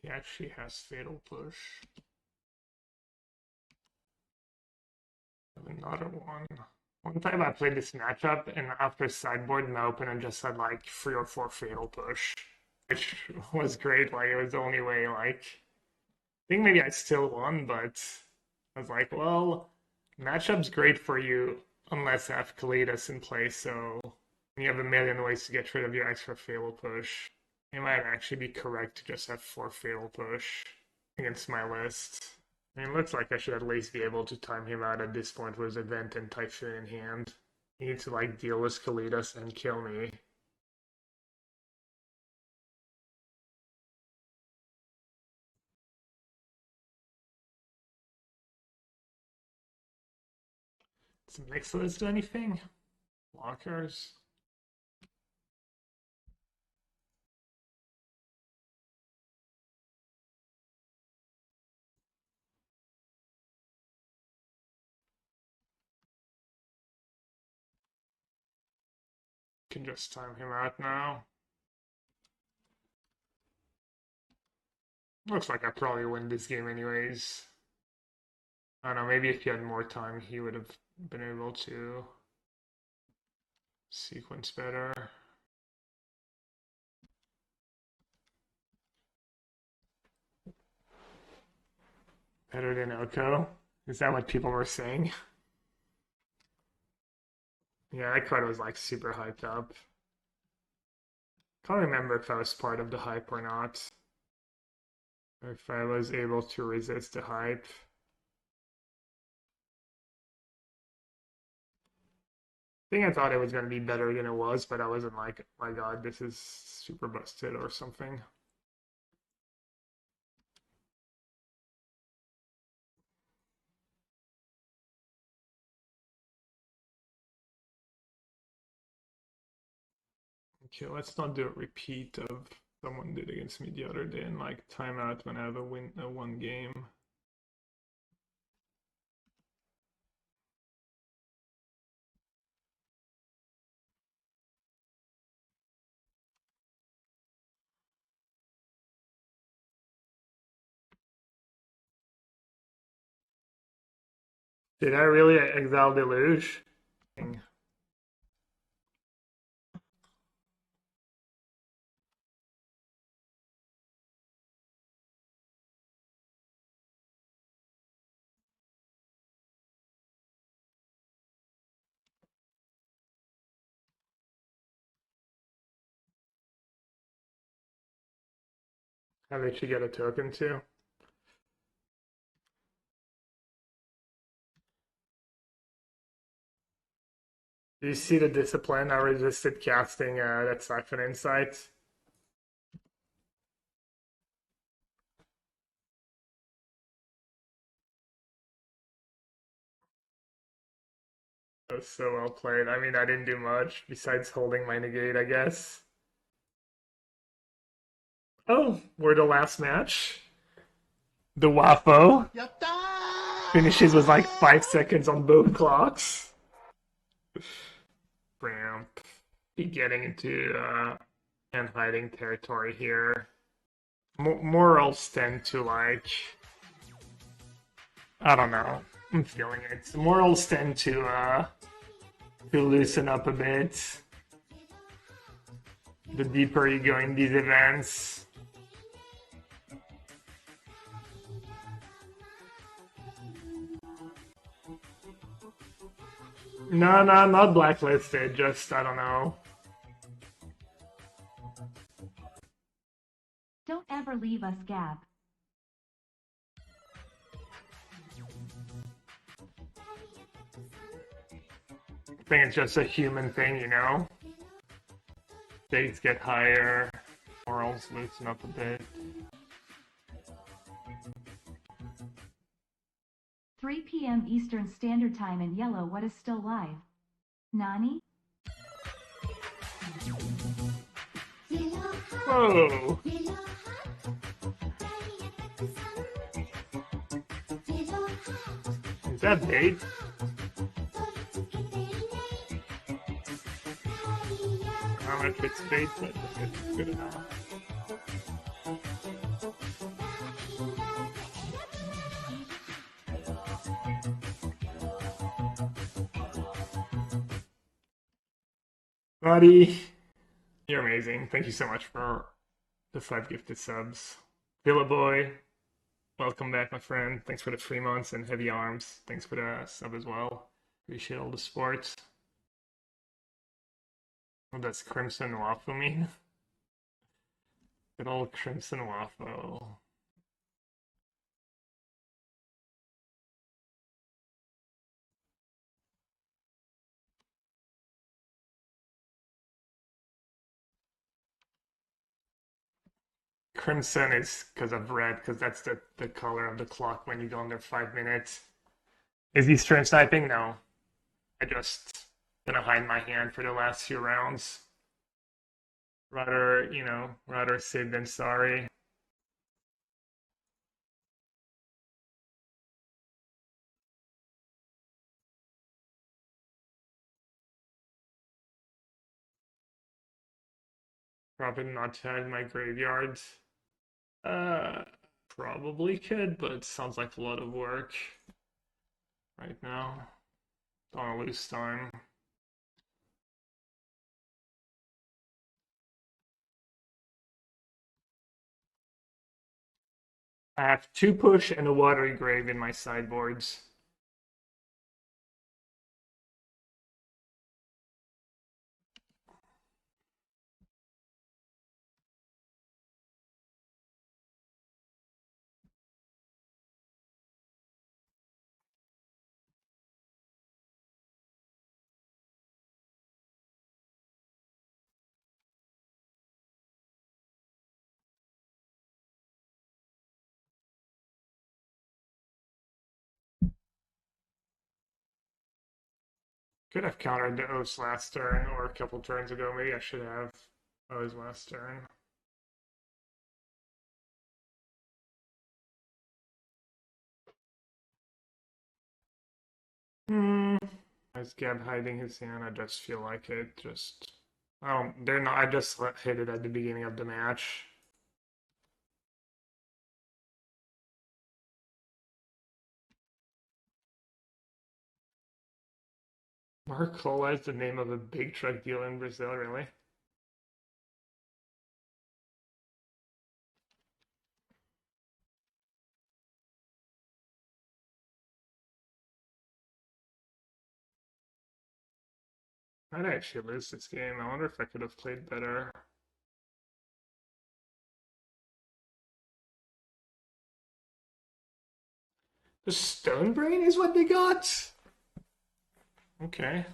He actually has Fatal Push. Another one. One time I played this matchup, and after sideboard, my opponent just had like 3 or 4 Fatal Push, which was great. Like, it was the only way, like, I think maybe I still won, but I was like, well, matchup's great for you unless I have Kalidas in play, so you have a million ways to get rid of your extra Fatal Push. It might actually be correct to just have 4 Fatal Push against my list. I mean, it looks like I should at least be able to time him out at this point with Event and Typhoon in hand. He needs to, like, deal with Kalidas and kill me. Does Mixless do anything? Blockers? Can just time him out now. Looks like I probably win this game anyways. I don't know, maybe if he had more time, he would have been able to sequence better. Better than Oko? Is that what people were saying? Yeah, that card was like super hyped up. Can't remember if I was part of the hype or not. Or if I was able to resist the hype. I think I thought it was going to be better than it was, but I wasn't like, oh my god, this is super busted or something. Okay, let's not do a repeat of someone did against me the other day and like timeout when I have a one game. Did I really exile Deluge? How they should get a token too. Do you see the discipline? I resisted casting that Siphon Insight. That was so well played. I mean, I didn't do much besides holding my negate, I guess. Oh, we're the last match. The Wafo finishes with like 5 seconds on both clocks. Ramp. Be getting into and hiding territory here. Morals tend to like, I don't know. I'm feeling it. Morals tend to loosen up a bit. The deeper you go in these events. No, not blacklisted. Just, I don't know. Don't ever leave us, Gab. I think it's just a human thing, you know? Stakes get higher, morals loosen up a bit. 3 p.m. Eastern Standard Time in yellow. What is still live? Nani? Whoa! Is that bait? I don't know if it's bait, but it's good enough. Buddy, you're amazing. Thank you so much for the 5 gifted subs. Villa Boy, welcome back, my friend. Thanks for the 3 months, and Heavy Arms, thanks for the sub as well. Appreciate all the support. What does Crimson Waffle mean? Good old Crimson Waffle. Crimson is because of red, because that's the color of the clock when you go under 5 minutes. Is he stream sniping? No. I just gonna hide my hand for the last few rounds. Rather, you know, rather safe than sorry. Probably not tag my graveyard. Probably could, but it sounds like a lot of work right now. Don't want to lose time. I have 2 push and a Watery Grave in my sideboards. Could have countered the Oath's last turn, or a couple turns ago. Maybe I should have Oath's last turn. Is Gab hiding his hand? I just feel like it. Just, they're not. I just hit it at the beginning of the match. Murkwater is the name of a big truck dealer in Brazil, really? I'd actually lose this game. I wonder if I could have played better. The Stone Brain is what they got? Okay.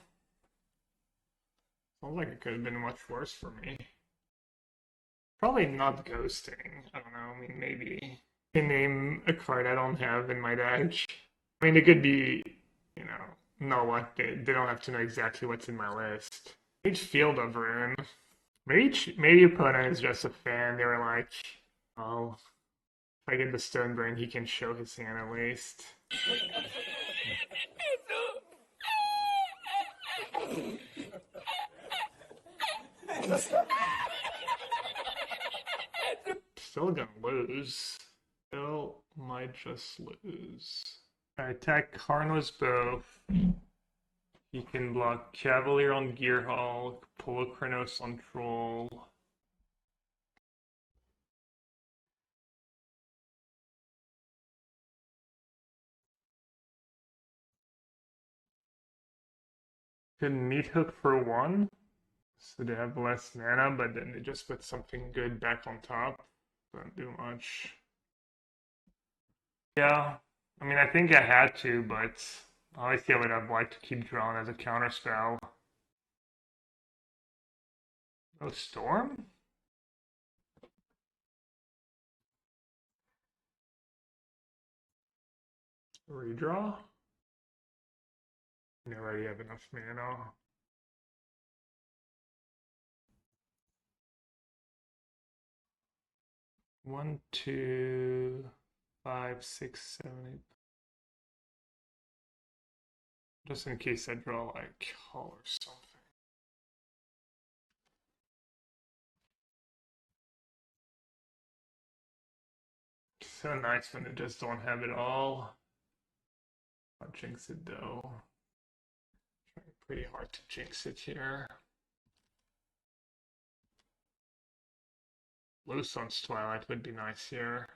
Sounds like it could have been much worse for me. Probably not ghosting. I don't know, I mean, maybe. I can name a card I don't have in my deck. I mean, it could be, you know what, they don't have to know exactly what's in my list. Maybe Field of Ruin. Maybe opponent is just a fan. They were like, oh, if I get the Stone Brain, he can show his hand at least. Still gonna lose. Still might just lose. I attack Karna's Bow. He can block Cavalier on Gearhulk, Polochronos on Troll. Could Meathook for 1. So they have less mana, but then they just put something good back on top. Don't do much. Yeah, I mean, I think I had to, but obviously I would have liked to keep drawing as a counter spell. No Storm? Redraw? I already have enough mana. One, 2, 5, 6, 7, 8. Just in case I draw like Hull or something. So nice when they just don't have it all. I'll jinx it though. Trying pretty hard to jinx it here. Blue Sun's Twilight would be nice here.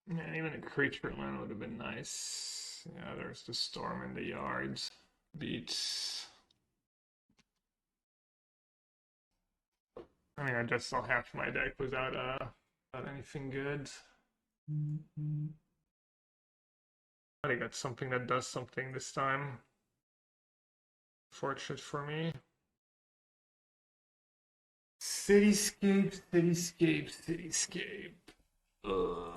Yeah, even a creature land would have been nice. Yeah, there's the Storm in the yards. Beats. I mean, I just saw half my deck without anything good. But I got something that does something this time. Fortunate for me. Cityscape, cityscape, cityscape. Ugh.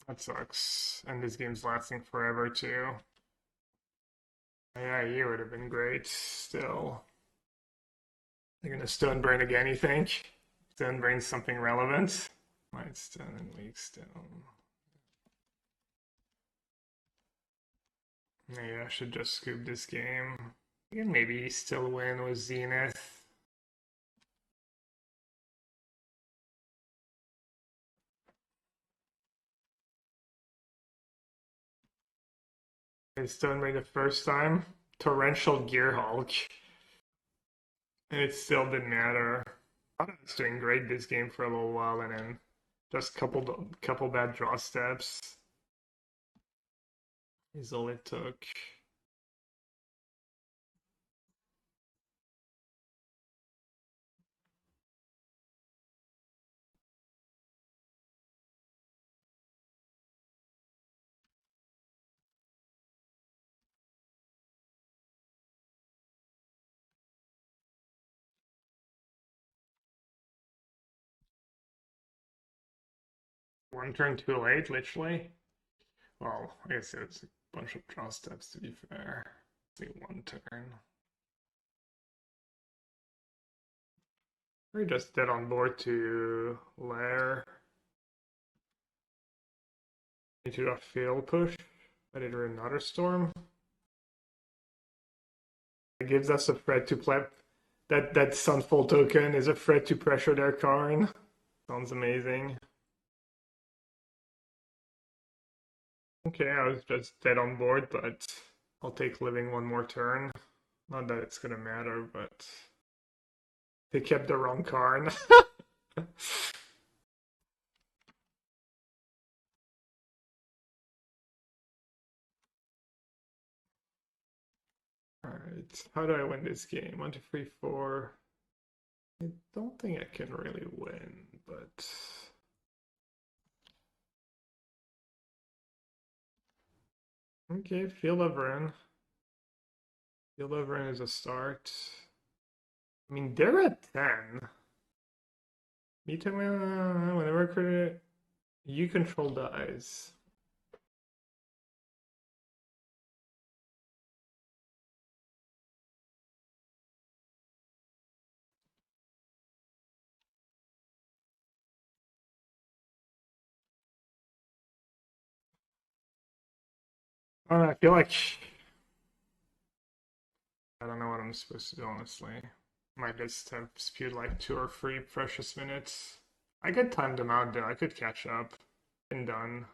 That sucks. And this game's lasting forever too. Yeah, you would have been great. Still. They're gonna Stone Brain again, you think? Stone Brain's something relevant? Might Stone and Weak Stone. Maybe I should just scoop this game. And maybe still win with Zenith. I Stone Brain the first time. Torrential Gearhulk. And it still didn't matter. I thought I was doing great this game for a little while, and then just couple bad draw steps is all it took. One turn too late, literally. Well, I guess it's a bunch of draw steps to be fair. Say one turn. We're just dead on board to Lair. Into a field push. I did another storm. It gives us a threat to play. That Sunfall token is a threat to pressure their Karn. Sounds amazing. Okay, I was just dead on board, but I'll take living one more turn. Not that it's gonna matter, but they kept the wrong Karn. Alright, how do I win this game? 1, 2, 3, 4. I don't think I can really win, but... Okay, Field of Ruin. Field of Ruin is a start. I mean, they're at 10. Whenever credit, you control dies. I feel like I don't know what I'm supposed to do, honestly. Might just have spewed like 2 or 3 precious minutes. I could time them out though, I could catch up. Been done.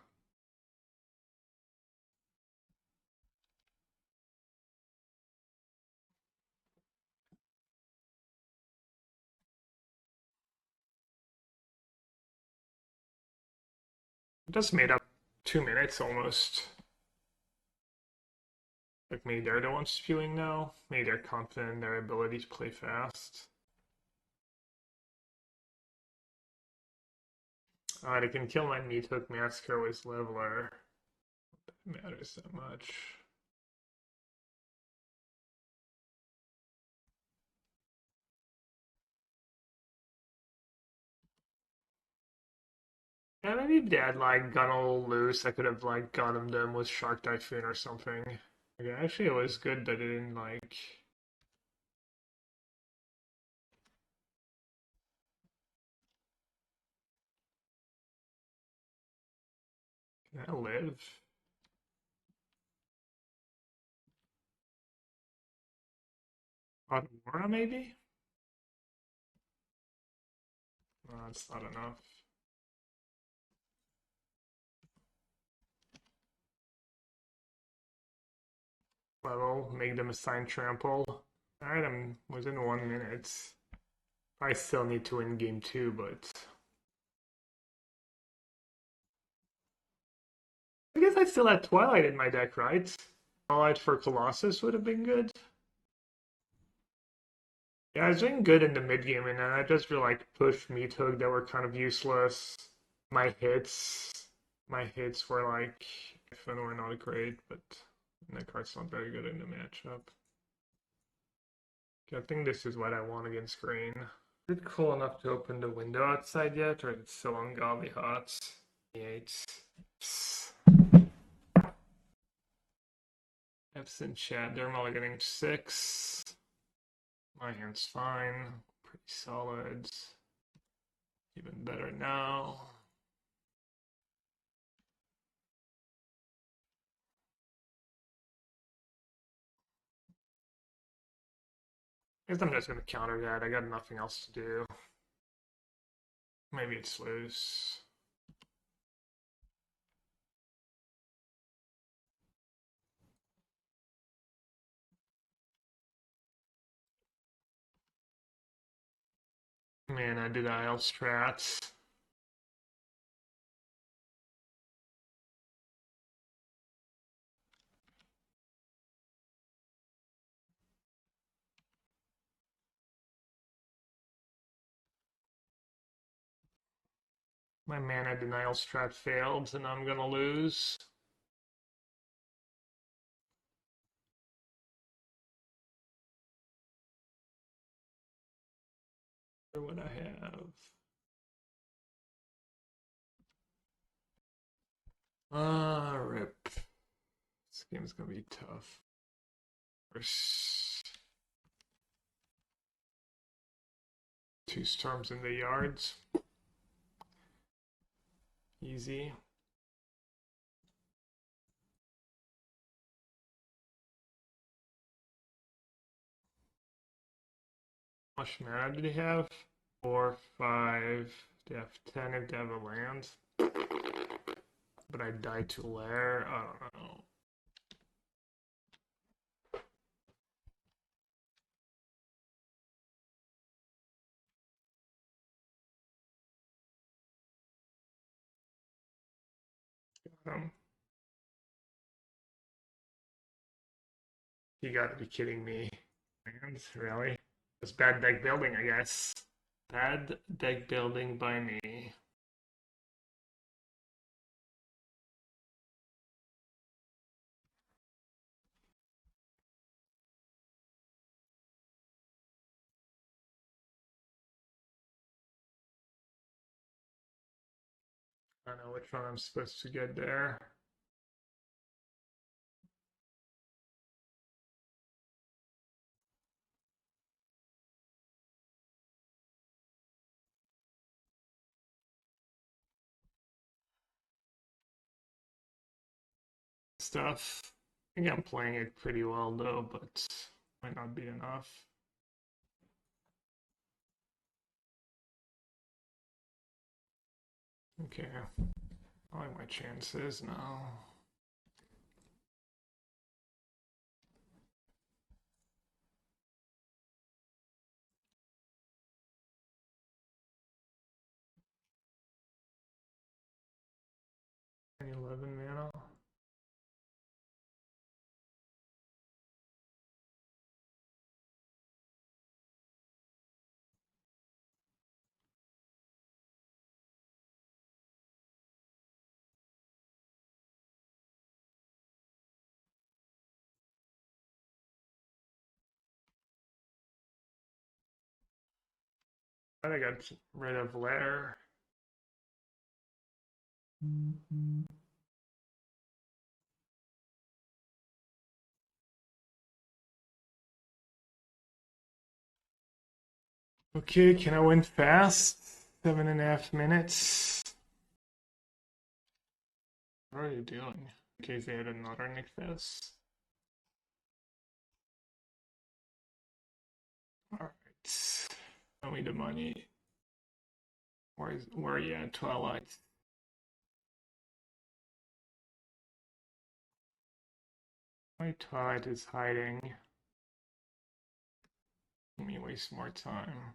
Just made up 2 minutes almost. Like maybe they're the ones spewing now. Maybe they're confident in their ability to play fast. They can kill my Meathook Massacre with Leveler. That matters that much. Yeah, maybe if they had like gone all loose, I could have like gotten them with Shark Typhoon or something. Okay, actually it was good that it didn't like... Can I live? Otawara maybe? No, that's not enough. Level, make them assign trample. Alright, I'm within 1 minute. I still need to win game 2, but... I guess I still had Twilight in my deck, right? Twilight for Colossus would have been good. Yeah, I was doing good in the mid game, and then I just really like pushed Meathook that were kind of useless. My hits were like, Siphon were not great, but that card's not very good in the matchup. Okay, I think this is what I want against green. Is it cool enough to open the window outside yet, or is it still ungodly hot? 8. Absent chat, they're only getting 6. My hand's fine, pretty solid. Even better now. I guess I'm just gonna counter that. I got nothing else to do. Maybe it's loose. Man, I did IL strats. My mana denial strat failed, and I'm gonna lose. What would I have? Rip. This game's gonna be tough. There's 2 storms in the yards. Easy. How much mana do they have? 4, 5. They have 10 if they have a land. But I died to Lair. I don't know. You gotta be kidding me. Man, really? It's bad deck building, I guess. Bad deck building by me. I don't know which one I'm supposed to get there. Stuff. I think I'm playing it pretty well though, but might not be enough. Okay, I like my chances now. And 11 mana. I got rid of Lair. Okay, can I win fast? 7.5 minutes. What are you doing? In case they had another Nick Fest. Alright. Show me the money. Where are you at, Twilight? My Twilight is hiding. Let me waste more time.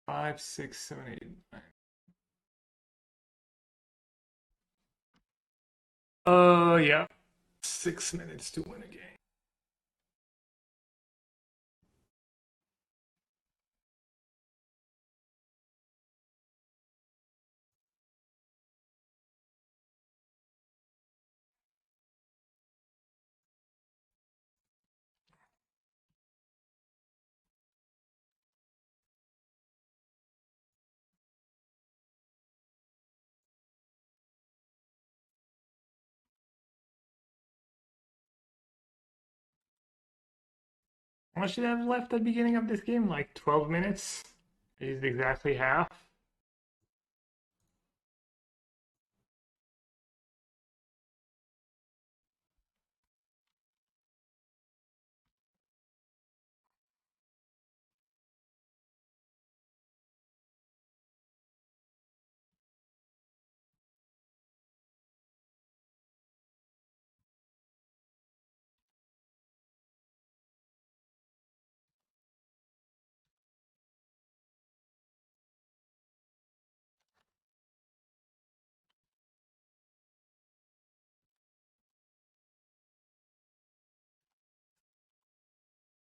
5, 6, 7, 8, 9. Yeah. 6 minutes to win a game. How much did I have left at the beginning of this game? Like 12 minutes? I used exactly half.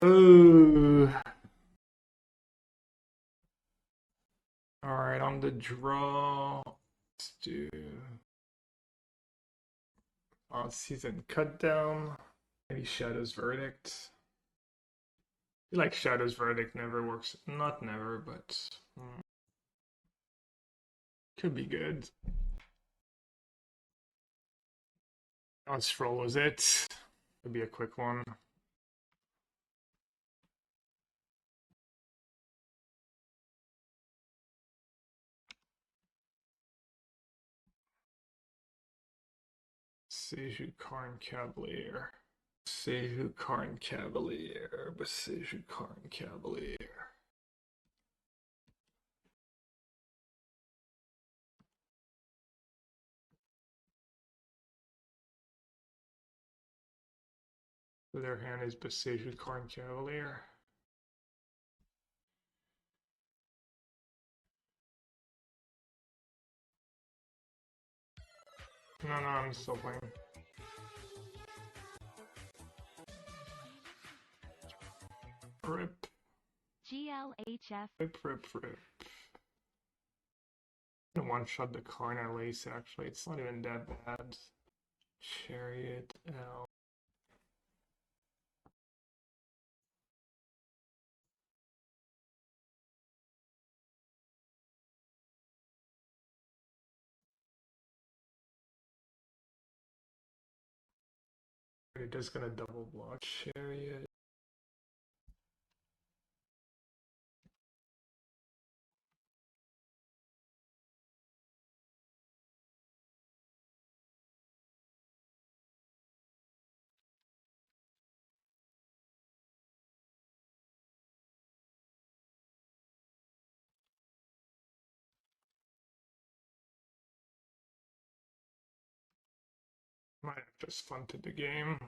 Ooh. Alright, on the draw. Let's do season cut down. Maybe Shadow's Verdict. I feel like Shadow's Verdict never works. Not never, but could be good. Let's roll with it. It'll be a quick one. Seju Karn Cavalier. Seju Karn Cavalier. Seju Karn Cavalier. Their hand is Beseju Karn Cavalier. No, I'm still playing. Rip. GLHF. Rip. I'm gonna one-shot the Karna Lace, actually. It's not even that bad. Chariot L. It is gonna double block Chariot. Might have just punted the game.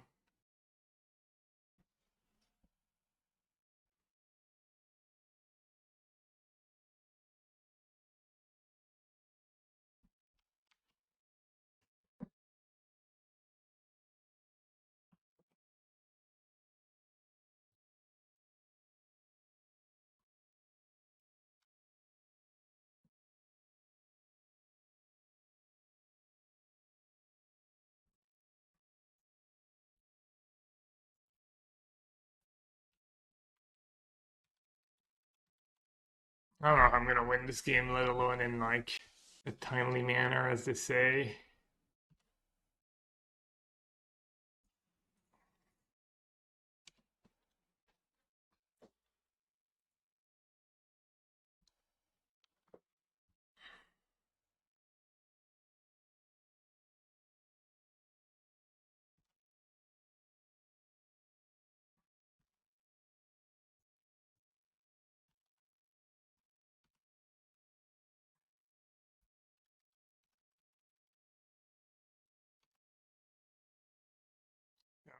I don't know how I'm gonna win this game, let alone in like a timely manner, as they say.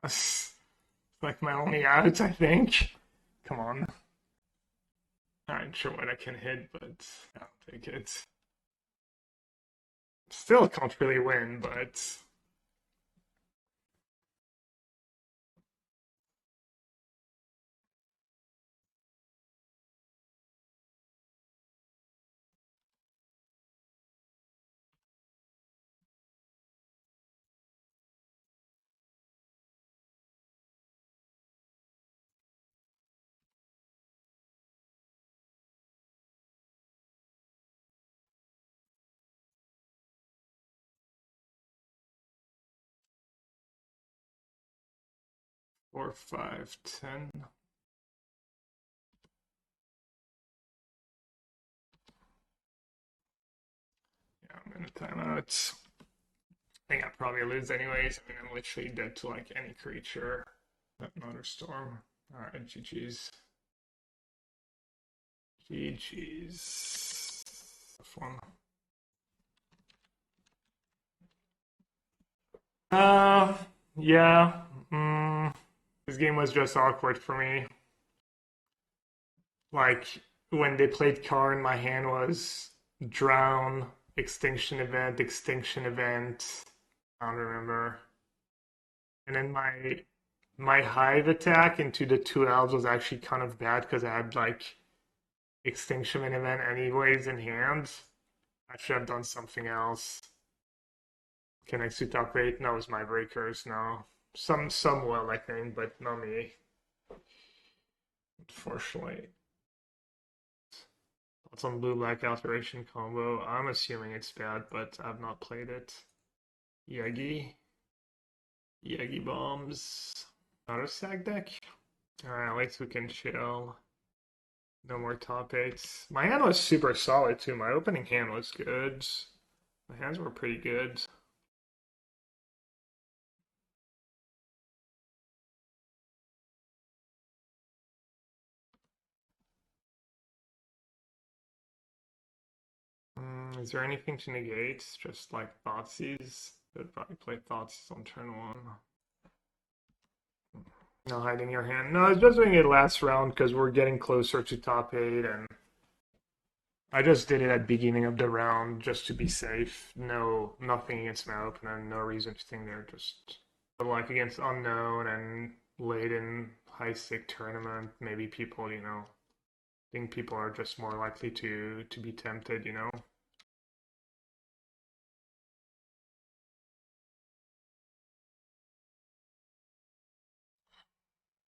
Yes. Like my only out, I think. Come on. I ain't sure what I can hit, but I'll take it. Still can't really win, but... Four, 5, 10. Yeah, I'm gonna time out. I think I'll probably lose anyways. I mean, I'm literally dead to like any creature. Not a storm. Alright, GG's. GG's. Fun. Yeah. This game was just awkward for me. Like, when they played Karn, my hand was Drown, Extinction Event. I don't remember. And then my Hive attack into the 2 elves was actually kind of bad because I had like Extinction Event anyways in hand. I should have done something else. Can I suit upgrade? No, it's my breakers now. Some will, I think, but not me. Unfortunately. Thoughts on blue-black alteration combo? I'm assuming it's bad, but I've not played it. Yagi bombs. Another sack deck? Alright, at least we can chill. No more top 8s. My hand was super solid too. My opening hand was good. My hands were pretty good. Is there anything to negate? Just like Thoughtseize? Could probably play Thoughtseize on turn 1. No hiding your hand. No, I was just doing it last round because we're getting closer to top 8, and I just did it at the beginning of the round just to be safe. Nothing against my opponent, no reason to think they're just like against unknown, and late in high stake tournament, maybe people, you know, think people are just more likely to be tempted, you know.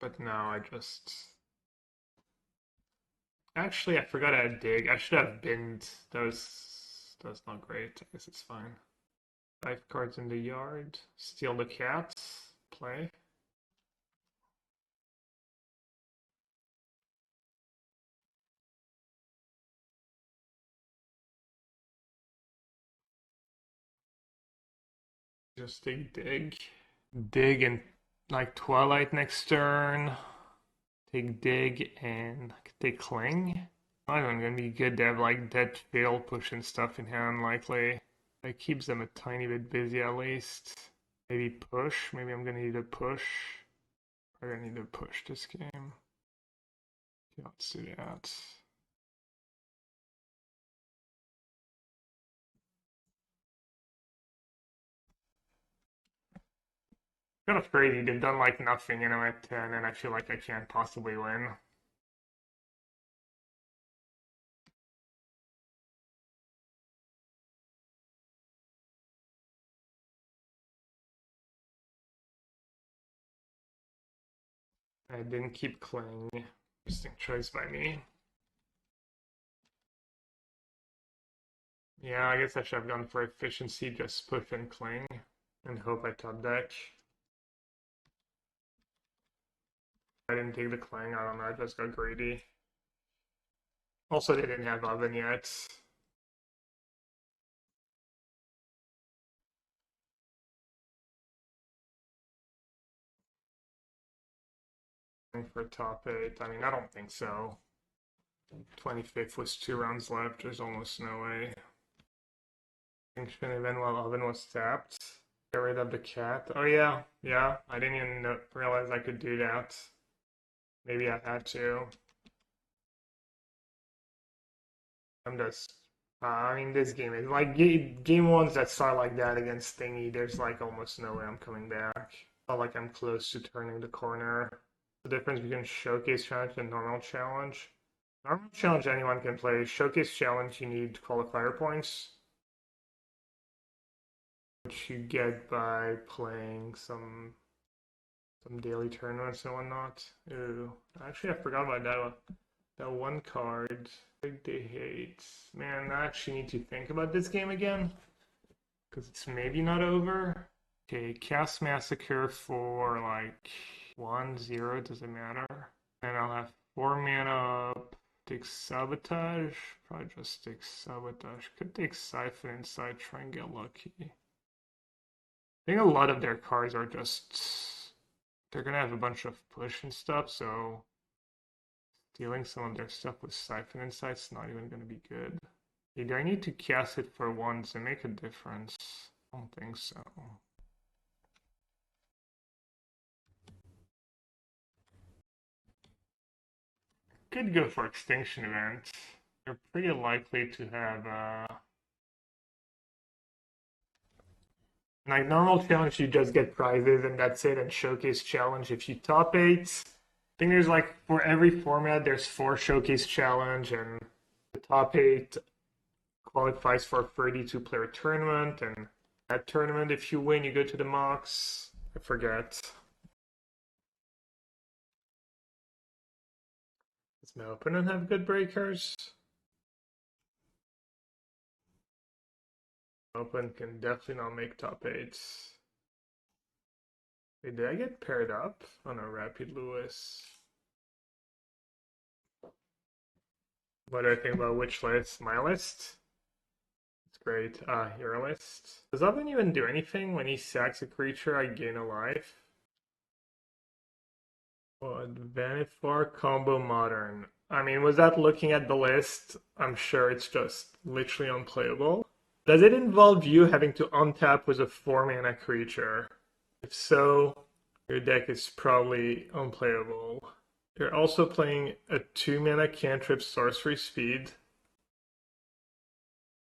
But now I just... Actually, I forgot I had dig. I should have binned. That's not great. I guess it's fine. 5 cards in the yard. Steal the cats. Play. Just take dig. Dig and like Twilight next turn. Take dig and take cling. Not even gonna be good to have like dead fail pushing stuff in hand likely. That keeps them a tiny bit busy at least. Maybe push. Maybe I'm gonna need a push. I'm gonna need to push this game. Yeah, let's do that. Kind of crazy. They've done like nothing, you know, at 10, and I feel like I can't possibly win. I didn't keep Cling. Interesting choice by me. Yeah, I guess I should have gone for efficiency, just push and Cling, and hope I top deck. I didn't take the Cling, I don't know, I just got greedy. Also, they didn't have Oven yet. For top 8, I mean, I don't think so. 25th was 2 rounds left, there's almost no way. Extinction Event while Oven was tapped. Get rid of the cat. Oh yeah, I didn't even realize I could do that. Maybe I had to. I'm just... I mean, this game is like game ones that start like that against Thingy, there's like almost no way I'm coming back. Felt like I'm close to turning the corner. The difference between Showcase Challenge and Normal Challenge. Normal Challenge anyone can play. Showcase Challenge you need qualifier points, which you get by playing some daily tournaments and whatnot. Ooh, actually I forgot about that one card. Big Day Hate. Man, I actually need to think about this game again, because it's maybe not over. Okay, cast Massacre for like 1-0, doesn't matter. And I'll have 4 mana up. Take Sabotage. Probably just take Sabotage. Could take Siphon Insight, try and get lucky. I think a lot of their cards are just... They're gonna have a bunch of push and stuff, so... Stealing some of their stuff with Siphon Insight's not even gonna be good. Do I need to cast it for once and make a difference? I don't think so. Could go for Extinction Event. They're pretty likely to have like normal challenge you just get prizes and that's it, and showcase challenge if you top 8. I think there's like for every format there's 4 showcase challenge, and the top 8 qualifies for a 32 player tournament, and that tournament if you win you go to the Mox. I forget. Does my opponent have good breakers? Open can definitely not make top 8. Wait, did I get paired up? Oh no, Rapid Lewis. What do I think about which list? My list? It's great. Your list. Does Oven even do anything? When he sacks a creature, I gain a life. Oh, Vanifor combo modern. I mean, was that looking at the list? I'm sure it's just literally unplayable. Does it involve you having to untap with a 4 mana creature? If so, your deck is probably unplayable. You're also playing a 2 mana cantrip sorcery speed.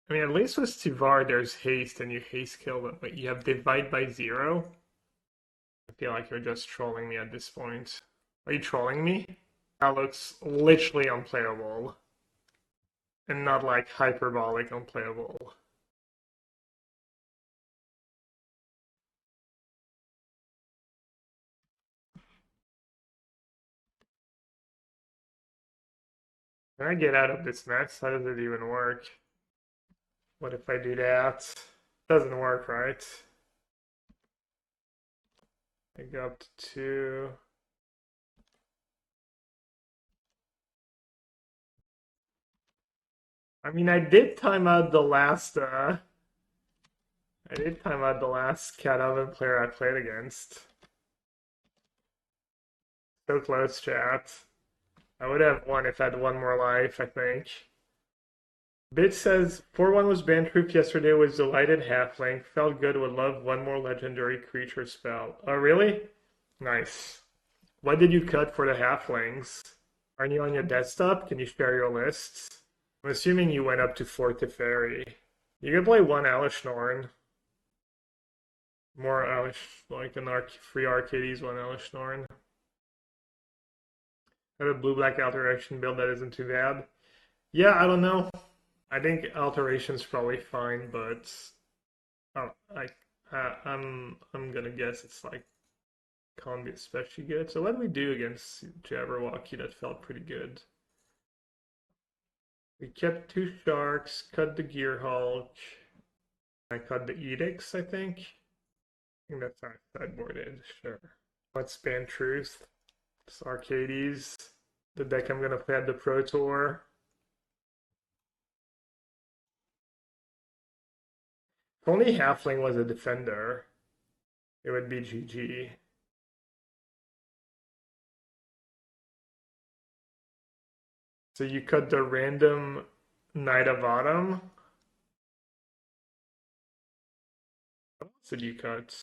I mean, at least with Tivar there's haste and you haste kill them, but you have divide by 0. I feel like you're just trolling me at this point. Are you trolling me? That looks literally unplayable. And not like hyperbolic unplayable. Can I get out of this mess? How does it even work? What if I do that? Doesn't work, right? I go up to 2. I mean, I did time out the last cat oven player I played against. So close, chat. I would have won if I had one more life, I think. Bitch says 4-1 was ban-proof yesterday, was delighted halfling. Felt good, would love one more legendary creature spell. Oh, really? Nice. What did you cut for the halflings? Are you on your desktop? Can you share your lists? I'm assuming you went up to 4 Teferi. You can play 1 Alish Norn. More Alish, like an free Arcades, 1 Alish Norn. I have a blue-black alteration build that isn't too bad. Yeah, I don't know. I think alteration's probably fine, but I'm gonna guess it's like can't be especially good. So what did we do against Jabberwocky that felt pretty good? We kept 2 sharks, cut the Gearhulk. I cut the Edicts, I think. I think that's how I sideboarded, sure. Let's ban Truth. It's Arcades. The deck I'm gonna play at the Pro Tour. If only Halfling was a defender, it would be GG. So you cut the random Knight of Autumn. What else did you cut?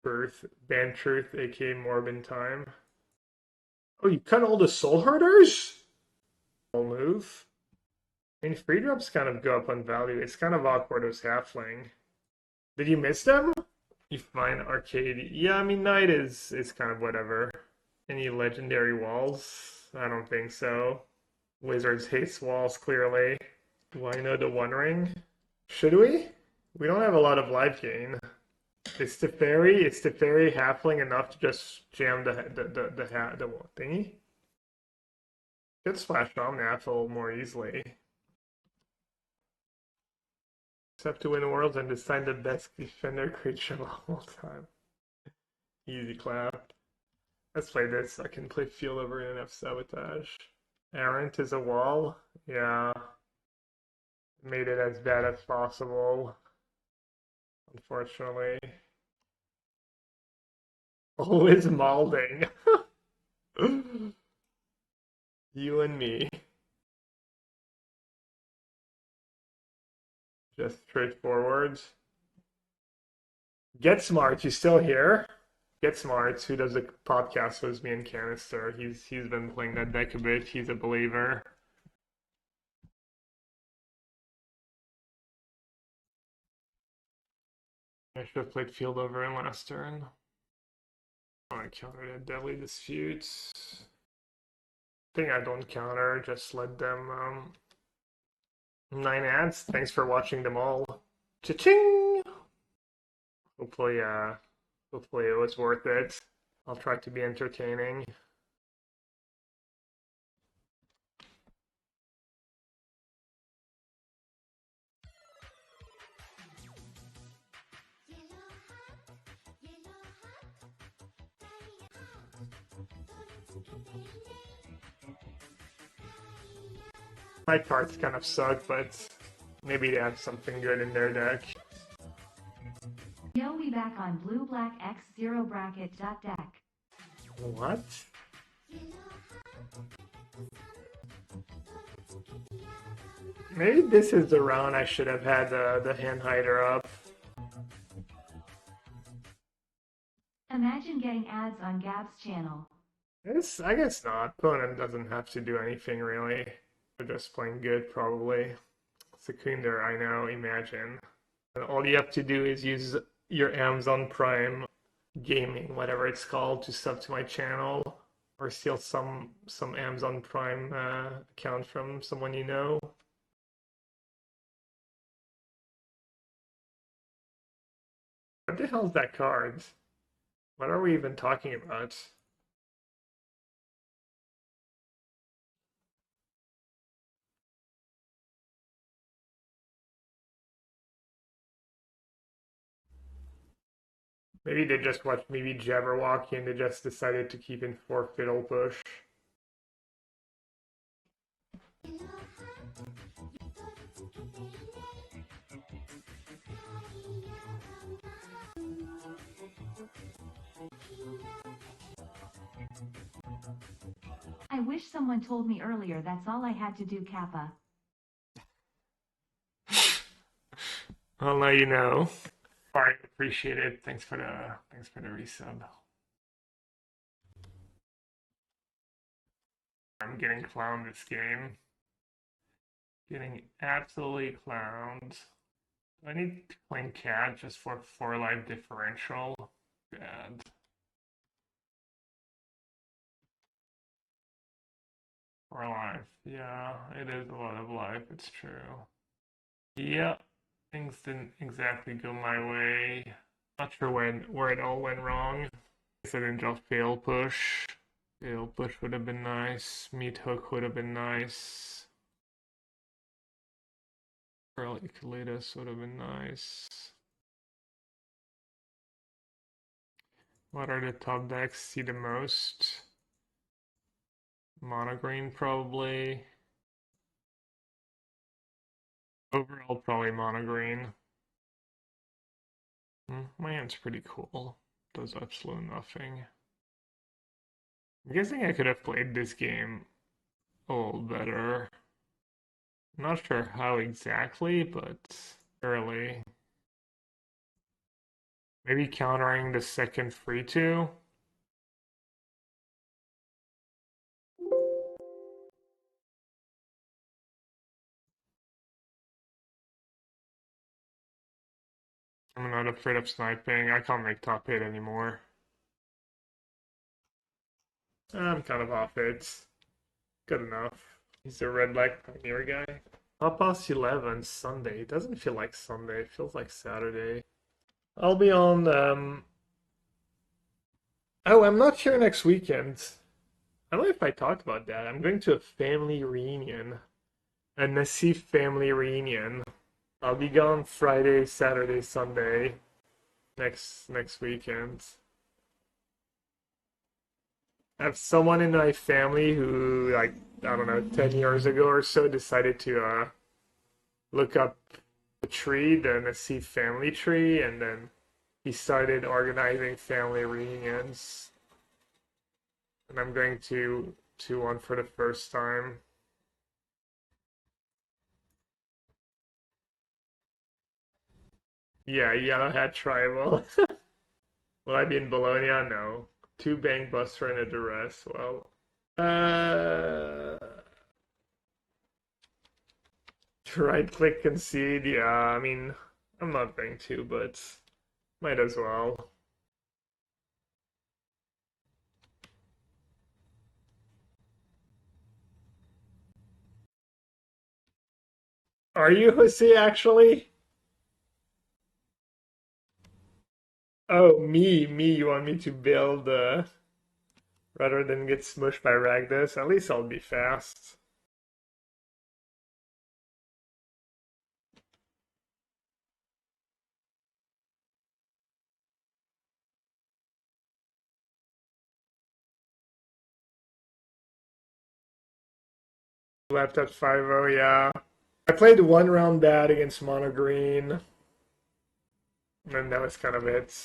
Birth, Ban Truth, aka Morbin Time. Oh, you cut all the Soul Herders? Move. I mean, free drops kind of go up on value. It's kind of awkward as halfling. Did you miss them? You find Arcade. Yeah, I mean, Knight is kind of whatever. Any legendary walls? I don't think so. Wizards hates walls, clearly. Do I know the One Ring? Should we? We don't have a lot of life gain. Is Teferi halfling enough to just jam the thingy? Could splash Omnath more easily. Except to win worlds and decide the best defender creature of all time. Easy clap. Let's play this. I can play Field over ENF Sabotage. Errant is a wall. Yeah. Made it as bad as possible. Unfortunately. Always malding. You and me. Just straightforward. Get Smart, you still here? Get Smart, who does the podcast with me and Canister. He's been playing that deck a bit. He's a believer. I should have played Field over in last turn. Oh, I countered a Deadly Dispute. I think I don't counter, just let them 9 ads. Thanks for watching them all. Cha-ching! Hopefully it was worth it. I'll try to be entertaining. My cards kind of suck, but maybe they have something good in their deck. Yo, we back on blue black X0 bracket deck. What? Maybe this is the round I should have had the hand hider up. Imagine getting ads on Gab's channel. I guess not. Opponent doesn't have to do anything really. They're just playing good, probably. Secundar, I know, imagine. And all you have to do is use your Amazon Prime gaming, whatever it's called, to sub to my channel, or steal some Amazon Prime account from someone you know. What the hell is that card? What are we even talking about? Maybe they just watched maybe Jabberwocky and they just decided to keep in Fiddle Push. I wish someone told me earlier that's all I had to do, Kappa. Well, now you know. Alright, appreciate it. Thanks for the resub. I'm getting clowned this game. Getting absolutely clowned. Do I need to play cat just for 4-life differential? Bad. For life. Yeah, it is a lot of life, it's true. Yeah, things didn't exactly go my way. Not sure where it all went wrong. I didn't just fail push. Fail push would have been nice. Meathook would have been nice. Early Kalidas would have been nice. What are the top decks see the most? Mono green probably. Overall probably mono green. My hand's pretty cool. Does absolutely nothing. I'm guessing I could have played this game a little better. I'm not sure how exactly, but early. Maybe countering the second 3-2. I'm not afraid of sniping. I can't make top 8 anymore. I'm kind of off it. Good enough. He's a red light pioneer guy. 11 Sunday. It doesn't feel like Sunday. It feels like Saturday. I'll be on. Oh, I'm not here next weekend. I don't know if I talked about that. I'm going to a family reunion. A Nassif family reunion. I'll be gone Friday, Saturday, Sunday. Next weekend. I have someone in my family who, like, I don't know, 10 years ago or so, decided to look up the tree, the Nassif family tree, and then he started organizing family reunions. And I'm going to one for the first time. Yeah, Yellow Hat Tribal. Will I be in Bologna? No. 2 bang buster and a duress. Well, right click concede. Yeah, I mean, I'm not going to, but might as well. Are you Jose actually? Oh, me, you want me to build rather than get smushed by Ragdos? At least I'll be fast. Left at 5-0, yeah. I played 1 round bad against Mono Green. And that was kind of it.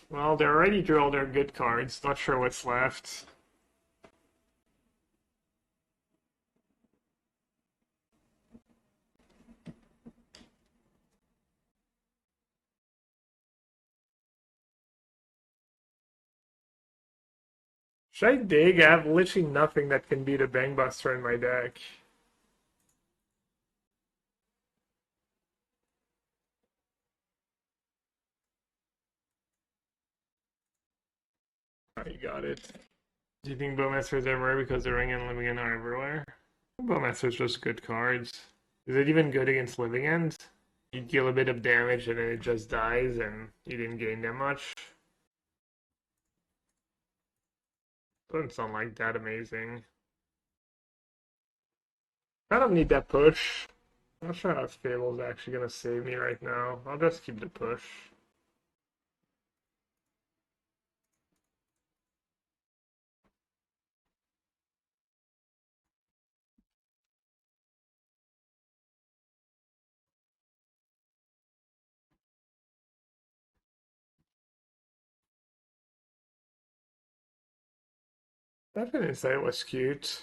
Well, they already drew all their good cards. Not sure what's left. Should I dig? I have literally nothing that can beat a Bangbuster in my deck. Oh, you got it. Do you think Bowmasters are rare because the Ring and Living End are everywhere? Bowmasters just good cards. Is it even good against Living End? You deal a bit of damage and then it just dies and you didn't gain that much. Doesn't sound like that amazing. I don't need that push. I'm not sure if Fable's actually gonna save me right now. I'll just keep the push. Siphon Insight was cute.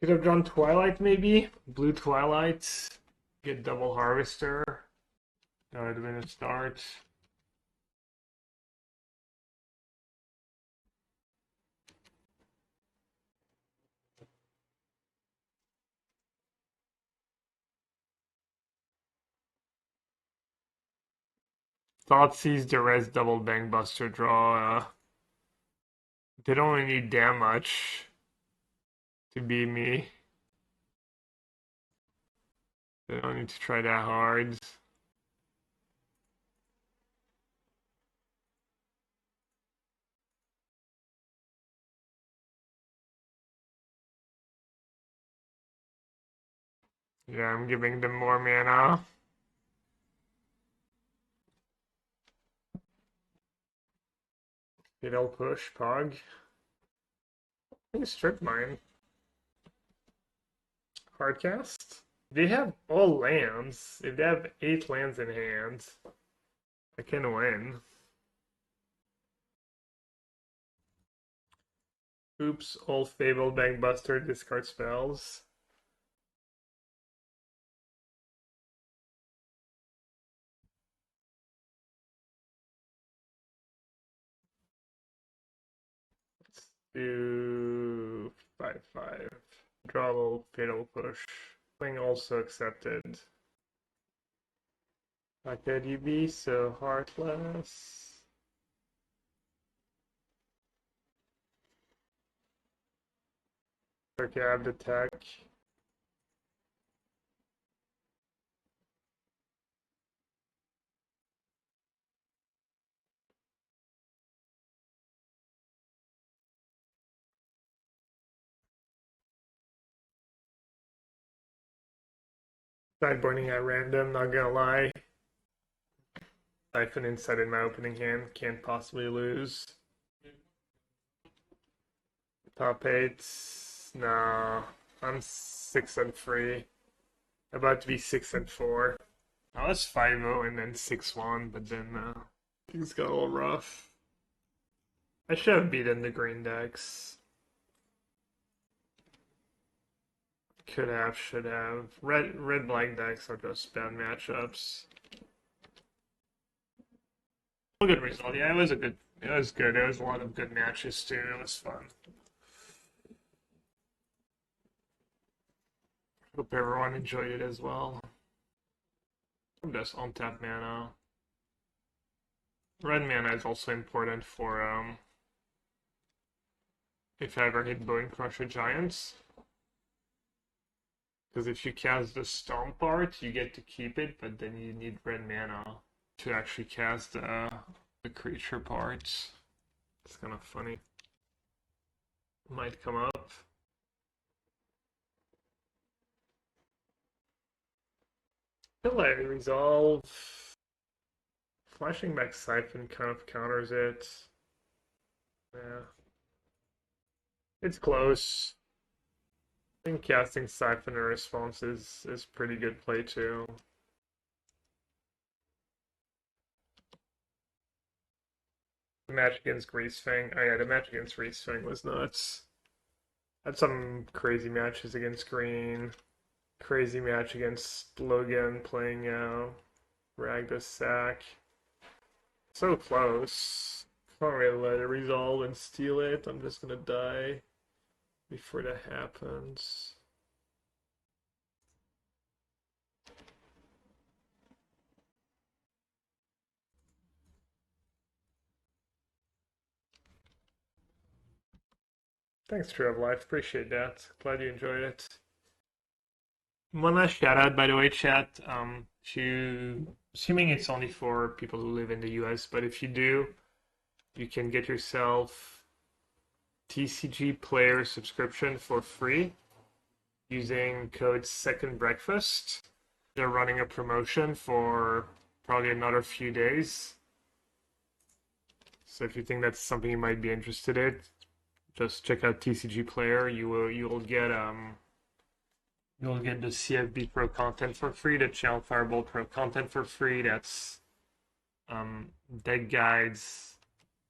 Could have drawn Twilight maybe? Blue Twilight. Get double Harvester. That would have been a start. Thoughtseize the res double bang buster draw. They don't really need that much to beat me. They don't need to try that hard. Yeah, I'm giving them more mana. Fatal push, Pog. I think strip mine. Hardcast? They have all lands. If they have 8 lands in hand, I can win. Oops, all Fable Bankbuster, discard spells. Let's do 5/5. Draw a little Fatal Push. Playing also accepted. Not that you be so heartless. Okay, I have the tech. Sideboarding at random, not gonna lie. Siphon Insight in my opening hand, can't possibly lose. Top 8, no, I'm 6-3. About to be 6-4. I was 5-0 and then 6-1, but then things got a little rough. I should have beaten the green decks. Could have, should have. Red black decks are just bad matchups. A good result. Yeah, it was good. There was a lot of good matches too. It was fun. Hope everyone enjoyed it as well. I'm just on tap mana. Red mana is also important for if I ever hit Bone Crusher Giants. Because if you cast the Stomp part, you get to keep it, but then you need red mana to actually cast the creature parts. It's kind of funny. Might come up. Delay resolve. Flashing back Siphon kind of counters it. Yeah. It's close. I think casting Siphon in response is pretty good play too. The match against Greasefang. Oh yeah, the match against Greasefang was nuts. Had some crazy matches against green. Crazy match against Logan playing Ragdos Sack. So close. Can't really let it resolve and steal it. I'm just gonna die before that happens. Thanks, Tree of Life. Appreciate that. Glad you enjoyed it. One last shout out, by the way, chat. Assuming it's only for people who live in the US, but if you do, you can get yourself TCG player subscription for free using code Second Breakfast. They're running a promotion for probably another few days. So if you think that's something you might be interested in, just check out TCG Player. You'll get the CFB Pro content for free, the Channel Fireball Pro content for free. That's deck guides,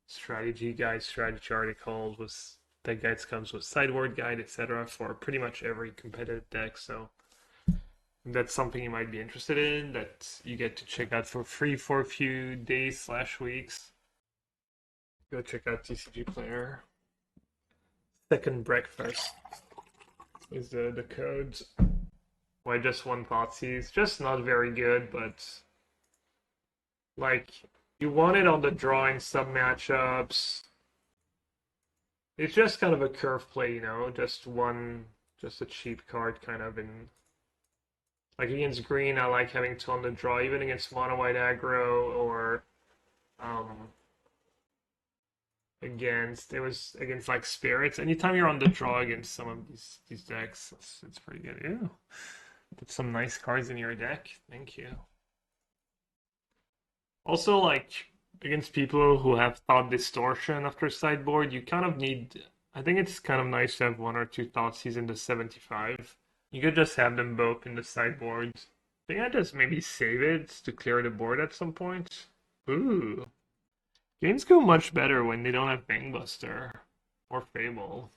strategy guides, strategy articles. With deck guides comes with sideboard guide, etc. for pretty much every competitive deck. So if that's something you might be interested in, that you get to check out for free for a few days/weeks. Go check out TCG Player. Second Breakfast is the codes. Well, I just won Thoughtseize. Just not very good, but like you want it on the drawing some matchups. It's just kind of a curve play, you know, just a cheap card kind of in like against green. I like having two on the draw, even against mono white aggro or against like spirits. Anytime you're on the draw against some of these decks, it's pretty good. Ew. Put some nice cards in your deck. Thank you. Also, like against people who have thought distortion after sideboard, you kind of need. I think it's kind of nice to have one or two Thoughtseize in the 75. You could just have them both in the sideboard. I think I just maybe save it to clear the board at some point. Ooh. Games go much better when they don't have Bangbuster, or Fable,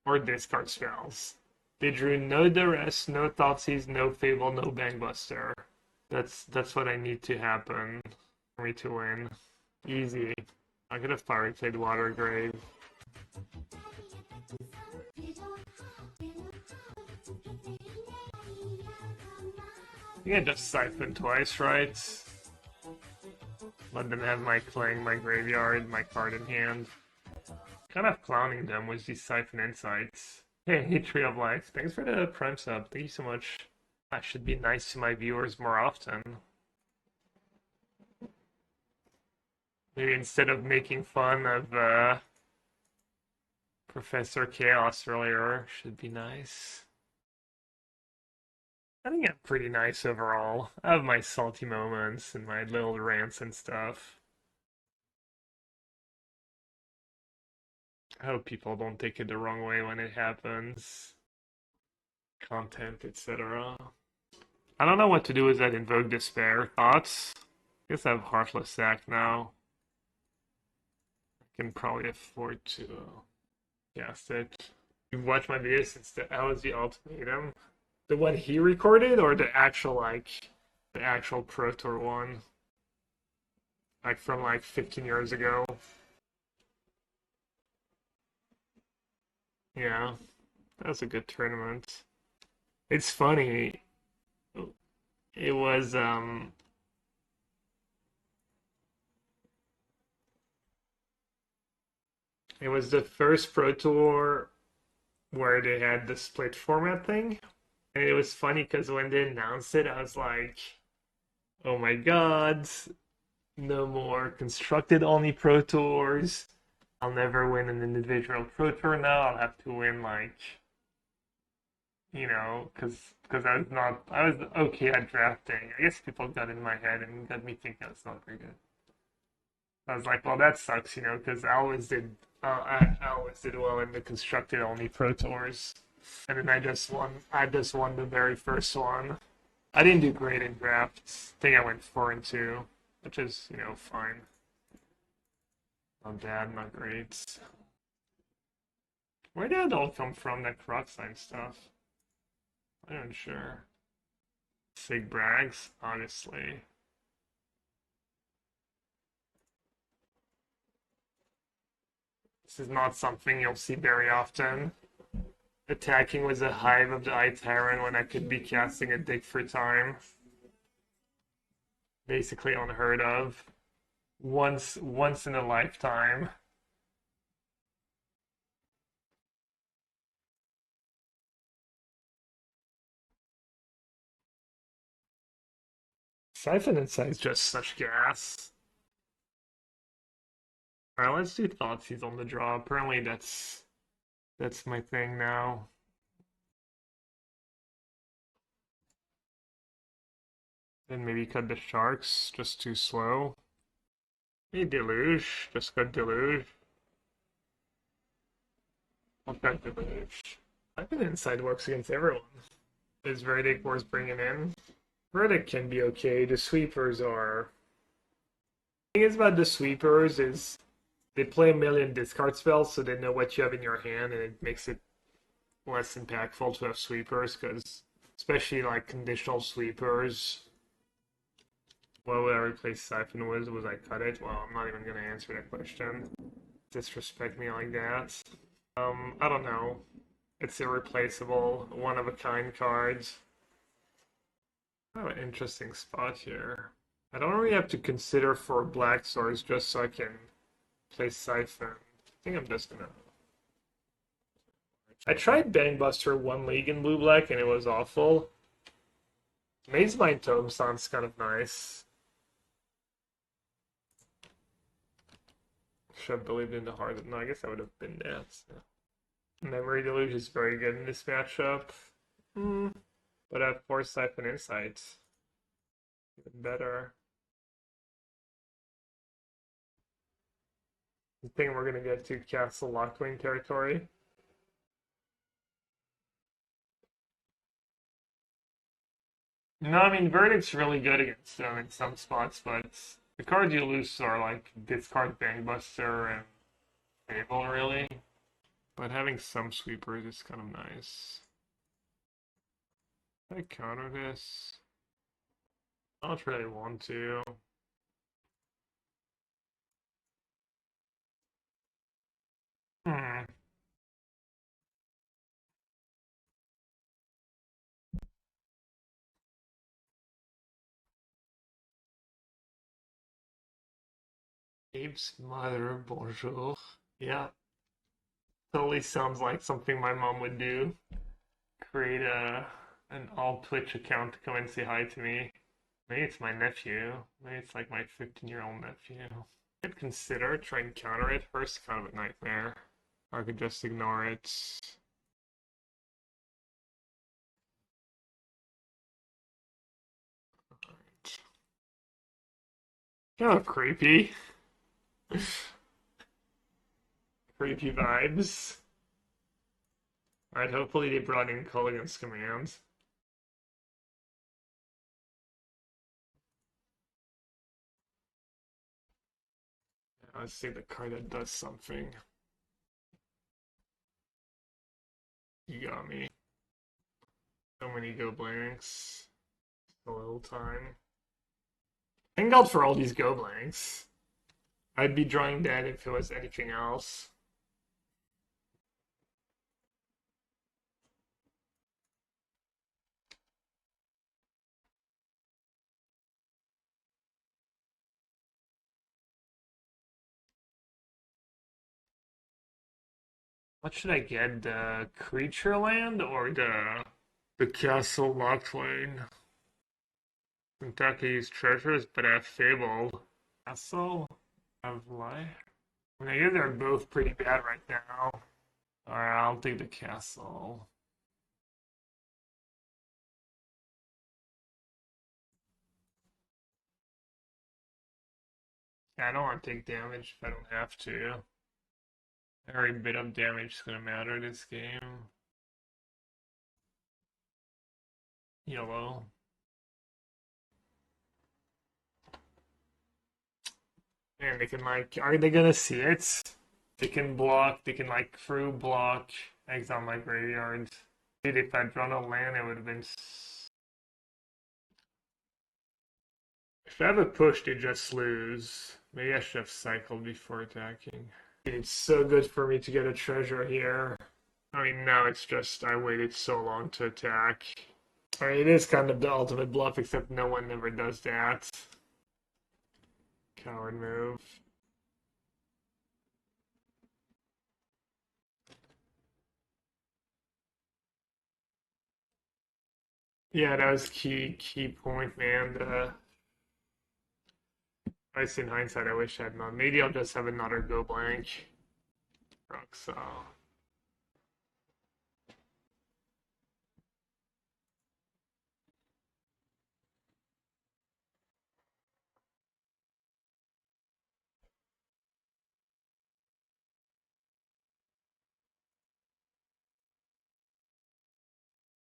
or discard spells. They drew no Duress, no Thoughtseize, no Fable, no Bangbuster. That's what I need to happen for me to win. Easy. I could have played Watery Grave. You can just Siphon twice, right? Let them have my playing my graveyard, my card in hand. Kind of clowning them with these Siphon Insights. Hey, Tree of Life, thanks for the Prime sub. Thank you so much. I should be nice to my viewers more often. Maybe instead of making fun of Professor Chaos earlier, should be nice. I think I'm pretty nice overall. I have my salty moments and my little rants and stuff. I hope people don't take it the wrong way when it happens. Content, etc. I don't know what to do with that Invoke Despair. Thoughts? I guess I have Heartless Sack now. I can probably afford to cast it. You've watched my video since the LSD Ultimatum? The one he recorded, or the actual Pro Tour one? Like from 15 years ago? Yeah, that was a good tournament. It's funny. It was the first Pro Tour where they had the split format thing. And it was funny because when they announced it, I was like, oh my god, no more constructed only Pro Tours. I'll never win an individual Pro Tour now. I'll have to win because I was okay at drafting. I guess people got in my head and got me thinking I was not very good. I was like, well, that sucks, because I always did well in the constructed only Pro Tours. And then I just won the very first one. I didn't do great in drafts. I think I went 4-2, which is, fine. Not bad, not great. Where did it all come from, that Crocsine stuff? I'm not sure. Sig Brags, honestly. This is not something you'll see very often. Attacking with a Hive of the Eye Tyrant when I could be casting a Dig for time. Basically unheard of. Once in a lifetime. Siphon Insight is just such gas. Alright, let's do Thoughtseize on the draw. Apparently that's my thing now. Then maybe cut the sharks, just too slow. Maybe Deluge, just cut Deluge. I'll cut Deluge. Siphon Insight works against everyone. Is Verdict worth bringing in? Verdict can be okay. The sweepers are... The thing is about the sweepers is they play a million discard spells, so they know what you have in your hand, and it makes it less impactful to have sweepers, because especially like conditional sweepers. What would I replace Siphon with? Was I cut it? Well, I'm not even going to answer that question. Disrespect me like that. I don't know. It's irreplaceable, one-of-a-kind cards. I have an interesting spot here. I don't really have to consider for black swords just so I can play Siphon. I think I'm just gonna... I tried Bangbuster 1 League in blue-black and it was awful. Mazemind Tome sounds kind of nice. Should have believed in the heart. No, I guess I would have been that. So. Memory Deluge is very good in this matchup. But I have 4 Siphon Insight. Even better. I think we're gonna get to Castle Lochwing territory. No, I mean, Verdict's really good against them in some spots, but the cards you lose are like discard Bangbuster and Fable, really. But having some sweepers is kind of nice. Can I counter this? I don't really want to. Abe's mother, bonjour. Yeah. Totally sounds like something my mom would do. Create an alt Twitch account to come and say hi to me. Maybe it's my nephew. Maybe it's like my 15-year-old nephew. I could consider trying to counter it. First, kind of a nightmare. Or I could just ignore it. Alright. Kind of creepy. Creepy vibes. Alright, hopefully they brought in Culligan's Command. Let's see the card that does something. You got me. So many go blanks. A little time. Thank God for all these go blanks. I'd be drawing that if it was anything else. What should I get? The creature land or the castle Lochwing? Kentucky's treasures, but I have Fable. Castle? I have Lie? I mean, I guess they're both pretty bad right now. Alright, I'll take the castle. Yeah, I don't want to take damage if I don't have to. Every bit of damage is going to matter this game. Yellow. Man, they can like, are they going to see it? They can block, they can like crew block, exile my graveyard. Dude, if I'd drawn a land, it would have been. If I have a push, they just lose. Maybe I should have cycled before attacking. It's so good for me to get a treasure here. I mean, now it's just I waited so long to attack. I mean, it is kind of the ultimate bluff, except no one ever does that. Coward move. Yeah, that was key point, man. I guess in hindsight, I wish I had not. Maybe I'll just have another go blank. So.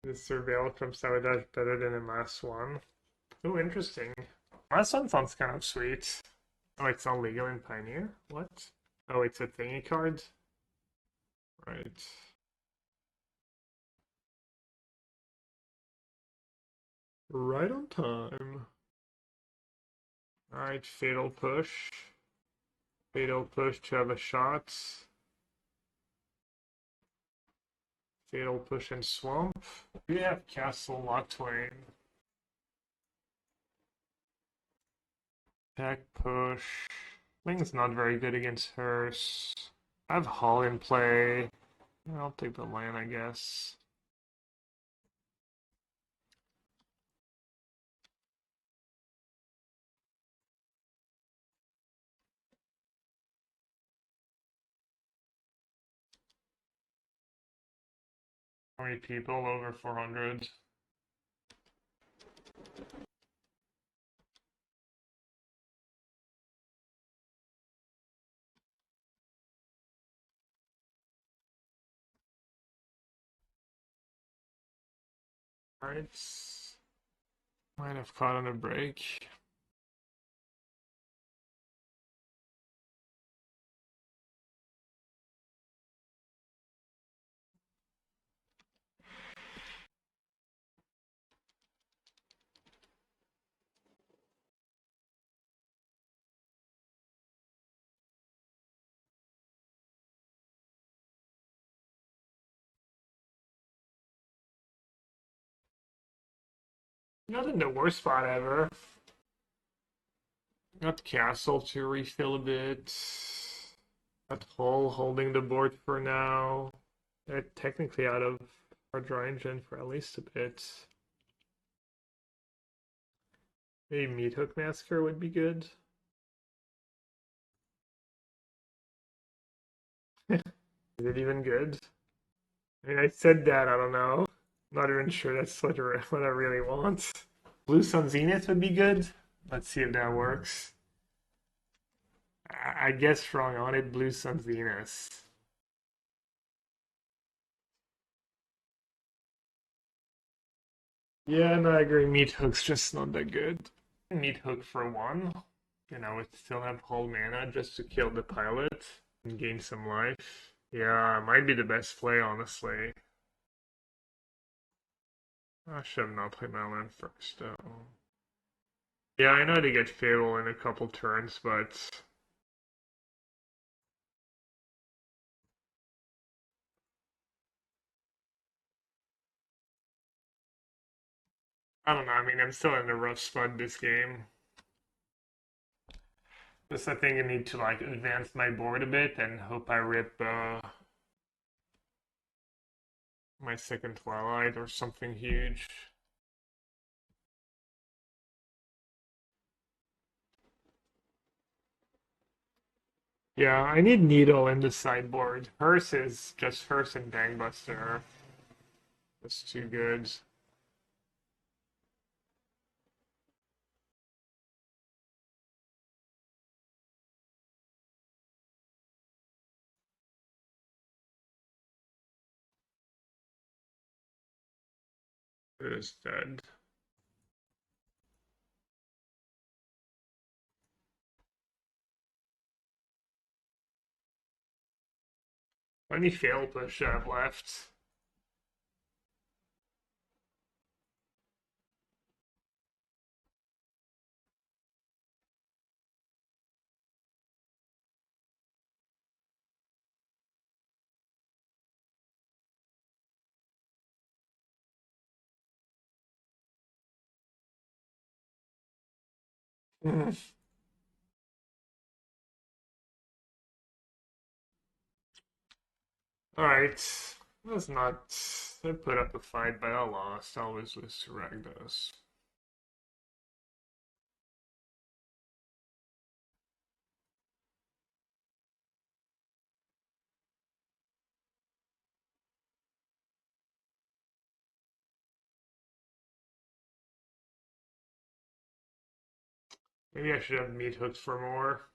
Is Surveil from Sabotage better than the last one? Oh, interesting. Last one sounds kind of sweet. Oh, it's not legal in Pioneer? What? Oh, it's a thingy card? Right. Right on time. Alright, Fatal Push. Fatal Push to have a shot. Fatal Push and Swamp. We have Castle Loch Twain. Attack Push. Ling's not very good against hers. I have Hull in play. I'll take the land, I guess. How many people? Over 400. Alright. Might have caught on a break. Not in the worst spot ever. Got Castle to refill a bit. Got Hull holding the board for now. They're technically out of our draw engine for at least a bit. Maybe Meathook Massacre would be good. Is it even good? I mean, I said that, I don't know. Not even sure that's what I really want. Blue Sun Zenith would be good. Let's see if that works. I guess wrong on it, Blue Sun Zenith. Yeah, no, I agree. Meathook's just not that good. Meathook for one. You know, we still have whole mana just to kill the pilot and gain some life. Yeah, might be the best play, honestly. I should have not played my land first, though. Yeah, I know they get Fatal in a couple turns, but... I don't know, I mean, I'm still in a rough spot this game. Just I think I need to, like, advance my board a bit and hope I rip, my second Twilight or something huge. Yeah, I need Needle in the sideboard. Hers is just Hers and Gangbuster. That's too good. It is dead. How many fail push I have left? Alright. That's not... I put up a fight, but I lost. I always lose to Ragdos. Maybe I should have meat hooks for more.